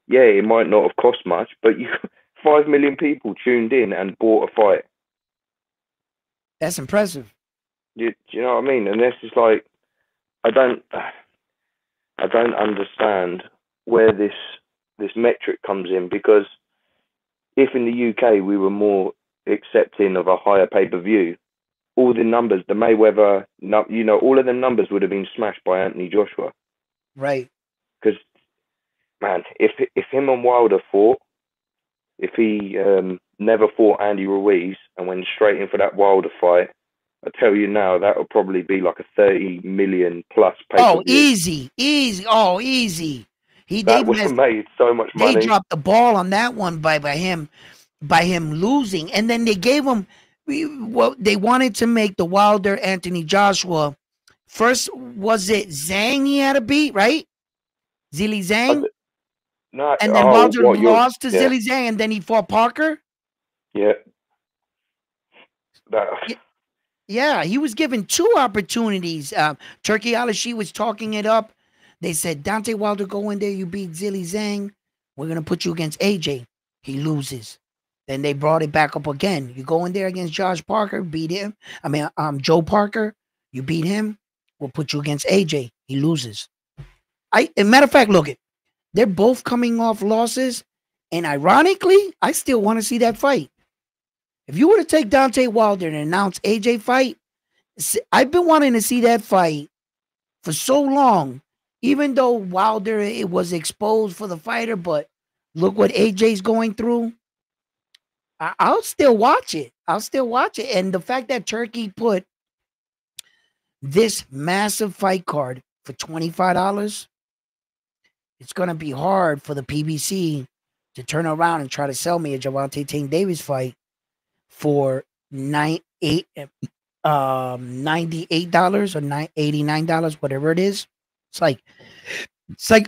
Yeah, it might not have cost much, but 5 million people tuned in and bought a fight. That's impressive. Do you know what I mean? And this is like, I don't understand where this metric comes in, because if in the UK we were more accepting of a higher pay per view, all the numbers, the Mayweather, all of the numbers would have been smashed by Anthony Joshua. Right. Because man, if him and Wilder fought, if he never fought Andy Ruiz and went straight in for that Wilder fight, I tell you now, that would probably be like a 30 million plus pay per Oh, view. easy. Easy. Oh, easy. They That would have missed. made so much They money. dropped the ball on that one by him losing, and then they gave him. Well, they wanted to make the Wilder Anthony Joshua. First, was it Zhang he had to beat, right? Zilly Zhang, No, and then oh, Wilder what you're, lost to yeah, Zilly Zhang, and then he fought Parker. yeah, that, Yeah, he was given two opportunities. Turkey Alashi was talking it up. They said, Dante Wilder, go in there, you beat Zilly Zhang. We're going to put you against AJ. He loses. Then they brought it back up again. You go in there against Josh Parker, beat him. Joe Parker, you beat him. We'll put you against AJ. He loses. As a matter of fact, look, they're both coming off losses. And ironically, I still want to see that fight. If you were to take Deontay Wilder and announce AJ fight, I've been wanting to see that fight for so long. Even though Wilder, it was exposed for the fighter, but look what AJ's going through. I'll still watch it. I'll still watch it. And the fact that Turkey put this massive fight card for $25, it's going to be hard for the PBC to turn around and try to sell me a Gervonta Tank Davis fight for $98 or $89, whatever it is. It's like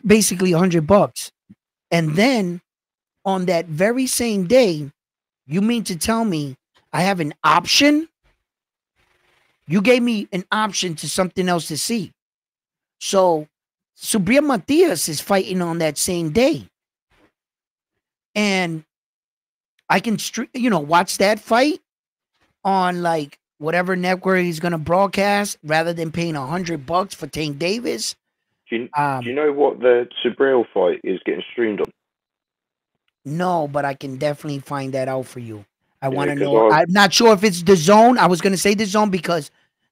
basically $100. And then on that very same day, you mean to tell me I have an option? You gave me an option to something else to see. So Subriel Matias is fighting on that same day. And I can, watch that fight on like whatever network he's going to broadcast rather than paying $100 for Tank Davis. Do you know what the Subriel fight is getting streamed on? No, but I can definitely find that out for you. I want to know. I'm not sure if it's DAZN. I was going to say DAZN because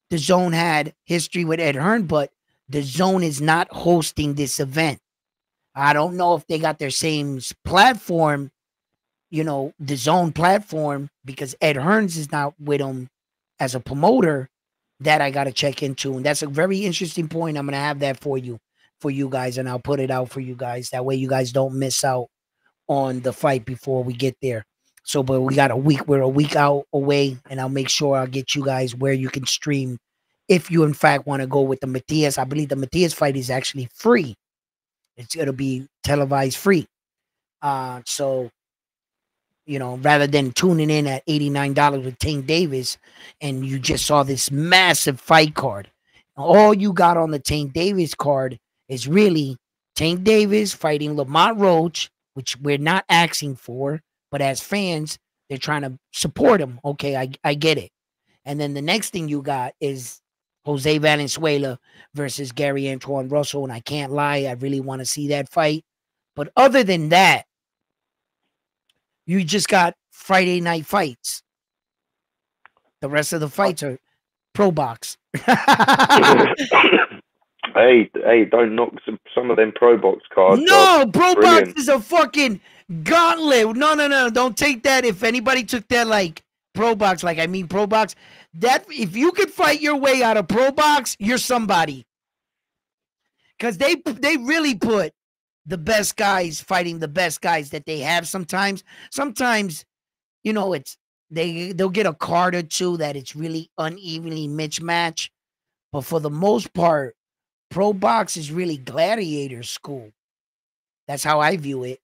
DAZN had history with Ed Hearn, but DAZN is not hosting this event. I don't know if they got their same platform, DAZN platform, because Ed Hearns is not with them as a promoter. That I got to check into. And that's a very interesting point. I'm going to have that for you guys, and I'll put it out for you guys. That way you guys don't miss out on the fight before we get there. So, but we got a week. We're a week out away, and I'll make sure I'll get you guys where you can stream if you, in fact, want to go with the Matias. I believe the Matias fight is actually free. It's going to be televised free. So, rather than tuning in at $89 with Tank Davis, and you just saw this massive fight card. All you got on the Tank Davis card is really Tank Davis fighting Lamont Roach, which we're not asking for, but as fans, they're trying to support him. Okay, I get it. And then the next thing you got is Jose Valenzuela versus Gary Antoine Russell, and I can't lie, I really want to see that fight. But other than that, you just got Friday night fights. The rest of the fights are pro box. Hey, don't knock some of them pro box cards. No, pro box is a fucking gauntlet. No. Don't take that. If anybody took that like pro box, pro box, that if you could fight your way out of pro box, you're somebody. Because they really put the best guys fighting the best guys that they have sometimes. Sometimes, it's they'll get a card or two that it's really unevenly mismatched. But for the most part, pro box is really gladiator school. That's how I view it.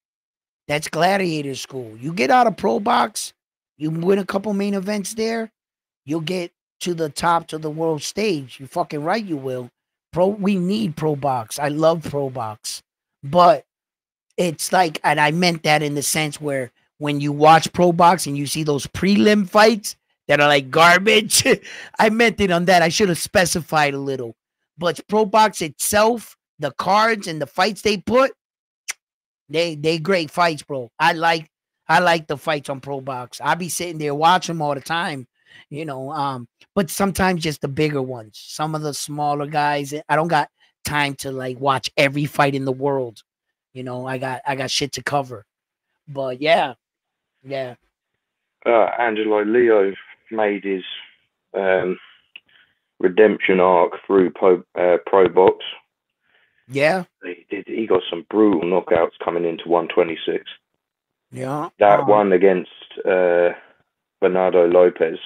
That's gladiator school. You get out of pro box, you win a couple main events there, you'll get to the top, to the world stage. You're fucking right, you will. We need pro box. I love pro box. But it's like, and I meant that in the sense where when you watch pro box and you see those prelim fights that are like garbage, I meant it on that. I should have specified a little. But pro box itself, the cards and the fights they put, they great fights, bro. I like the fights on pro box. I be sitting there watching them all the time, but sometimes just the bigger ones. Some of the smaller guys, I don't got time to like watch every fight in the world. I got shit to cover. But yeah. Angelo Leo made his redemption arc through pro box. Yeah, he got some brutal knockouts coming into 126. Yeah, that one against Bernardo Lopez.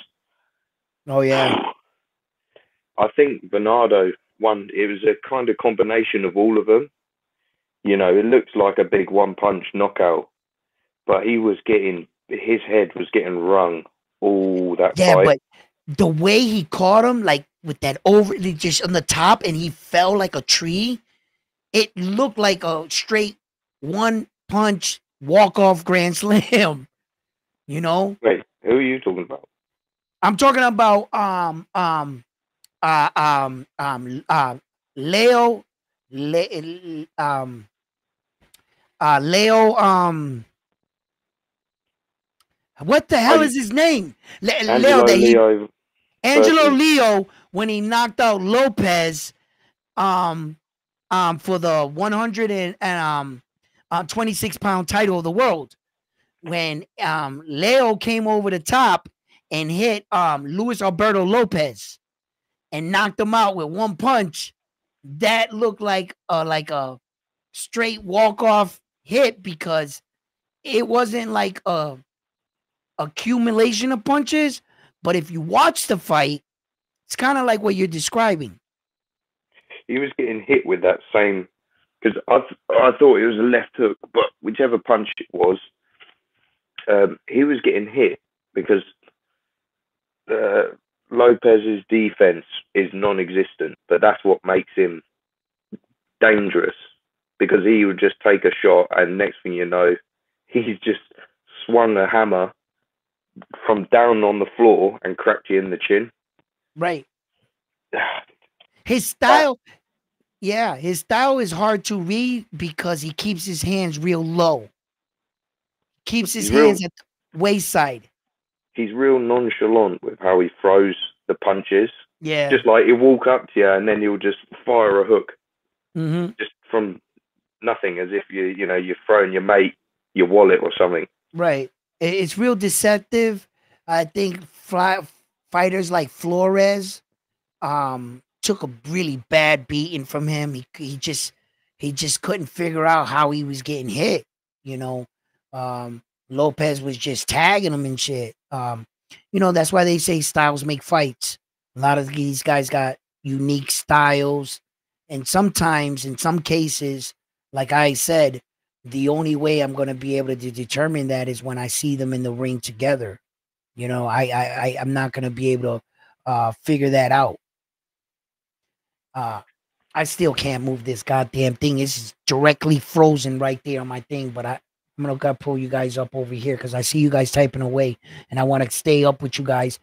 Oh yeah, I think Bernardo won. It was a kind of combination of all of them. It looked like a big one-punch knockout, but his head was getting rung all that fight. Yeah, but the way he caught him, like with that just on the top, and he fell like a tree, it looked like a straight one-punch walk-off grand slam. You know, Wait, who are you talking about? I'm talking about uh um um uh Leo Le, Leo what the Are hell you is his name? Leo Angelo that he Leo Angelo versus? Leo when he knocked out Lopez um for the 100 and 26-pound title of the world. When Leo came over the top and hit Luis Alberto Lopez and knocked him out with one punch, that looked like a straight walk off hit because it wasn't like a accumulation of punches. But if you watch the fight, it's kind of like what you're describing. He was getting hit with that same because I thought it was a left hook, but whichever punch it was, he was getting hit because uh, Lopez's defense is non-existent, but that's what makes him dangerous because he would just take a shot, and next thing you know, he's just swung a hammer from down on the floor and cracked you in the chin. Right. His That style, yeah, his style is hard to read because he keeps his hands real low. Keeps his he's real. hands at the wayside. He's real nonchalant with how he throws the punches. Yeah. Just like he'll walk up to you and then he'll just fire a hook Mm-hmm. just from nothing, as if you're throwing your mate your wallet or something. Right. It's real deceptive. I think fighters like Flores took a really bad beating from him. He just couldn't figure out how he was getting hit. You know, Lopez was just tagging him and shit. That's why they say styles make fights. A lot of these guys got unique styles, and sometimes, in some cases, like I said, the only way I'm going to be able to determine that is when I see them in the ring together. I'm not going to be able to figure that out. Uh, I still can't move this goddamn thing. It's directly frozen right there on my thing, but I'm gonna pull you guys up over here because I see you guys typing away, and I want to stay up with you guys.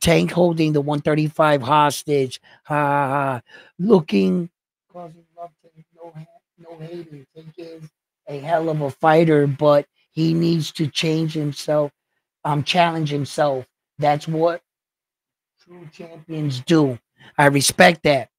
Tank holding the 135 hostage. Ha ha ha. Looking, causing love to no haters. Tank is a hell of a fighter, but he needs to change himself. Challenge himself. That's what true champions do. I respect that.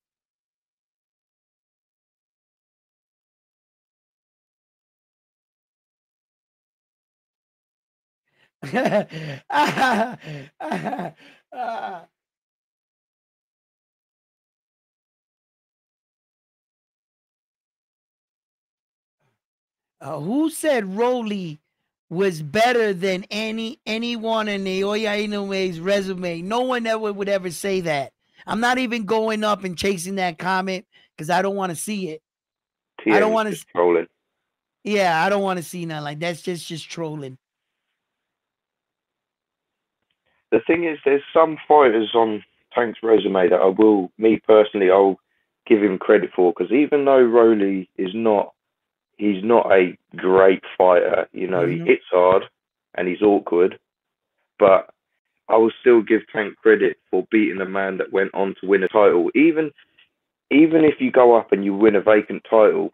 Who said Rolly was better than anyone in the Oya Inoue's resume? No one ever would ever say that. I'm not even going up and chasing that comment because I don't want to see it. I don't TM's want to. just trolling. Yeah, I don't want to see nothing like that's just trolling. The thing is, there's some fighters on Tank's resume that me personally, I'll give him credit for because even though Rolly he's not a great fighter. He Mm-hmm. hits hard and he's awkward, but I will still give Tank credit for beating a man that went on to win a title. Even if you go up and you win a vacant title,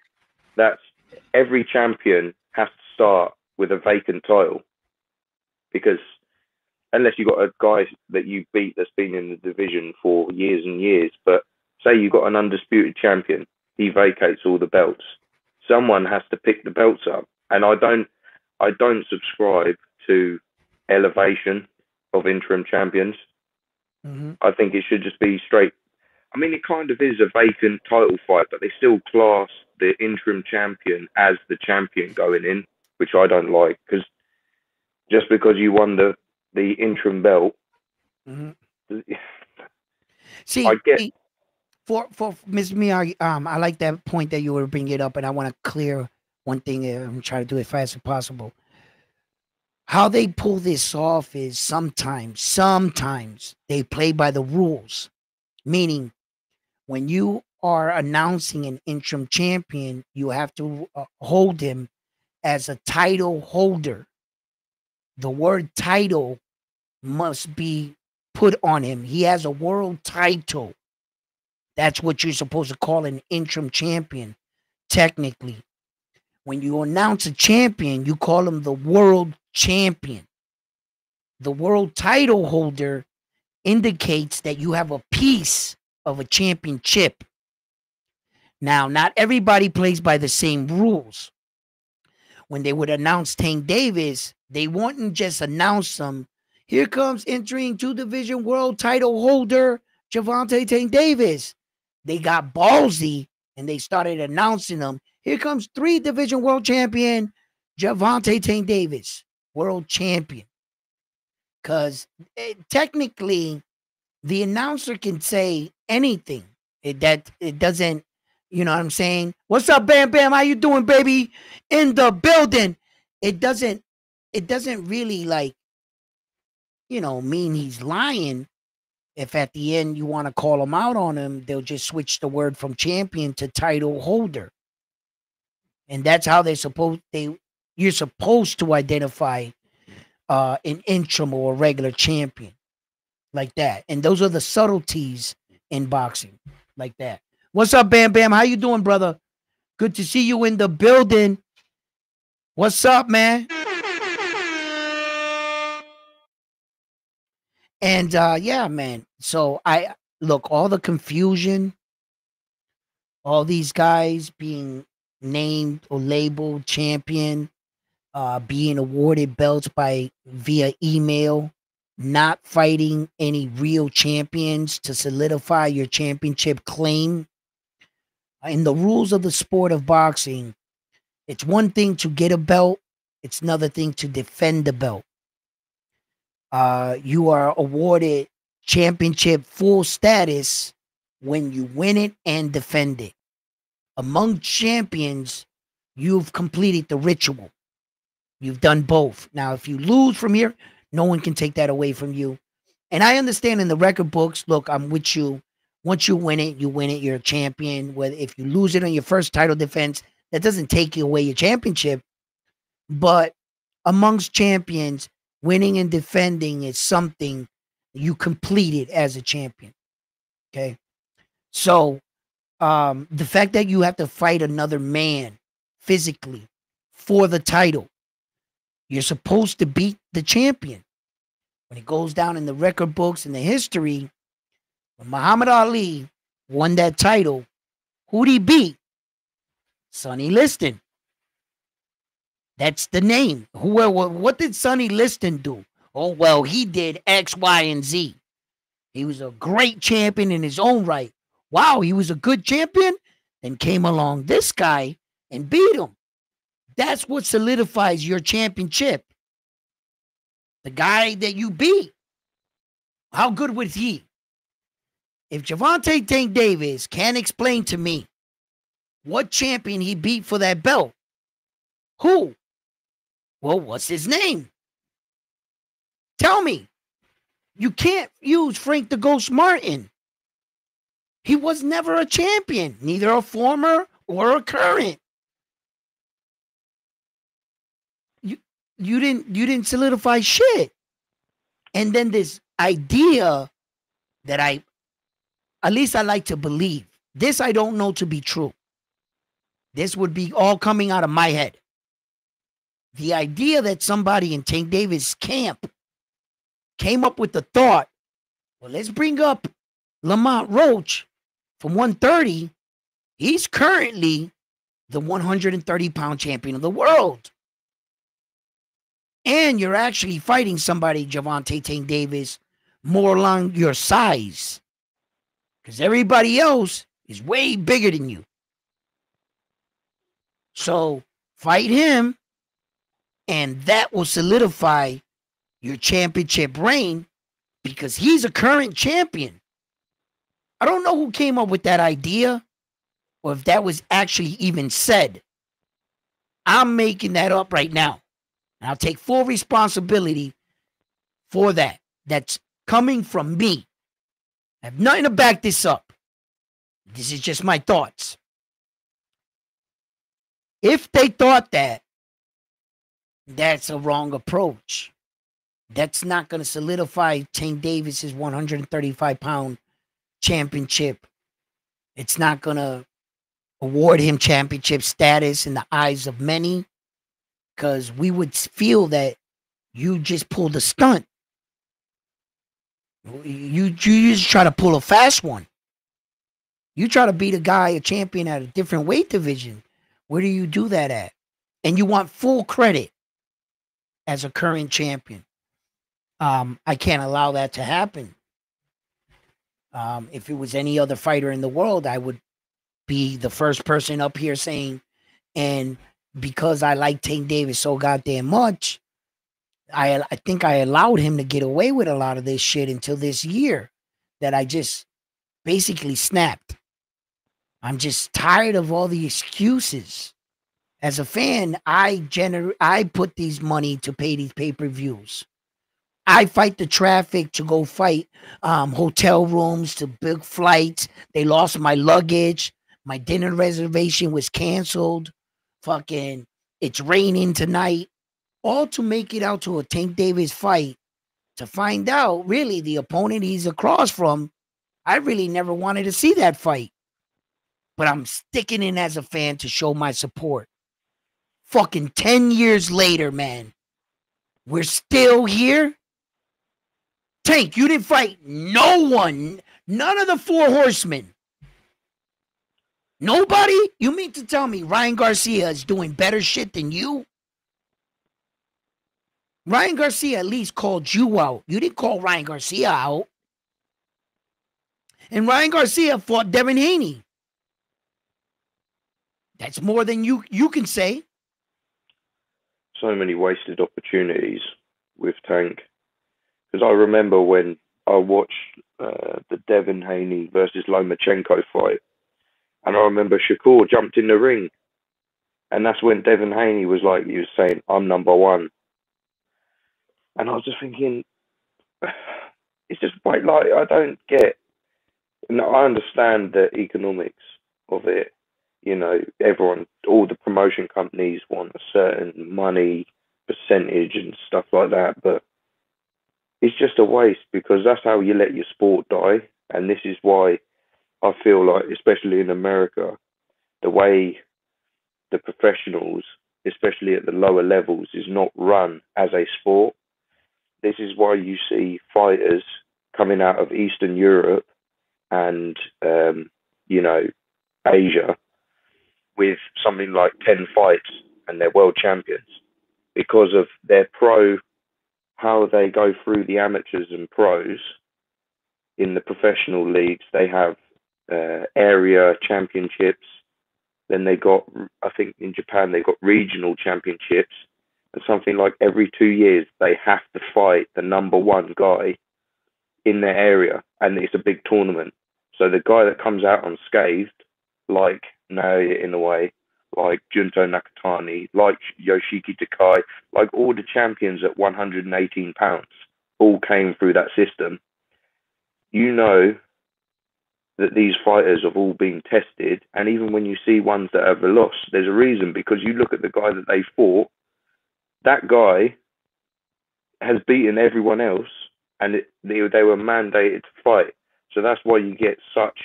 that's every champion has to start with a vacant title because unless you got a guy that you beat that's been in the division for years and years, but say you got an undisputed champion, he vacates all the belts. Someone has to pick the belts up, and I don't subscribe to elevation of interim champions. Mm-hmm. I think it should just be straight. I mean, it kind of is a vacant title fight, but they still class the interim champion as the champion going in, which I don't like because just because you won the interim belt, Mm-hmm. I See, get for Ms. Miyagi, I like that point that you were bringing it up, and I want to clear one thing. I'm trying to do it fast as possible. How they pull this off is sometimes they play by the rules, meaning when you are announcing an interim champion, you have to hold him as a title holder. the word title must be put on him. He has a world title. That's what you're supposed to call an interim champion, technically. When you announce a champion, you call him the world champion. The world title holder indicates that you have a piece of a championship. Now, not everybody plays by the same rules. When they would announce Tank Davis, they wouldn't just announce him. Here comes entering two-division world title holder Gervonta Tank Davis. They got ballsy and they started announcing him. Here comes three-division world champion Gervonta Tank Davis, world champion. Because technically, the announcer can say anything. It doesn't, you know what I'm saying? What's up, Bam Bam? How you doing, baby? In the building. It doesn't really, like, you know, mean he's lying. If at the end you want to call him out on him, they'll just switch the word from champion to title holder. And that's how you're supposed to identify an interim or a regular champion, like that. And those are the subtleties in boxing, like that. What's up, Bam Bam? How you doing, brother? Good to see you in the building. What's up, man? And yeah, man. So look, all the confusion, all these guys being named or labeled champion, being awarded belts via email, not fighting any real champions to solidify your championship claim. In the rules of the sport of boxing, it's one thing to get a belt, it's another thing to defend the belt. You are awarded championship full status when you win it and defend it. Among champions, you've completed the ritual. You've done both. Now, if you lose from here, no one can take that away from you. And I understand in the record books, look, I'm with you. Once you win it, you're a champion. Whether if you lose it on your first title defense, that doesn't take you away your championship. But amongst champions, winning and defending is something you completed as a champion. Okay. So the fact that you have to fight another man physically for the title, you're supposed to beat the champion. When it goes down in the record books and the history, when Muhammad Ali won that title, who'd he beat? Sonny Liston. That's the name. What did Sonny Liston do? Oh, well, he did X, Y, and Z. He was a great champion in his own right. Wow, he was a good champion? Then came along this guy and beat him. That's what solidifies your championship. The guy that you beat. How good was he? If Gervonta Tank Davis can't explain to me what champion he beat for that belt, who? Well, what's his name? Tell me. You can't use Frank the Ghost Martin. He was never a champion, neither a former or a current. You didn't solidify shit. And then this idea that at least I like to believe. This I don't know to be true. This would be all coming out of my head. The idea that somebody in Tank Davis' camp came up with the thought, well, let's bring up Lamont Roach from 130. He's currently the 130-pound champion of the world. And you're actually fighting somebody, Gervonta Tank Davis, more along your size. Because everybody else is way bigger than you. So fight him, and that will solidify your championship reign because he's a current champion. I don't know who came up with that idea or if that was actually even said. I'm making that up right now. And I'll take full responsibility for that. That's coming from me. I have nothing to back this up. This is just my thoughts. If they thought that, that's a wrong approach. That's not going to solidify Tank Davis's 135-pound championship. It's not going to award him championship status in the eyes of many, because we would feel that you just pulled a stunt. You just try to pull a fast one. You try to beat a guy, a champion at a different weight division. Where do you do that at? And you want full credit as a current champion. I can't allow that to happen. If it was any other fighter in the world, I would be the first person up here saying, and because I like Tank Davis so goddamn much, I think I allowed him to get away with a lot of this shit until this year that I just basically snapped. I'm just tired of all the excuses. As a fan, I put these money to pay these pay-per-views. I fight the traffic to go fight hotel rooms, to book flights. They lost my luggage. My dinner reservation was canceled. Fucking, it's raining tonight. All to make it out to a Tank Davis fight, to find out really the opponent he's across from. I really never wanted to see that fight, but I'm sticking in as a fan to show my support. Fucking 10 years later, man, we're still here. Tank, you didn't fight no one, none of the four horsemen. Nobody? You mean to tell me Ryan Garcia is doing better shit than you? Ryan Garcia at least called you out. You didn't call Ryan Garcia out. And Ryan Garcia fought Devin Haney. That's more than you can say. So many wasted opportunities with Tank. Because I remember when I watched the Devin Haney versus Lomachenko fight, and I remember Shakur jumped in the ring, and that's when Devin Haney was like, he was saying, "I'm number one," and I was just thinking, it's just quite like, I don't get. And I understand the economics of it. You know, everyone, all the promotion companies want a certain money percentage and stuff like that, but it's just a waste, because that's how you let your sport die. And this is why I feel like, especially in America, the way the professionals, especially at the lower levels, is not run as a sport. This is why you see fighters coming out of Eastern Europe and, you know, Asia with something like 10 fights and they're world champions, because of their how they go through the amateurs and pros. In the professional leagues, they have area championships. Then they got, I think in Japan, they got regional championships. And something like every 2 years, they have to fight the number one guy in their area. And it's a big tournament. So the guy that comes out unscathed, like Naoya Inoue, like Junto Nakatani, like Yoshiki Takai, like all the champions at 118 pounds, all came through that system. You know that these fighters have all been tested, and even when you see ones that have lost, there's a reason, because you look at the guy that they fought, that guy has beaten everyone else, and they were mandated to fight. So that's why you get such,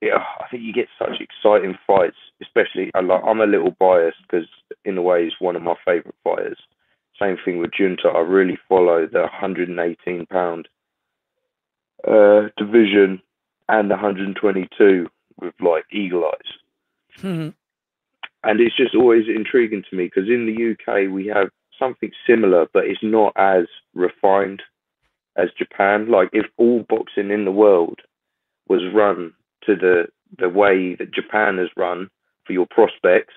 yeah, I think you get such exciting fights, especially, I'm a little biased because Inoue he's one of my favourite fighters. Same thing with Junta. I really follow the 118 pound division and the 122 with like eagle eyes. Mm-hmm. And it's just always intriguing to me, because in the UK we have something similar, but it's not as refined as Japan. Like, if all boxing in the world was run to the way that Japan has run for your prospects,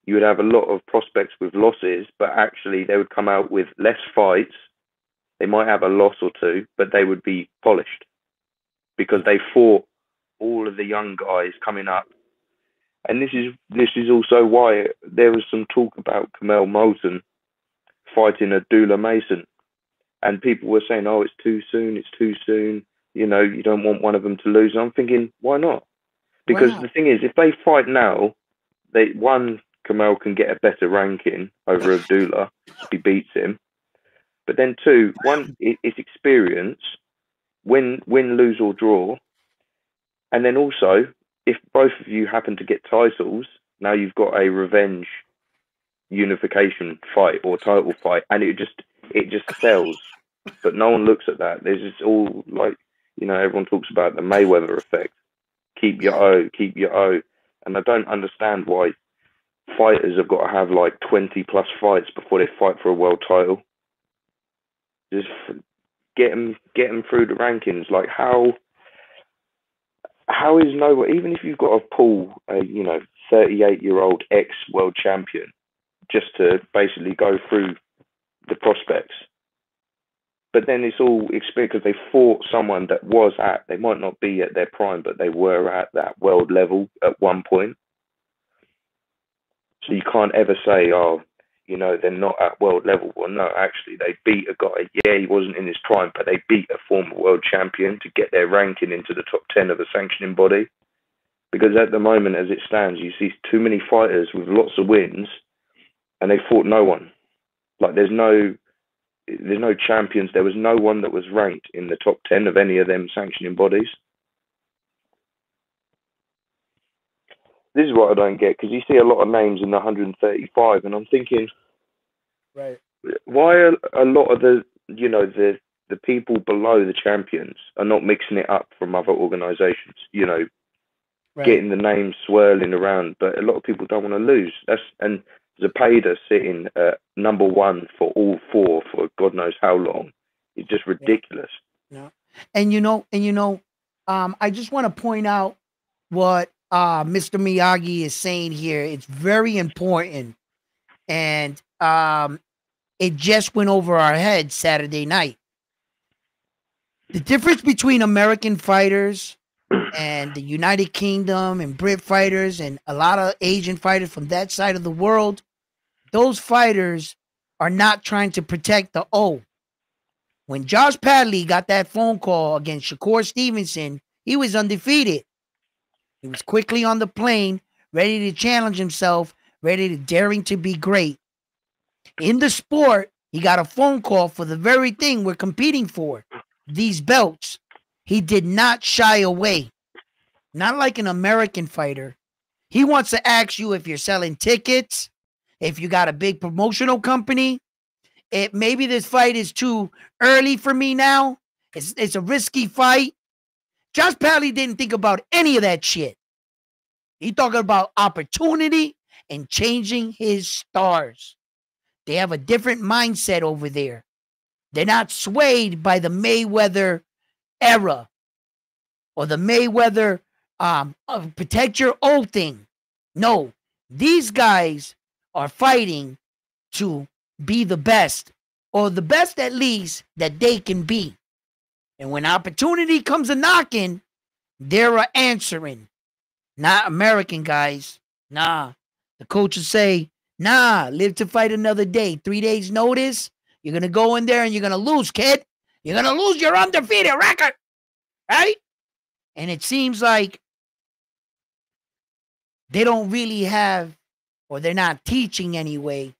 you would have a lot of prospects with losses, but actually they would come out with less fights. They might have a loss or two, but they would be polished because they fought all of the young guys coming up. And this is also why there was some talk about Kamel Moulton fighting Abdullah Mason, and people were saying, "Oh, it's too soon. It's too soon. You know, you don't want one of them to lose." And I'm thinking, why not? Because the thing is, if they fight now, Kamel can get a better ranking over Abdullah if he beats him. But then two, one, it's experience, win, lose or draw. And then also, if both of you happen to get titles, now you've got a revenge unification fight or title fight, and it just sells. But no one looks at that. There's just all like, everyone talks about the Mayweather effect. Keep your O, keep your O. And I don't understand why fighters have got to have like 20 plus fights before they fight for a world title. Just get them through the rankings. Like how is no, even if you've got to pull a 38-year-old ex-world champion just to basically go through the prospects, but then it's all experience because they fought someone that they might not be at their prime, but they were at that world level at one point. So you can't ever say, they're not at world level. Well, no, actually, they beat a guy. Yeah, he wasn't in his prime, but they beat a former world champion to get their ranking into the top 10 of a sanctioning body. Because at the moment, as it stands, you see too many fighters with lots of wins, and they fought no one. Like there's no champions. There was no one that was ranked in the top 10 of any of them sanctioning bodies. This is what I don't get, because you see a lot of names in the 135, and I'm thinking, right, why are a lot of the people below the champions are not mixing it up from other organizations, right. Getting the names swirling around, but a lot of people don't want to lose. And Zepeda sitting at number one for all four for God knows how long. It's just ridiculous. Yeah. And I just want to point out what Mr. Miyagi is saying here. It's very important, and it just went over our heads Saturday night. The difference between American fighters and the United Kingdom and Brit fighters and a lot of Asian fighters from that side of the world, those fighters are not trying to protect the O. When Josh Padley got that phone call against Shakur Stevenson, he was undefeated. He was quickly on the plane, ready to challenge himself, ready to daring to be great. In the sport, he got a phone call for the very thing we're competing for, these belts. He did not shy away. Not like an American fighter. He wants to ask you if you're selling tickets, if you got a big promotional company. Maybe this fight is too early for me now. It's a risky fight. Josh Padley didn't think about any of that shit. He talking about opportunity and changing his stars. They have a different mindset over there. They're not swayed by the Mayweather era or the Mayweather protect your old thing. No, these guys are fighting to be the best, or the best at least that they can be. And when opportunity comes a knocking, they're answering. Not American guys. Nah. The coaches say, nah, live to fight another day. 3 days notice. You're going to go in there and you're going to lose, kid. You're going to lose your undefeated record. Right? And it seems like they don't really have, or they're not teaching anyway,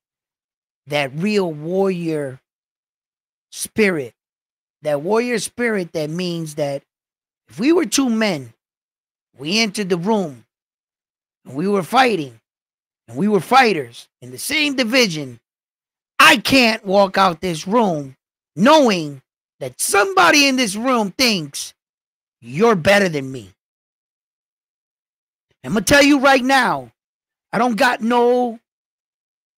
that real warrior spirit. That warrior spirit that means that if we were two men, we entered the room, and we were fighting, and we were fighters in the same division, I can't walk out this room knowing that somebody in this room thinks you're better than me. I'm going to tell you right now, I don't got no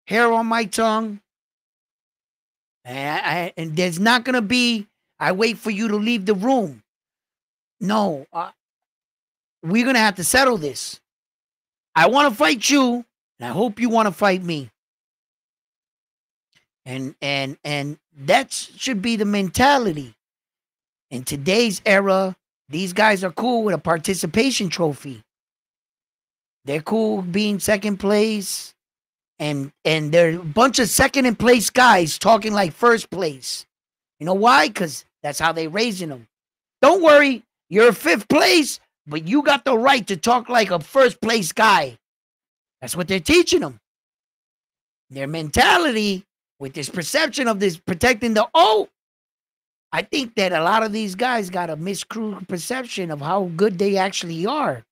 hair on my tongue. And there's not going to be, I wait for you to leave the room. No, we're going to have to settle this. I want to fight you, and I hope you want to fight me. And that should be the mentality. In today's era, these guys are cool with a participation trophy. They're cool being second place. And they're a bunch of second and place guys talking like first place. You know why? Because that's how they raising them. Don't worry, you're fifth place, but you got the right to talk like a first place guy. That's what they're teaching them. Their mentality with this perception of this protecting the O, I think that a lot of these guys got a miscrude perception of how good they actually are.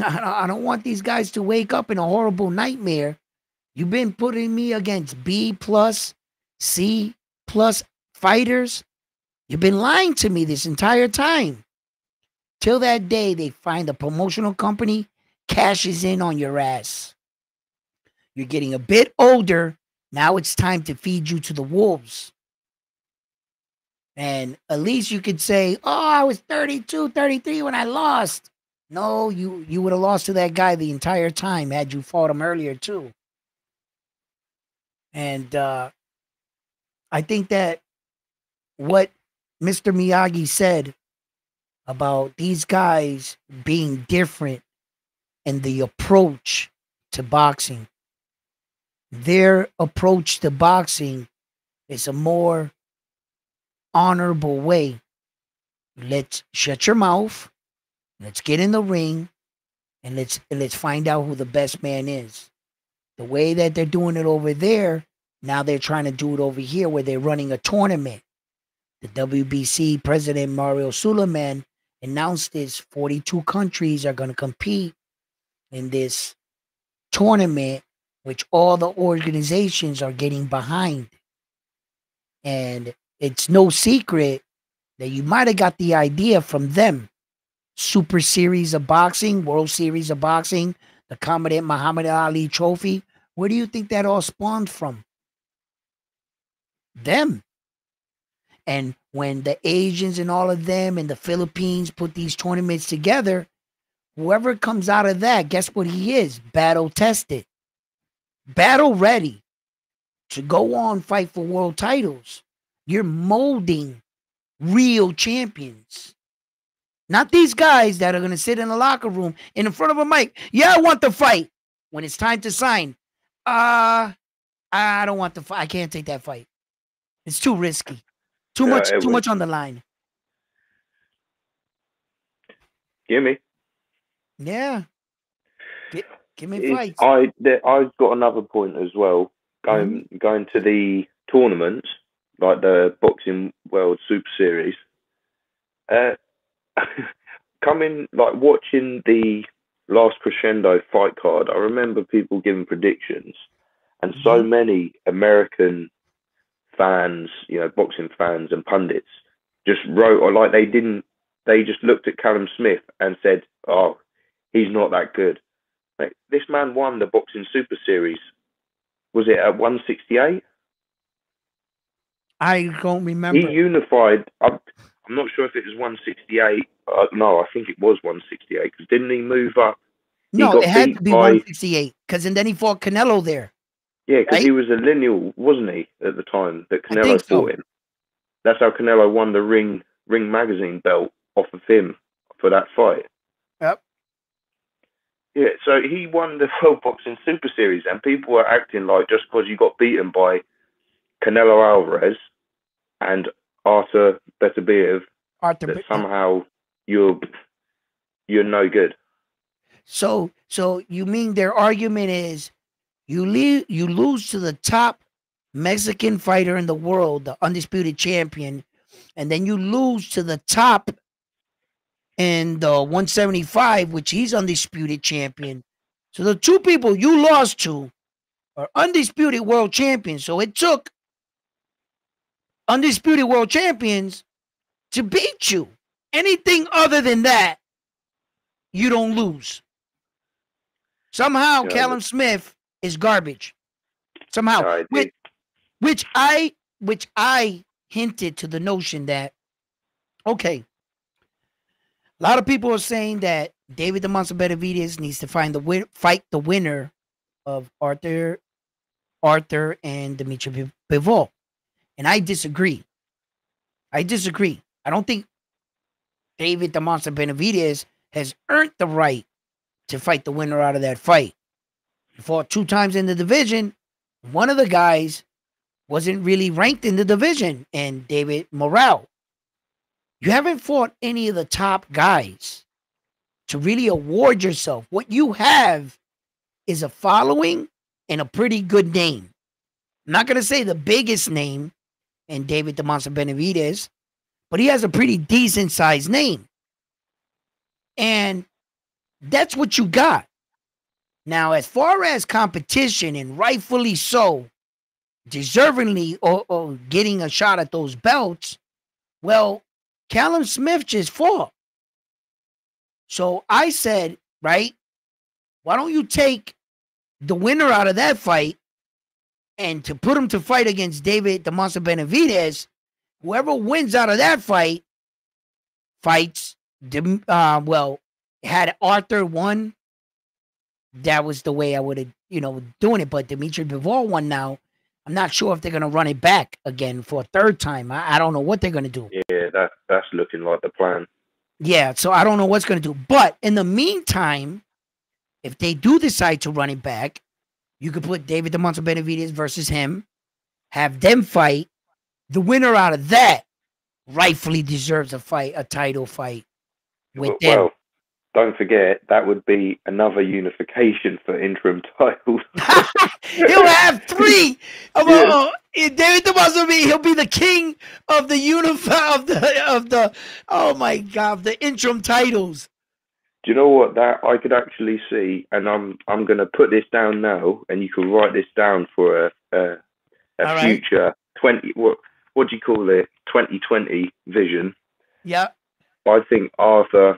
I don't want these guys to wake up in a horrible nightmare. You've been putting me against B plus, C plus fighters. You've been lying to me this entire time. Till that day they find a promotional company, cashes in on your ass. You're getting a bit older. Now it's time to feed you to the wolves. And at least you could say, oh, I was 32, 33 when I lost. No, you would have lost to that guy the entire time had you fought him earlier too. And I think that what Mr. Miyagi said about these guys being different in the approach to boxing, their approach to boxing is a more honorable way. Let's shut your mouth. Let's get in the ring, and let's find out who the best man is. The way that they're doing it over there, now they're trying to do it over here where they're running a tournament. The WBC president, Mario Suleiman, announced this 42 countries are going to compete in this tournament, which all the organizations are getting behind. And it's no secret that you might have got the idea from them. Super Series of Boxing, World Series of Boxing, the Commandant Muhammad Ali Trophy. Where do you think that all spawned from? Them. And when the Asians and all of them and the Philippines put these tournaments together, whoever comes out of that, guess what he is? Battle tested. Battle ready to go on fight for world titles. You're molding real champions. Not these guys that are going to sit in the locker room in front of a mic. Yeah, I want the fight. When it's time to sign, I don't want the fight. I can't take that fight. It's too risky. Too much on the line. Give me. Yeah. Give me fights. I've got another point as well. Going to the tournaments, like the Boxing World Super Series. Watching the last Crescendo fight card, I remember people giving predictions, and so many American fans, boxing fans and pundits, just wrote, or like they just looked at Callum Smith and said, "Oh, he's not that good." Like, this man won the Boxing Super Series. Was it at 168? I don't remember. He unified. I'm not sure if it was 168. No, I think it was 168 because didn't he move up? No, it had to be 168 because then he fought Canelo there. Yeah, because he was a lineal, wasn't he, at the time that Canelo fought him? That's how Canelo won the Ring magazine belt off of him for that fight. Yep. Yeah, so he won the World Boxing Super Series, and people were acting like just because you got beaten by Canelo Alvarez and Artur Beterbiev, that somehow you're no good. So you mean their argument is you lose to the top Mexican fighter in the world, the undisputed champion, and then you lose to the top in the 175, which he's undisputed champion. So the two people you lost to are undisputed world champions. So it took undisputed world champions to beat you. Anything other than that, you don't lose. Somehow, Callum Smith is garbage. Somehow, which I hinted to the notion that, okay, a lot of people are saying that David the Monster Benavidez needs to fight the winner of Arthur and Dimitri Bivol, and I disagree. I don't think David the Monster Benavidez has earned the right to fight the winner out of that fight. He fought 2 times in the division. One of the guys wasn't really ranked in the division, and David Morrell. You haven't fought any of the top guys to really award yourself. What you have is a following and a pretty good name. I'm not going to say the biggest name in David the Monster Benavidez, but he has a pretty decent sized name. And that's what you got. Now, as far as competition, and rightfully so, deservingly or getting a shot at those belts, well, Callum Smith just fought. So I said, right, why don't you take the winner out of that fight and to put him to fight against David the Monster Benavidez? Whoever wins out of that fight fights, had Arthur won, that was the way I would have, doing it. But Dimitri Bivol won now. I'm not sure if they're going to run it back again for a third time. I don't know what they're going to do. Yeah, that's looking like the plan. Yeah, so I don't know what's going to do. But in the meantime, if they do decide to run it back, you could put David the Monster Benavidez versus him, have them fight. The winner out of that rightfully deserves a title fight with them. Well, don't forget, that would be another unification for interim titles. He'll have three. David the Monster, he'll be the king of the oh my God, the interim titles. Do you know what, that I could actually see, and I'm going to put this down now, and you can write this down for a future 20. What do you call it? 2020 vision. Yeah. I think after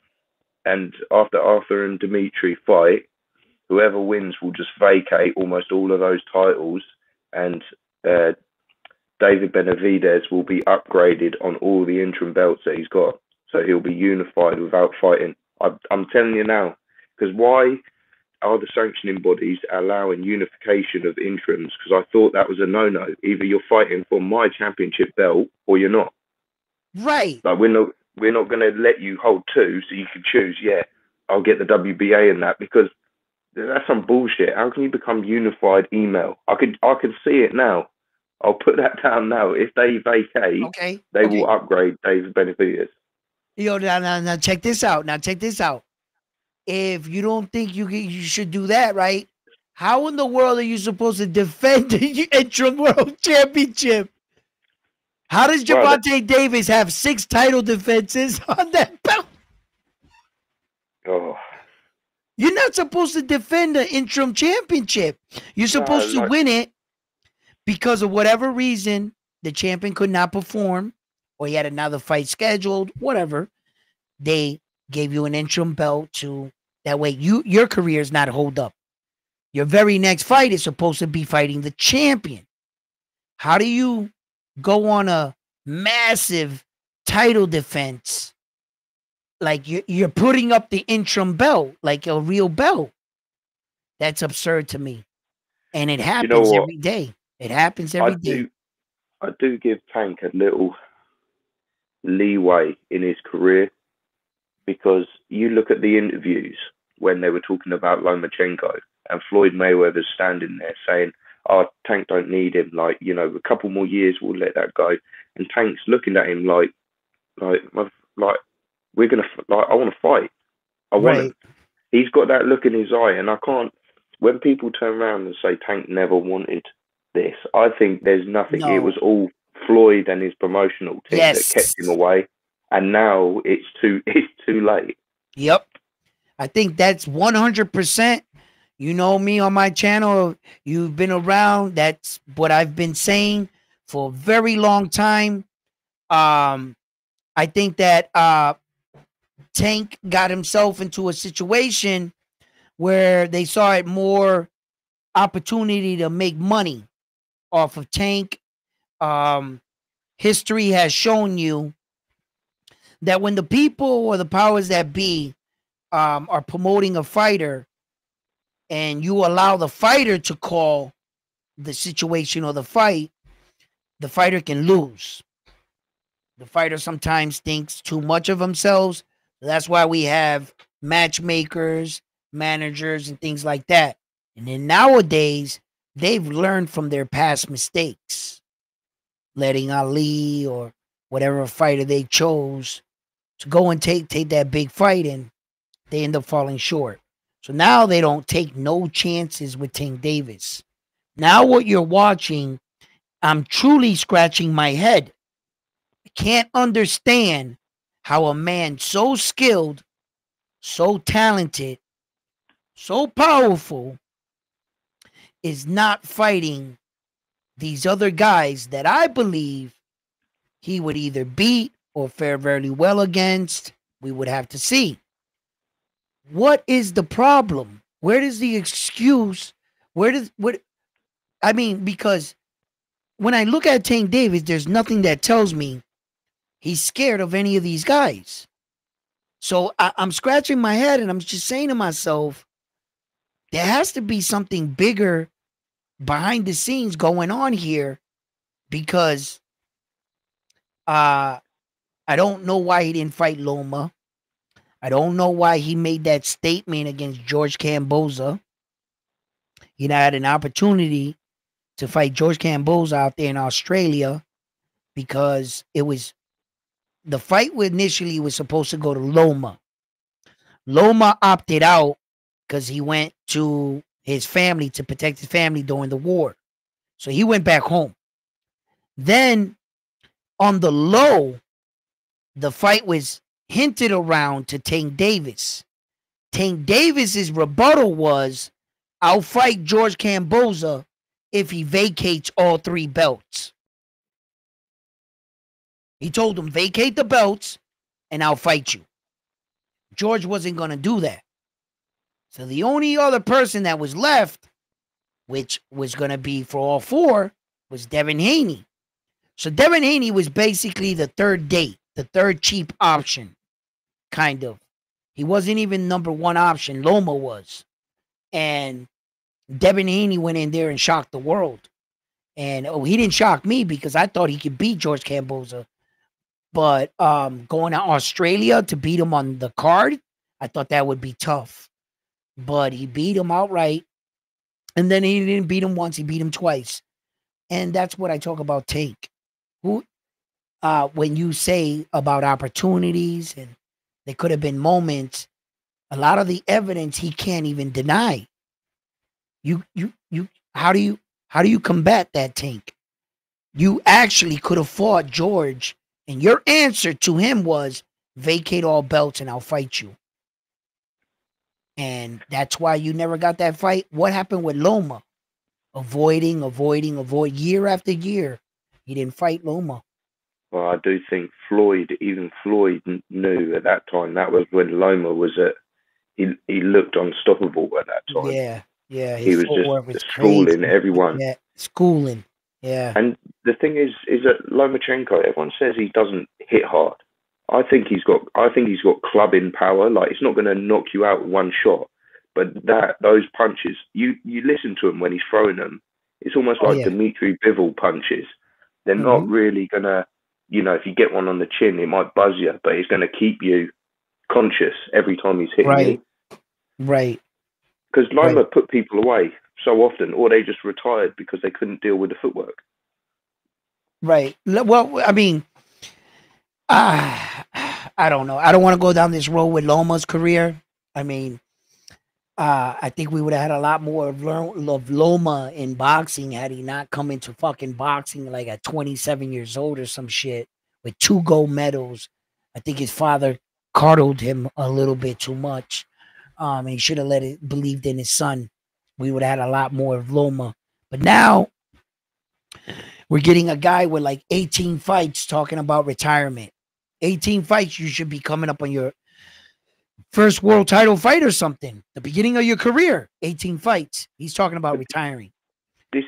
Arthur and Dimitri fight, whoever wins will just vacate almost all of those titles, and David Benavidez will be upgraded on all the interim belts that he's got. So he'll be unified without fighting. I'm telling you now, because why are the sanctioning bodies allowing unification of interims? Because I thought that was a no-no. Either you're fighting for my championship belt or you're not. Right. Like we're not going to let you hold two, so you can choose. Yeah, I'll get the WBA in that, because that's some bullshit. How can you become unified email? I could see it now. I'll put that down now. If they vacate, they will upgrade David Benavidez. Now check this out. If you don't think you should do that, right? How in the world are you supposed to defend the interim world championship? How does Gervonta Davis have 6 title defenses on that belt? Oh. You're not supposed to defend the interim championship. You're supposed to win it because of whatever reason the champion could not perform, or he had another fight scheduled, whatever. They gave you an interim belt to that way your career is not hold up. Your very next fight is supposed to be fighting the champion. How do you go on a massive title defense like you're putting up the interim belt like a real belt? That's absurd to me. And it happens every day. It happens every day. I do give Tank a little leeway in his career, because you look at the interviews when they were talking about Lomachenko, and Floyd Mayweather's standing there saying, "Oh, Tank don't need him. Like, a couple more years, we'll let that go." And Tank's looking at him like we're gonna, I want to fight. I want him. He's got that look in his eye, and I can't. When people turn around and say Tank never wanted this, I think there's nothing. No. It was all Floyd and his promotional team that kept him away, and now it's too late. Yep, I think that's 100%. You know me on my channel. You've been around. That's what I've been saying for a very long time. I think that Tank got himself into a situation where they saw it more opportunity to make money off of Tank. History has shown you that when the people or the powers that be are promoting a fighter, and you allow the fighter to call the situation or the fighter can lose. The fighter sometimes thinks too much of themselves. That's why we have matchmakers, managers, and things like that. And then nowadays, they've learned from their past mistakes, letting Ali or whatever fighter they chose to go and take that big fight, and they end up falling short. So now they don't take no chances with Tank Davis. Now what you're watching I'm truly scratching my head. I can't understand how a man so skilled, so talented, so powerful is not fighting these other guys that I believe he would either beat or fare very well against. We would have to see. What is the problem? Where does the excuse? What? I mean, because when I look at Tank Davis, there's nothing that tells me he's scared of any of these guys. So I'm scratching my head and I'm just saying to myself, there has to be something bigger behind the scenes going on here because I don't know why he didn't fight Loma. I don't know why he made that statement against George Camboza. He had an opportunity to fight George Camboza out there in Australia because it was the fight initially was supposed to go to Loma. Loma opted out because he went to his family to protect his family during the war. So he went back home. Then on the low, the fight was hinted around to Tank Davis. Tank Davis's rebuttal was, I'll fight George Camboza if he vacates all 3 belts. He told him, vacate the belts and I'll fight you. George wasn't going to do that. So the only other person that was left, which was going to be for all 4, was Devin Haney. So Devin Haney was basically the third date, the third cheap option, kind of. He wasn't even number 1 option. Loma was. And Devin Haney went in there and shocked the world. And he didn't shock me because I thought he could beat George Camboza. But going to Australia to beat him on the card, I thought that would be tough. But he beat him outright. And then he didn't beat him once, he beat him twice. And that's what I talk about Tank. Who when you say about opportunities and there could have been moments, a lot of the evidence he can't even deny. You how do you combat that, Tank? You actually could have fought George, and your answer to him was vacate all belts and I'll fight you. And that's why you never got that fight. What happened with Loma? Avoid year after year. He didn't fight Loma. Well, I do think even Floyd knew at that time that was when Loma was at. He looked unstoppable at that time. Yeah. He was just schooling everyone. Yeah, schooling. Yeah. And the thing is that Lomachenko, everyone says he doesn't hit hard. I think he's got clubbing power. Like, it's not going to knock you out with one shot, but those punches, you listen to him when he's throwing them. It's almost like Dmitry Bivol punches. They're not really gonna, if you get one on the chin, it might buzz you, but it's going to keep you conscious every time he's hitting you. Right. Because Loma put people away so often, or they just retired because they couldn't deal with the footwork. Right. Well, I mean, I don't know. I don't want to go down this road with Loma's career. I mean, I think we would have had a lot more of Loma in boxing had he not come into fucking boxing like at 27 years old or some shit with 2 gold medals. I think his father coddled him a little bit too much. And he should have believed in his son. We would have had a lot more of Loma. But now we're getting a guy with like 18 fights talking about retirement. 18 fights, you should be coming up on your first world title fight or something. The beginning of your career, 18 fights. He's talking about retiring. The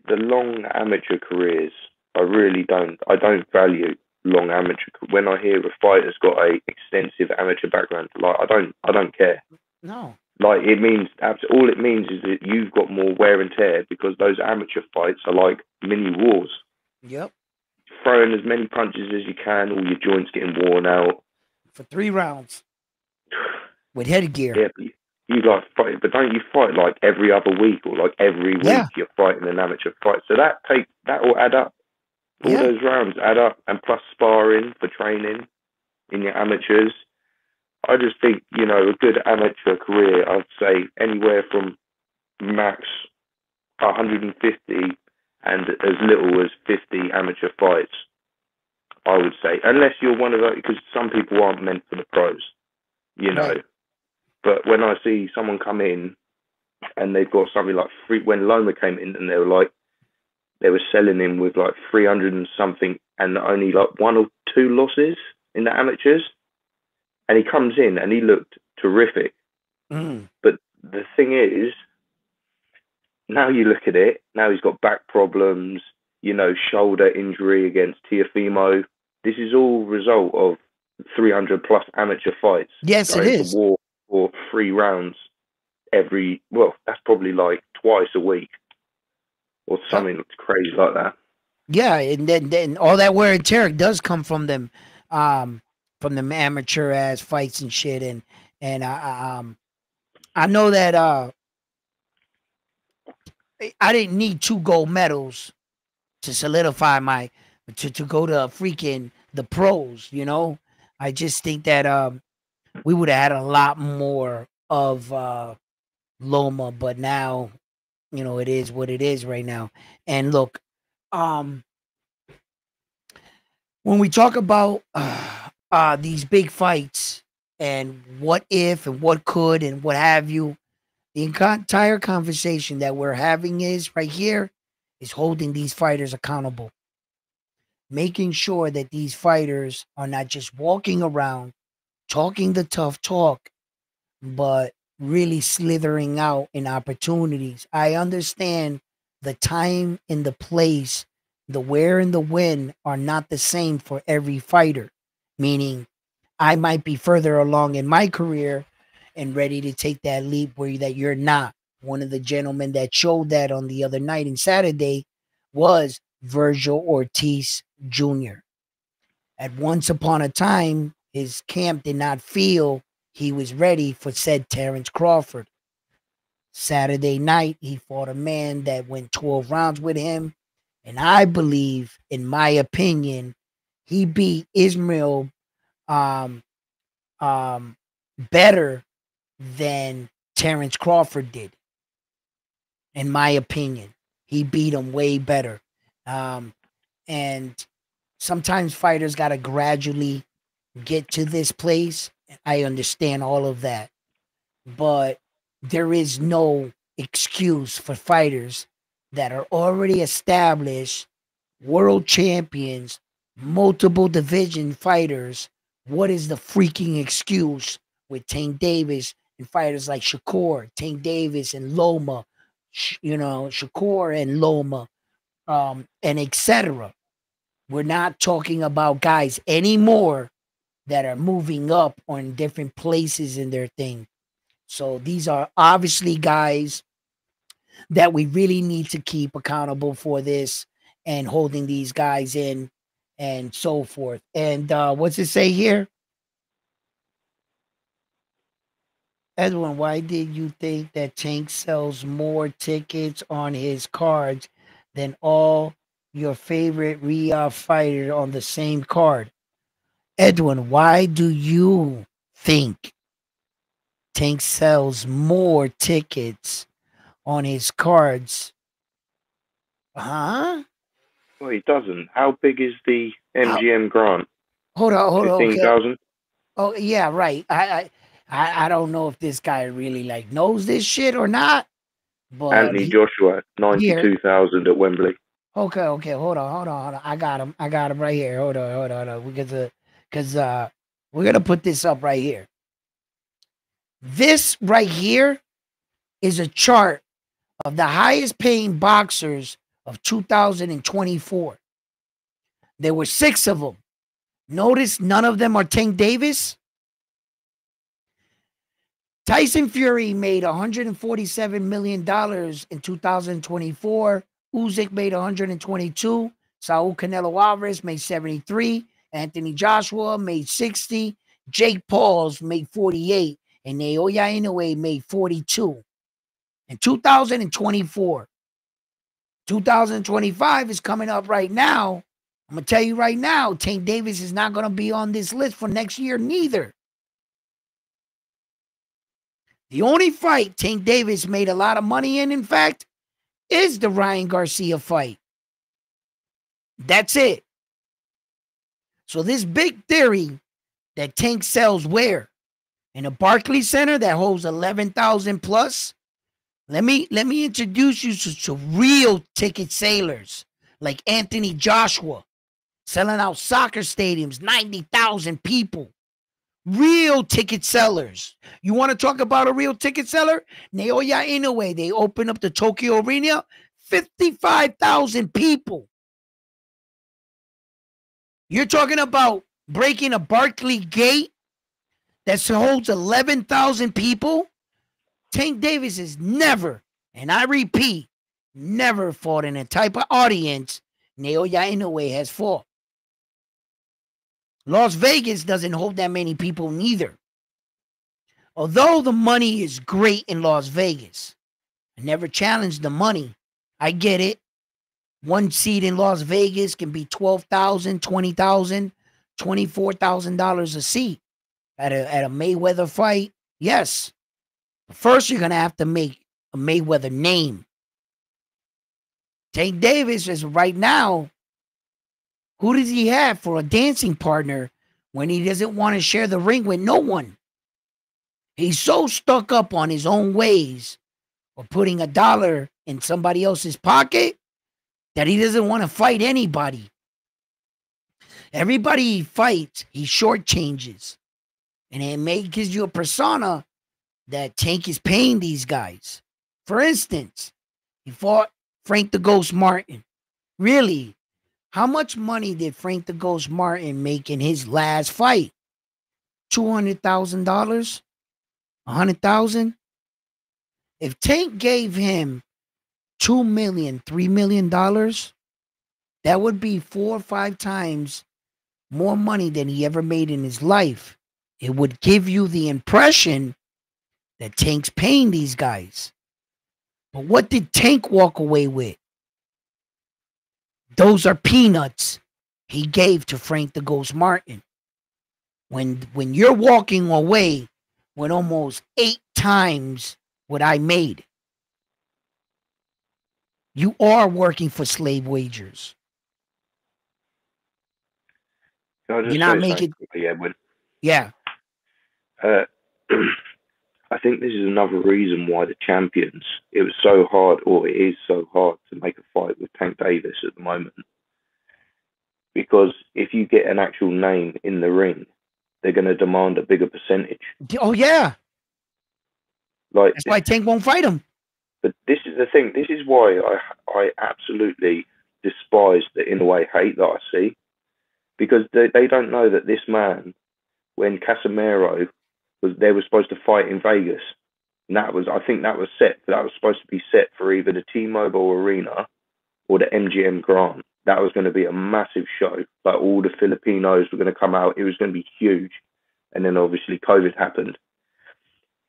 long amateur careers, I don't value long amateur. When I hear a fighter's got a extensive amateur background, like I don't care. No. Like, all it means is that you've got more wear and tear because those amateur fights are like mini wars. Yep. Throwing as many punches as you can, all your joints getting worn out. For 3 rounds. With headgear. Yeah, but you like fight, but don't you fight like every other week or like every week you're fighting an amateur fight? So that will add up. All those rounds add up, and plus sparring for training in your amateurs. I just think, a good amateur career, I'd say anywhere from max 150 and as little as 50 amateur fights, I would say, unless you're one of those, because some people aren't meant for the pros, you know. Right. But when I see someone come in and they've got something like when Loma came in and they were selling him with like 300 and something and only like 1 or 2 losses in the amateurs, and he comes in and he looked terrific. But the thing is, now you look at it, now he's got back problems, you know, shoulder injury against Teofimo. This is all result of 300 plus amateur fights. Yes, it going to is. war for 3 rounds that's probably like twice a week or something crazy like that. Yeah, and then all that wear and tear does come from them amateur ass fights and shit, and I know that I didn't need 2 gold medals to solidify to go to freaking the pros, you know. I just think that we would have had a lot more of Loma, but now, you know, it is what it is right now. And look, when we talk about these big fights and what if and what could and what have you, the entire conversation that we're having is right here is holding these fighters accountable, making sure that these fighters are not just walking around talking the tough talk, but really slithering out in opportunities. I understand the time and the place, the where and the when are not the same for every fighter, meaning I might be further along in my career and ready to take that leap where that you're not. One of the gentlemen that showed that on the other night and Saturday was Virgil Ortiz Jr. At once upon a time, his camp did not feel he was ready for said Terrence Crawford. Saturday night, he fought a man that went 12 rounds with him. And I believe, in my opinion, he beat Ismail um, better than Terrence Crawford did. In my opinion, he beat him way better. And sometimes fighters got to gradually get to this place. I understand all of that. But there is no excuse for fighters that are already established, world champions, multiple division fighters. What is the freaking excuse with Tank Davis and fighters like Shakur, Tank Davis and Loma, you know, Shakur and Loma, and etc. We're not talking about guys anymore that are moving up on different places in their thing. So these are obviously guys that we really need to keep accountable for this and holding these guys in and so forth. And what's it say here? Edwin, why did you think that Tank sells more tickets on his cards than all your favorite Riyadh fighter on the same card? Edwin, why do you think Tank sells more tickets on his cards? Huh? Well, he doesn't. How big is the How? MGM grant? Hold on. Okay. 15,000. Oh yeah, right. I don't know if this guy really like knows this shit or not, but Anthony Joshua, here. 92,000 at Wembley. Okay. Hold on. I got him right here. Hold on. Because we're gonna put this up right here. This right here is a chart of the highest paying boxers of 2024. There were 6 of them. Notice none of them are Tank Davis. Tyson Fury made $147 million in 2024. Usyk made 122. Saul Canelo Alvarez made 73. Anthony Joshua made 60. Jake Pauls made 48. And Naoya Inoue made 42. In 2024. 2025 is coming up right now. I'm going to tell you right now, Tank Davis is not going to be on this list for next year neither. The only fight Tank Davis made a lot of money in fact, is the Ryan Garcia fight. That's it. So this big theory that Tank sells where? In a Barclays Center that holds 11,000 plus. Let me introduce you to real ticket sailors like Anthony Joshua, selling out soccer stadiums, 90,000 people. Real ticket sellers. You want to talk about a real ticket seller? Naoya Inoue. They opened up the Tokyo Arena, 55,000 people. You're talking about breaking a Barclay gate that holds 11,000 people? Tank Davis has never, and I repeat, never fought in a type of audience Naoya Inoue has fought. Las Vegas doesn't hold that many people neither. Although the money is great in Las Vegas, I never challenged the money. I get it. One seat in Las Vegas can be $12,000, $20,000, $24,000 a seat at a Mayweather fight. Yes. But first, you're going to have to make a Mayweather name. Tank Davis is right now. Who does he have for a dancing partner when he doesn't want to share the ring with no one? He's so stuck up on his own ways or putting $1 in somebody else's pocket that he doesn't want to fight anybody. Everybody he fights, he shortchanges. And it gives you a persona that Tank is paying these guys. For instance, he fought Frank the Ghost Martin. Really? How much money did Frank the Ghost Martin make in his last fight? $200,000? $100,000? If Tank gave him $2 million, $3 million, that would be 4 or 5 times more money than he ever made in his life. It would give you the impression that Tank's paying these guys. But what did Tank walk away with? Those are peanuts he gave to Frank the Ghost Martin. When you're walking away with almost 8 times what I made, you are working for slave wagers. You're not making. Yeah, when, yeah. I think this is another reason why the champions, it was so hard, or it is so hard to make a fight with Tank Davis at the moment. Because if you get an actual name in the ring, they're going to demand a bigger percentage. Oh, yeah. Like, that's why Tank won't fight him. But this is the thing. This is why I absolutely despise the in-a-way hate that I see. Because they don't know that this man, when Casemiro they were supposed to fight in Vegas, and I think that was supposed to be set for either the T-Mobile Arena or the MGM Grand. That was going to be a massive show. Like, all the Filipinos were going to come out. It was going to be huge. And then obviously COVID happened.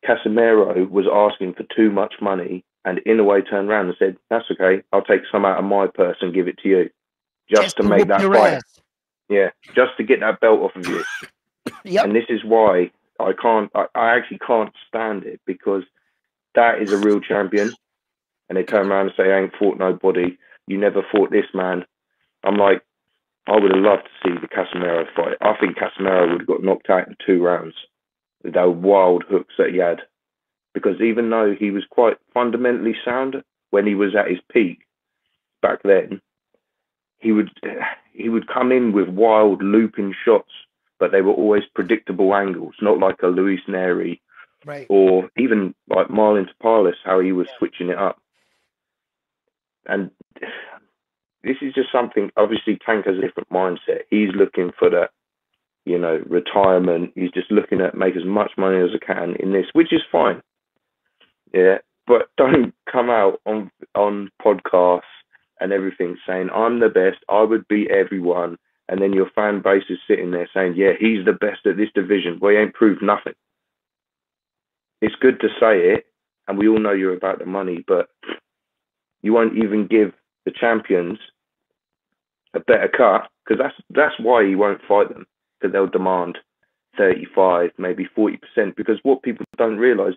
Casemiro was asking for too much money, and Inoue turned around and said, "That's okay. I'll take some out of my purse and give it to you, just to make that fight. Yeah, just to get that belt off of you." Yep. And this is why I actually can't stand it, because that is a real champion. And they turn around and say, "I ain't fought nobody. You never fought this man." I'm like, I would have loved to see the Casemiro fight. I think Casemiro would have got knocked out in 2 rounds with those wild hooks that he had. Because even though he was quite fundamentally sound when he was at his peak back then, he would come in with wild looping shots, but they were always predictable angles, not like a Luis Neri, right, or even like Marlon Tapales, how he was switching it up. And this is just something, obviously Tank has a different mindset. He's looking for that, retirement. He's just looking at make as much money as I can in this, which is fine. Yeah, but don't come out on podcasts and everything saying, "I'm the best, I would beat everyone," and then your fan base is sitting there saying, "Yeah, he's the best at this division." Well, he ain't proved nothing. It's good to say it, and we all know you're about the money, but you won't even give the champions a better cut, because that's why he won't fight them, because they'll demand 35, maybe 40%, because what people don't realise,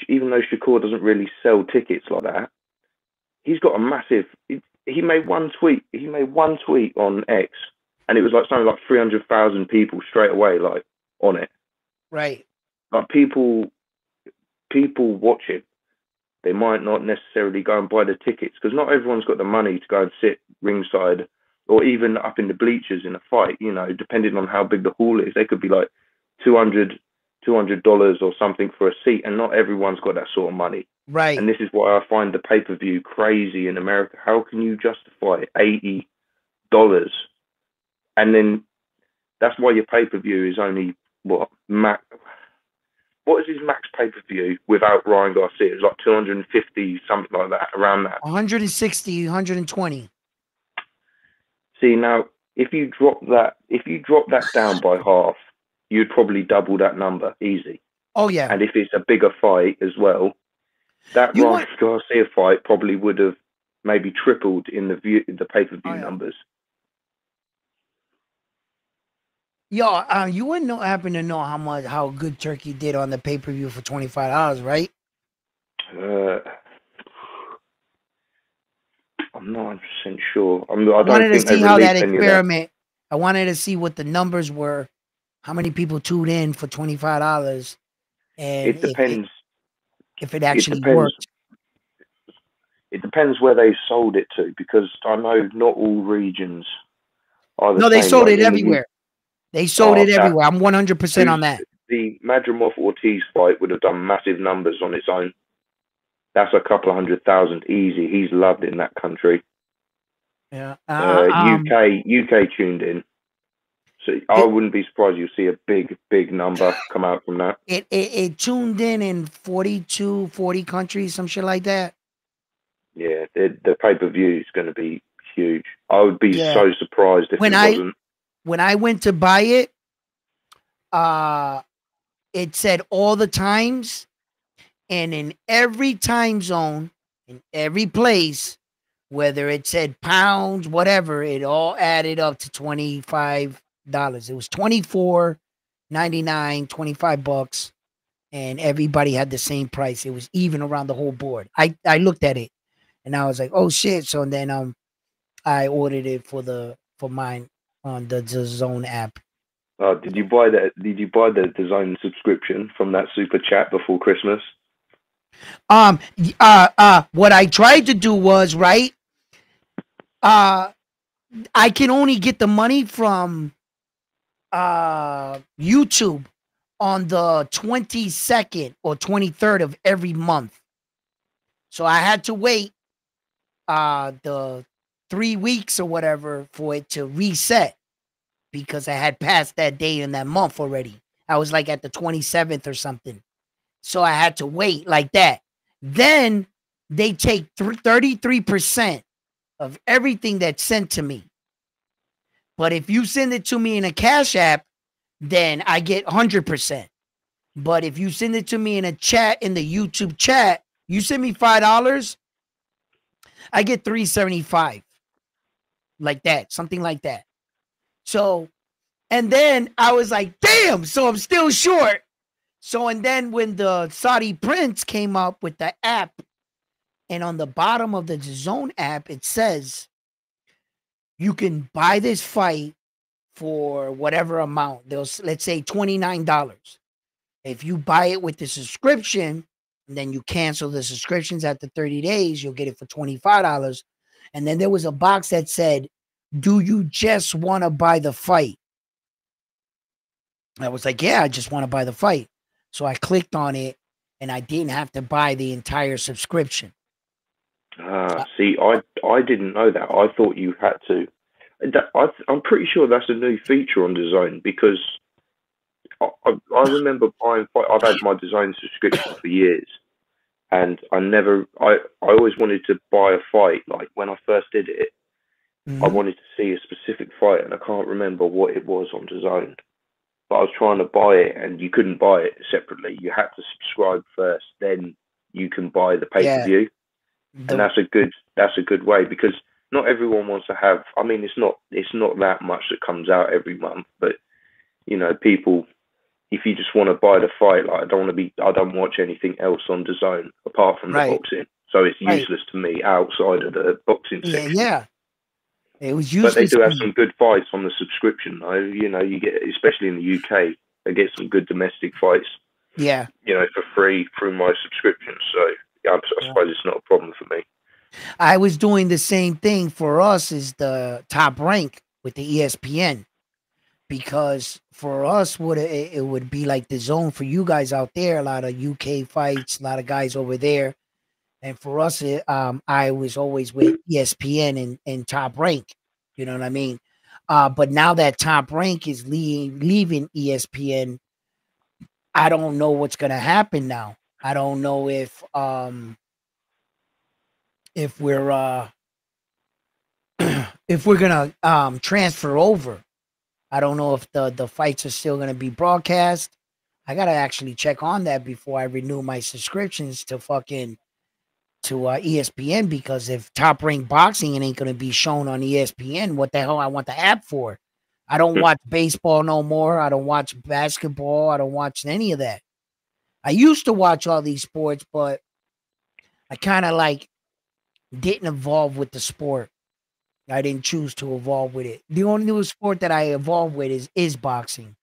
even though Shakur doesn't really sell tickets like that, he's got a massive, he made one tweet. He made one tweet on X, and it was like something like 300,000 people straight away, like on it. Right. Like people watch it. They might not necessarily go and buy the tickets because not everyone's got the money to go and sit ringside or even up in the bleachers in a fight. You know, depending on how big the hall is, they could be like 200 dollars or something for a seat, and not everyone's got that sort of money. Right. And this is why I find the pay-per-view crazy in America. How can you justify $80? And then that's why your pay-per-view is only what is his max pay-per-view without Ryan Garcia? It's like 250, something like that, around that. 160, 120. See, now if you drop that down by half, you'd probably double that number easy. Oh yeah. And if it's a bigger fight as well, that Ryan Garcia fight probably would have maybe tripled in the pay-per-view numbers. Yo, you wouldn't happen to know how good Turkey did on the pay-per-view for $25, right? I'm not 100% sure. I wanted to see how that experiment. I wanted to see what the numbers were, how many people tuned in for $25, and it depends if it actually worked. It depends where they sold it to, because I know not all regions are the same. No, they sold it everywhere. They sold it everywhere. I'm 100% on that. The Madrimov-Ortiz fight would have done massive numbers on its own. That's a couple of 100,000 easy. He's loved in that country. Yeah. UK tuned in. So I wouldn't be surprised you'll see a big number come out from that. It tuned in 42, 40 countries, some shit like that. Yeah, the pay-per-view is going to be huge. I would be so surprised if it wasn't. When I went to buy it, it said all the times, and in every time zone, in every place, whether it said pounds, whatever, it all added up to $25. It was $24.99, $25, and everybody had the same price. It was even around the whole board. I looked at it, and I was like, oh shit. So then I ordered it for mine on the DAZN app. Did you buy that? Did you buy the DAZN subscription from that super chat before Christmas? What I tried to do was, right, I can only get the money from YouTube on the 22nd or 23rd of every month. So I had to wait the 3 weeks or whatever for it to reset, because I had passed that day in that month already. I was like at the 27th or something. So I had to wait like that. Then they take 33% of everything that's sent to me. But if you send it to me in a Cash App, then I get 100%. But if you send it to me in a chat, in the YouTube chat, you send me $5, I get $3.75. Like that, something like that. So, and then I was like, damn, so I'm still short. So, and then when the Saudi Prince came up with the app, and on the bottom of the DAZN app, it says, you can buy this fight for whatever amount. Let's say $29. If you buy it with the subscription, and then you cancel the subscriptions after 30 days, you'll get it for $25. And then there was a box that said, do you just want to buy the fight? I was like, yeah, I just want to buy the fight. So I clicked on it, and I didn't have to buy the entire subscription. See, I didn't know that. I thought you had to. I'm pretty sure that's a new feature on DAZN, because I remember buying fight. I've had my DAZN subscription for years, and I always wanted to buy a fight. Like when I first did it, I wanted to see a specific fight, and I can't remember what it was on DAZN. But I was trying to buy it, and you couldn't buy it separately. You had to subscribe first, then you can buy the pay-per-view. Yeah. And that's a good way, because not everyone wants to have. I mean, it's not that much that comes out every month, but you know, people, if you just want to buy the fight, like I don't watch anything else on DAZN apart from the boxing. so it's Right. useless to me outside of the boxing Yeah, section. yeah. It was But they useless do to have me. some good fights on the subscription, though. You get, especially in the UK, they get some good domestic fights, Yeah. for free through my subscription. So yeah, I Yeah. suppose it's not a problem for me. I was doing the same thing for us as the Top Rank with the ESPN, because for us it would be like the zone for you guys out there, a lot of UK fights, a lot of guys over there. And for us, I was always with ESPN and Top Rank. You know what I mean? But now that Top Rank is leaving ESPN, I don't know what's gonna happen now. I don't know if we're if we're gonna transfer over. I don't know if the fights are still gonna be broadcast. I gotta actually check on that before I renew my subscriptions to ESPN, because if Top Rank Boxing, it ain't gonna be shown on ESPN, what the hell I want the app for? I don't watch baseball no more. I don't watch basketball. I don't watch any of that. I used to watch all these sports, but I kind of like didn't evolve with the sport. I didn't choose to evolve with it. The only new sport that I evolved with is boxing.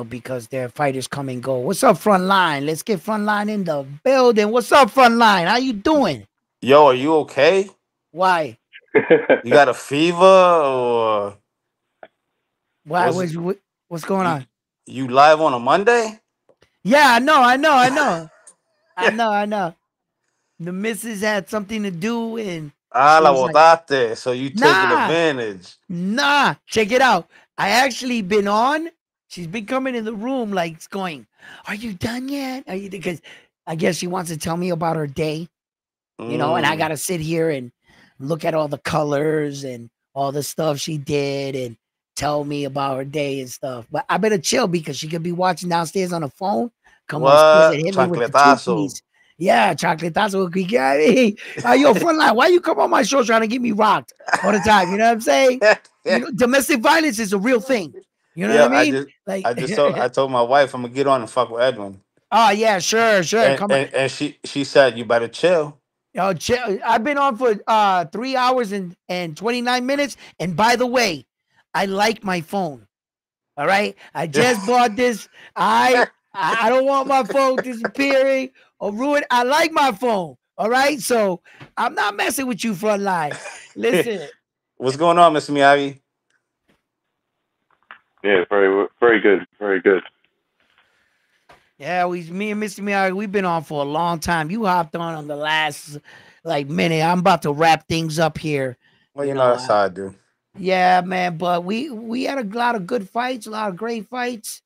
Because their fighters come and go. What's up, front line? Let's get front line in the building. What's up, front line? How you doing? Yo, are you okay? Why? You got a fever or Why? was it What's going you on? you live on a Monday? Yeah, I know, I know, I know, I know, I know. The missus had something to do, and Ah, she la was like, botaste. So you taking "Nah, advantage. nah, check it out. I actually been on. She's been coming in the room like going, "Are you done yet? Are you?" Because I guess she wants to tell me about her day, and I Mm. gotta sit here and look at all the colors and all the stuff she did and tell me about her day and stuff. But I better chill because she could be watching downstairs on the phone, come upstairs and What? hit me with the two Chancletazo. piece. Yeah, chocolate. That's what we got. Hey, yo, frontline, why you come on my show trying to get me rocked all the time? You know what I'm saying? Domestic violence is a real thing. You know what Yeah, I mean? Like, I told my wife I'm gonna get on and fuck with Edwin. oh yeah, sure, sure. And Come on. and, and she said you better chill. Yo, I've been on for 3 hours and 29 minutes. And by the way, I like my phone. All right. I just bought this. I don't want my phone disappearing or ruined. I like my phone. All right. So I'm not messing with you, frontline. Listen. What's going on, Mr. Miyagi? Yeah, very very good, very good. Yeah, me and Mr. Miyagi, we've been on for a long time. You hopped on the last like minute. I'm about to wrap things up here. Well, You you know know, that's how I do. Yeah, man, but we had a lot of good fights, a lot of great fights.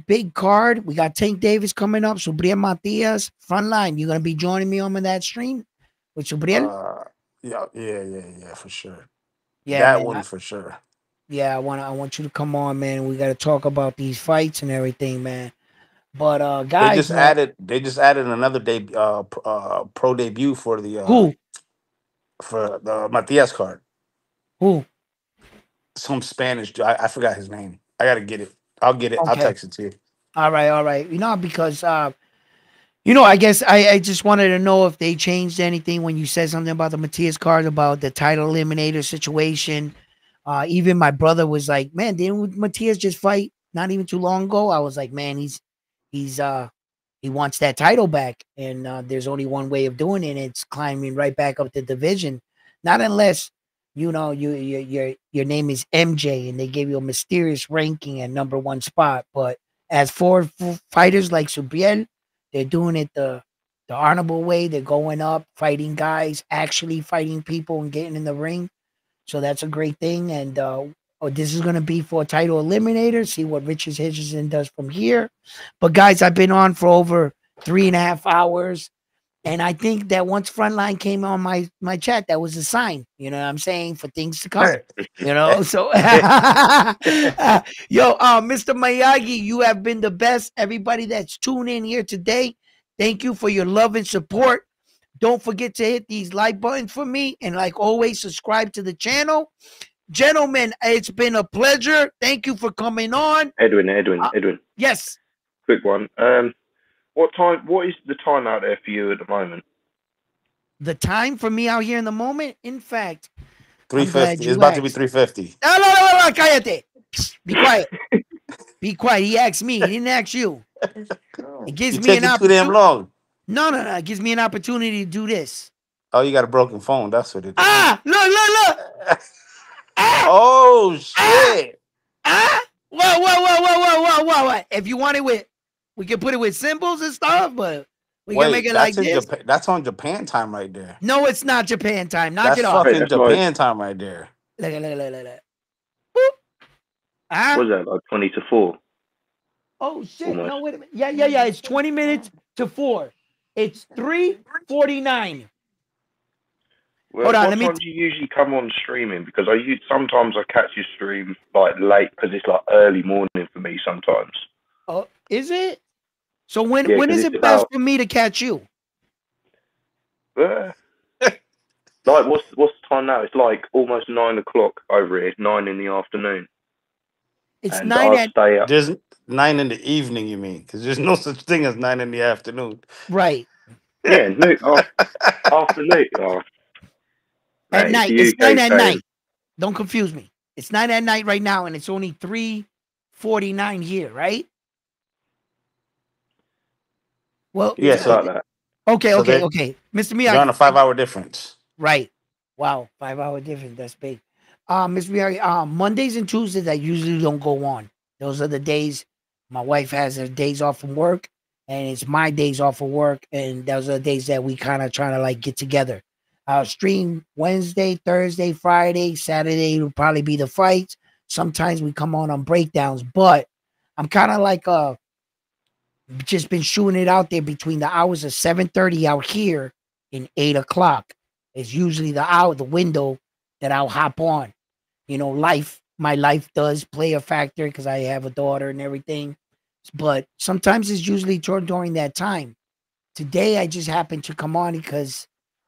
Big card. We got Tank Davis coming up. Subriel Matias, frontline. You gonna be joining me on that stream with Subriel? Uh yeah, for sure. Yeah, That man. one for sure. Yeah, I want you to come on, man. We gotta talk about these fights and everything, man. But guys, man, They just added another pro debut who? for the Matias card. Who? Some Spanish I forgot his name. I gotta get it. I'll get it. I'll Okay. text it to you. All right, all right. Because I guess I just wanted to know if they changed anything when you said something about the Matias card, about the title eliminator situation. Even my brother was like, "Man, didn't Matias just fight not even too long ago?" I was like, "Man, he's he wants that title back, and there's only one way of doing it. And it's climbing right back up the division, not unless your name is MJ and they gave you a mysterious ranking at number one spot. But as for fighters like Subriel, they're doing it the honorable way. They're going up, fighting guys, actually fighting people and getting in the ring. So that's a great thing. And this is going to be for a title eliminator. See what Richard Hitchison does from here. But guys, I've been on for over 3.5 hours. And I think that once Frontline came on my chat, that was a sign, you know what I'm saying, for things to come. So Mr. Miyagi, you have been the best. Everybody that's tuned in here today, thank you for your love and support. Don't forget to hit these like buttons for me. And like always, subscribe to the channel. Gentlemen, it's been a pleasure. Thank you for coming on. Edwin. Yes. Quick one. What is the time out there for you at the moment? The time for me out here in the moment, in fact, I'm glad 350. It's you about to be asked. 350. No, no, no, no, cállate. Be quiet. Be quiet. He asked me. He didn't ask you. It gives You're me an taking too damn opportunity. long. No, no, no. It gives me an opportunity to do this. Oh, you got a broken phone. That's what it is. Ah, look, look, look. Ah, Oh ah, shit! ah. Whoa, whoa, whoa, whoa, whoa, whoa, whoa, whoa. If you want it with, we can put it with symbols and stuff, but we can make Wait, it like that's in this. Japan. That's on Japan time right there. No, it's not Japan time. Knock That's it off. Wait, fucking that's like, Japan time right there. Look, look, look, look, look. Boop. Ah. what's that, like 20 to 4 Oh shit! almost? No, wait a minute. Yeah, yeah, yeah. It's 20 minutes to 4. It's 3:49. Hold on. What Let me. time do you usually come on streaming? Because sometimes I catch your stream like late because it's like early morning for me sometimes. Oh, is it? So when Yeah, when because is it's it best about for me to catch you? uh, like what's the time now? It's like almost 9 o'clock over here, 9 in the afternoon, It's and 9 I'll at stay up. There's 9 in the evening, you mean? Because there's no such thing as 9 in the afternoon. right Yeah, afternoon. Oh, at mate, it's night. the It's 9 UK at saying. night. Don't confuse me. It's 9 at night right now, and it's only 3:49 here, right? Well, Yeah, Yeah, it's so like that. okay, so okay, they're okay. Mr. they're on Miyagi, a 5 hour difference. right? Wow, 5 hour difference. That's big. Mr. Miyagi, Mondays and Tuesdays I usually don't go on. Those are the days my wife has her days off from work, and it's my days off of work, and those are the days that we kind of trying to like get together. I'll stream Wednesday, Thursday, Friday, Saturday will probably be the fights. Sometimes we come on breakdowns, but I'm kind of like just been shooting it out there between the hours of 7:30 out here and 8 o'clock. It's usually the window that I'll hop on. You know, my life does play a factor because I have a daughter and everything. But sometimes it's usually during that time. Today I just happened to come on because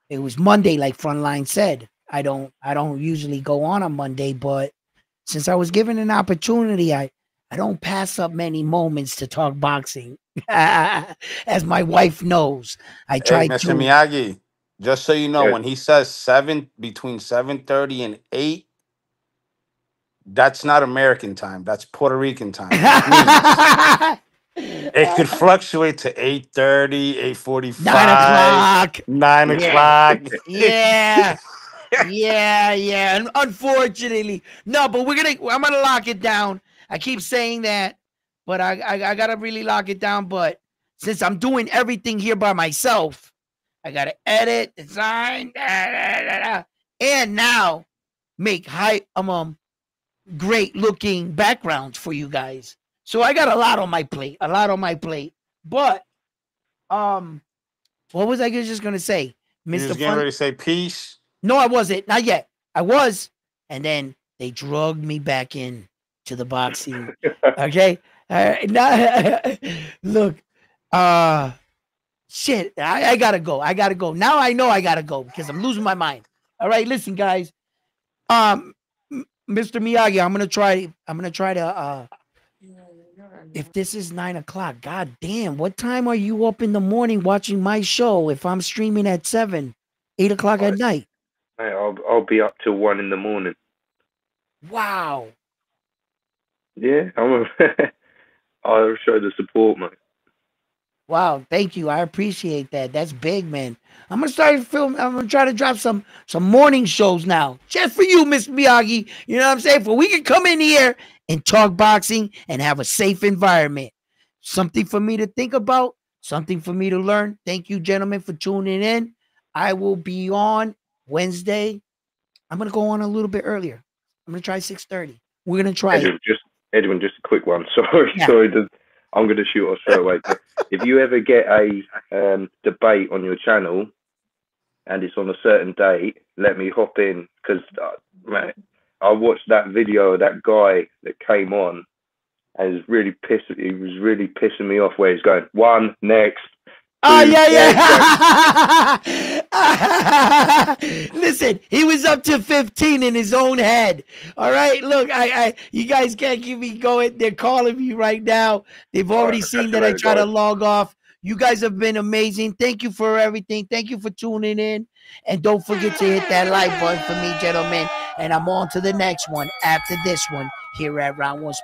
it was Monday, like Frontline said. I don't usually go on Monday, but since I was given an opportunity, I don't pass up many moments to talk boxing. As my wife knows, I Hey, try Mr. to. Miyagi, just so you know, Yeah, when he says between 7:30 and 8, that's not American time. That's Puerto Rican time, which means it could fluctuate to 8:30, eight 9 45, o'clock. nine Yeah. o'clock. Yeah. Yeah, yeah. And unfortunately, no, but I'm gonna lock it down. I keep saying that, but I gotta really lock it down. But since I'm doing everything here by myself, I gotta edit, design, and now make great looking backgrounds for you guys. So I got a lot on my plate. A lot on my plate. But um, what was I just gonna say, You Mister just getting Fun? ready to say peace. No, I wasn't. Not yet. I was. And then they drugged me back in to the boxing. Okay. Now, look, uh, shit. I gotta go. I gotta go. Now I know I gotta go because I'm losing my mind. All right, listen, guys. Mr. Miyagi, I'm gonna try to if this is 9 o'clock, god damn, what time are you up in the morning watching my show if I'm streaming at 7, 8 o'clock at Right. night? Mate, I'll be up till 1 in the morning. Wow. Yeah, I'll show the support, mate. Wow, thank you. I appreciate that. That's big, man. I'm gonna start film. I'm gonna try to drop some morning shows now, just for you, Miss Miyagi. You know what I'm saying? For we can come in here and talk boxing and have a safe environment. Something for me to think about. Something for me to learn. Thank you, gentlemen, for tuning in. I will be on Wednesday. I'm gonna go on a little bit earlier. I'm gonna try 6:30. We're gonna try it. Edwin, just a quick one. Sorry, Yeah. sorry. I'm going to shoot off straight away. But if you ever get a debate on your channel and it's on a certain date, let me hop in because, man, I watched that video of that guy that came on and he was really pissing me off where he's going, one, next, Oh, two, yeah, yeah. Listen, he was up to 15 in his own head. All right, look, you guys can't keep me going. They're calling me right now. They've All already right, I'll seen catch you that I later, try to guys. log off. You guys have been amazing. Thank you for everything. Thank you for tuning in. And don't forget to hit that like button for me, gentlemen. And I'm on to the next one after this one here at Round One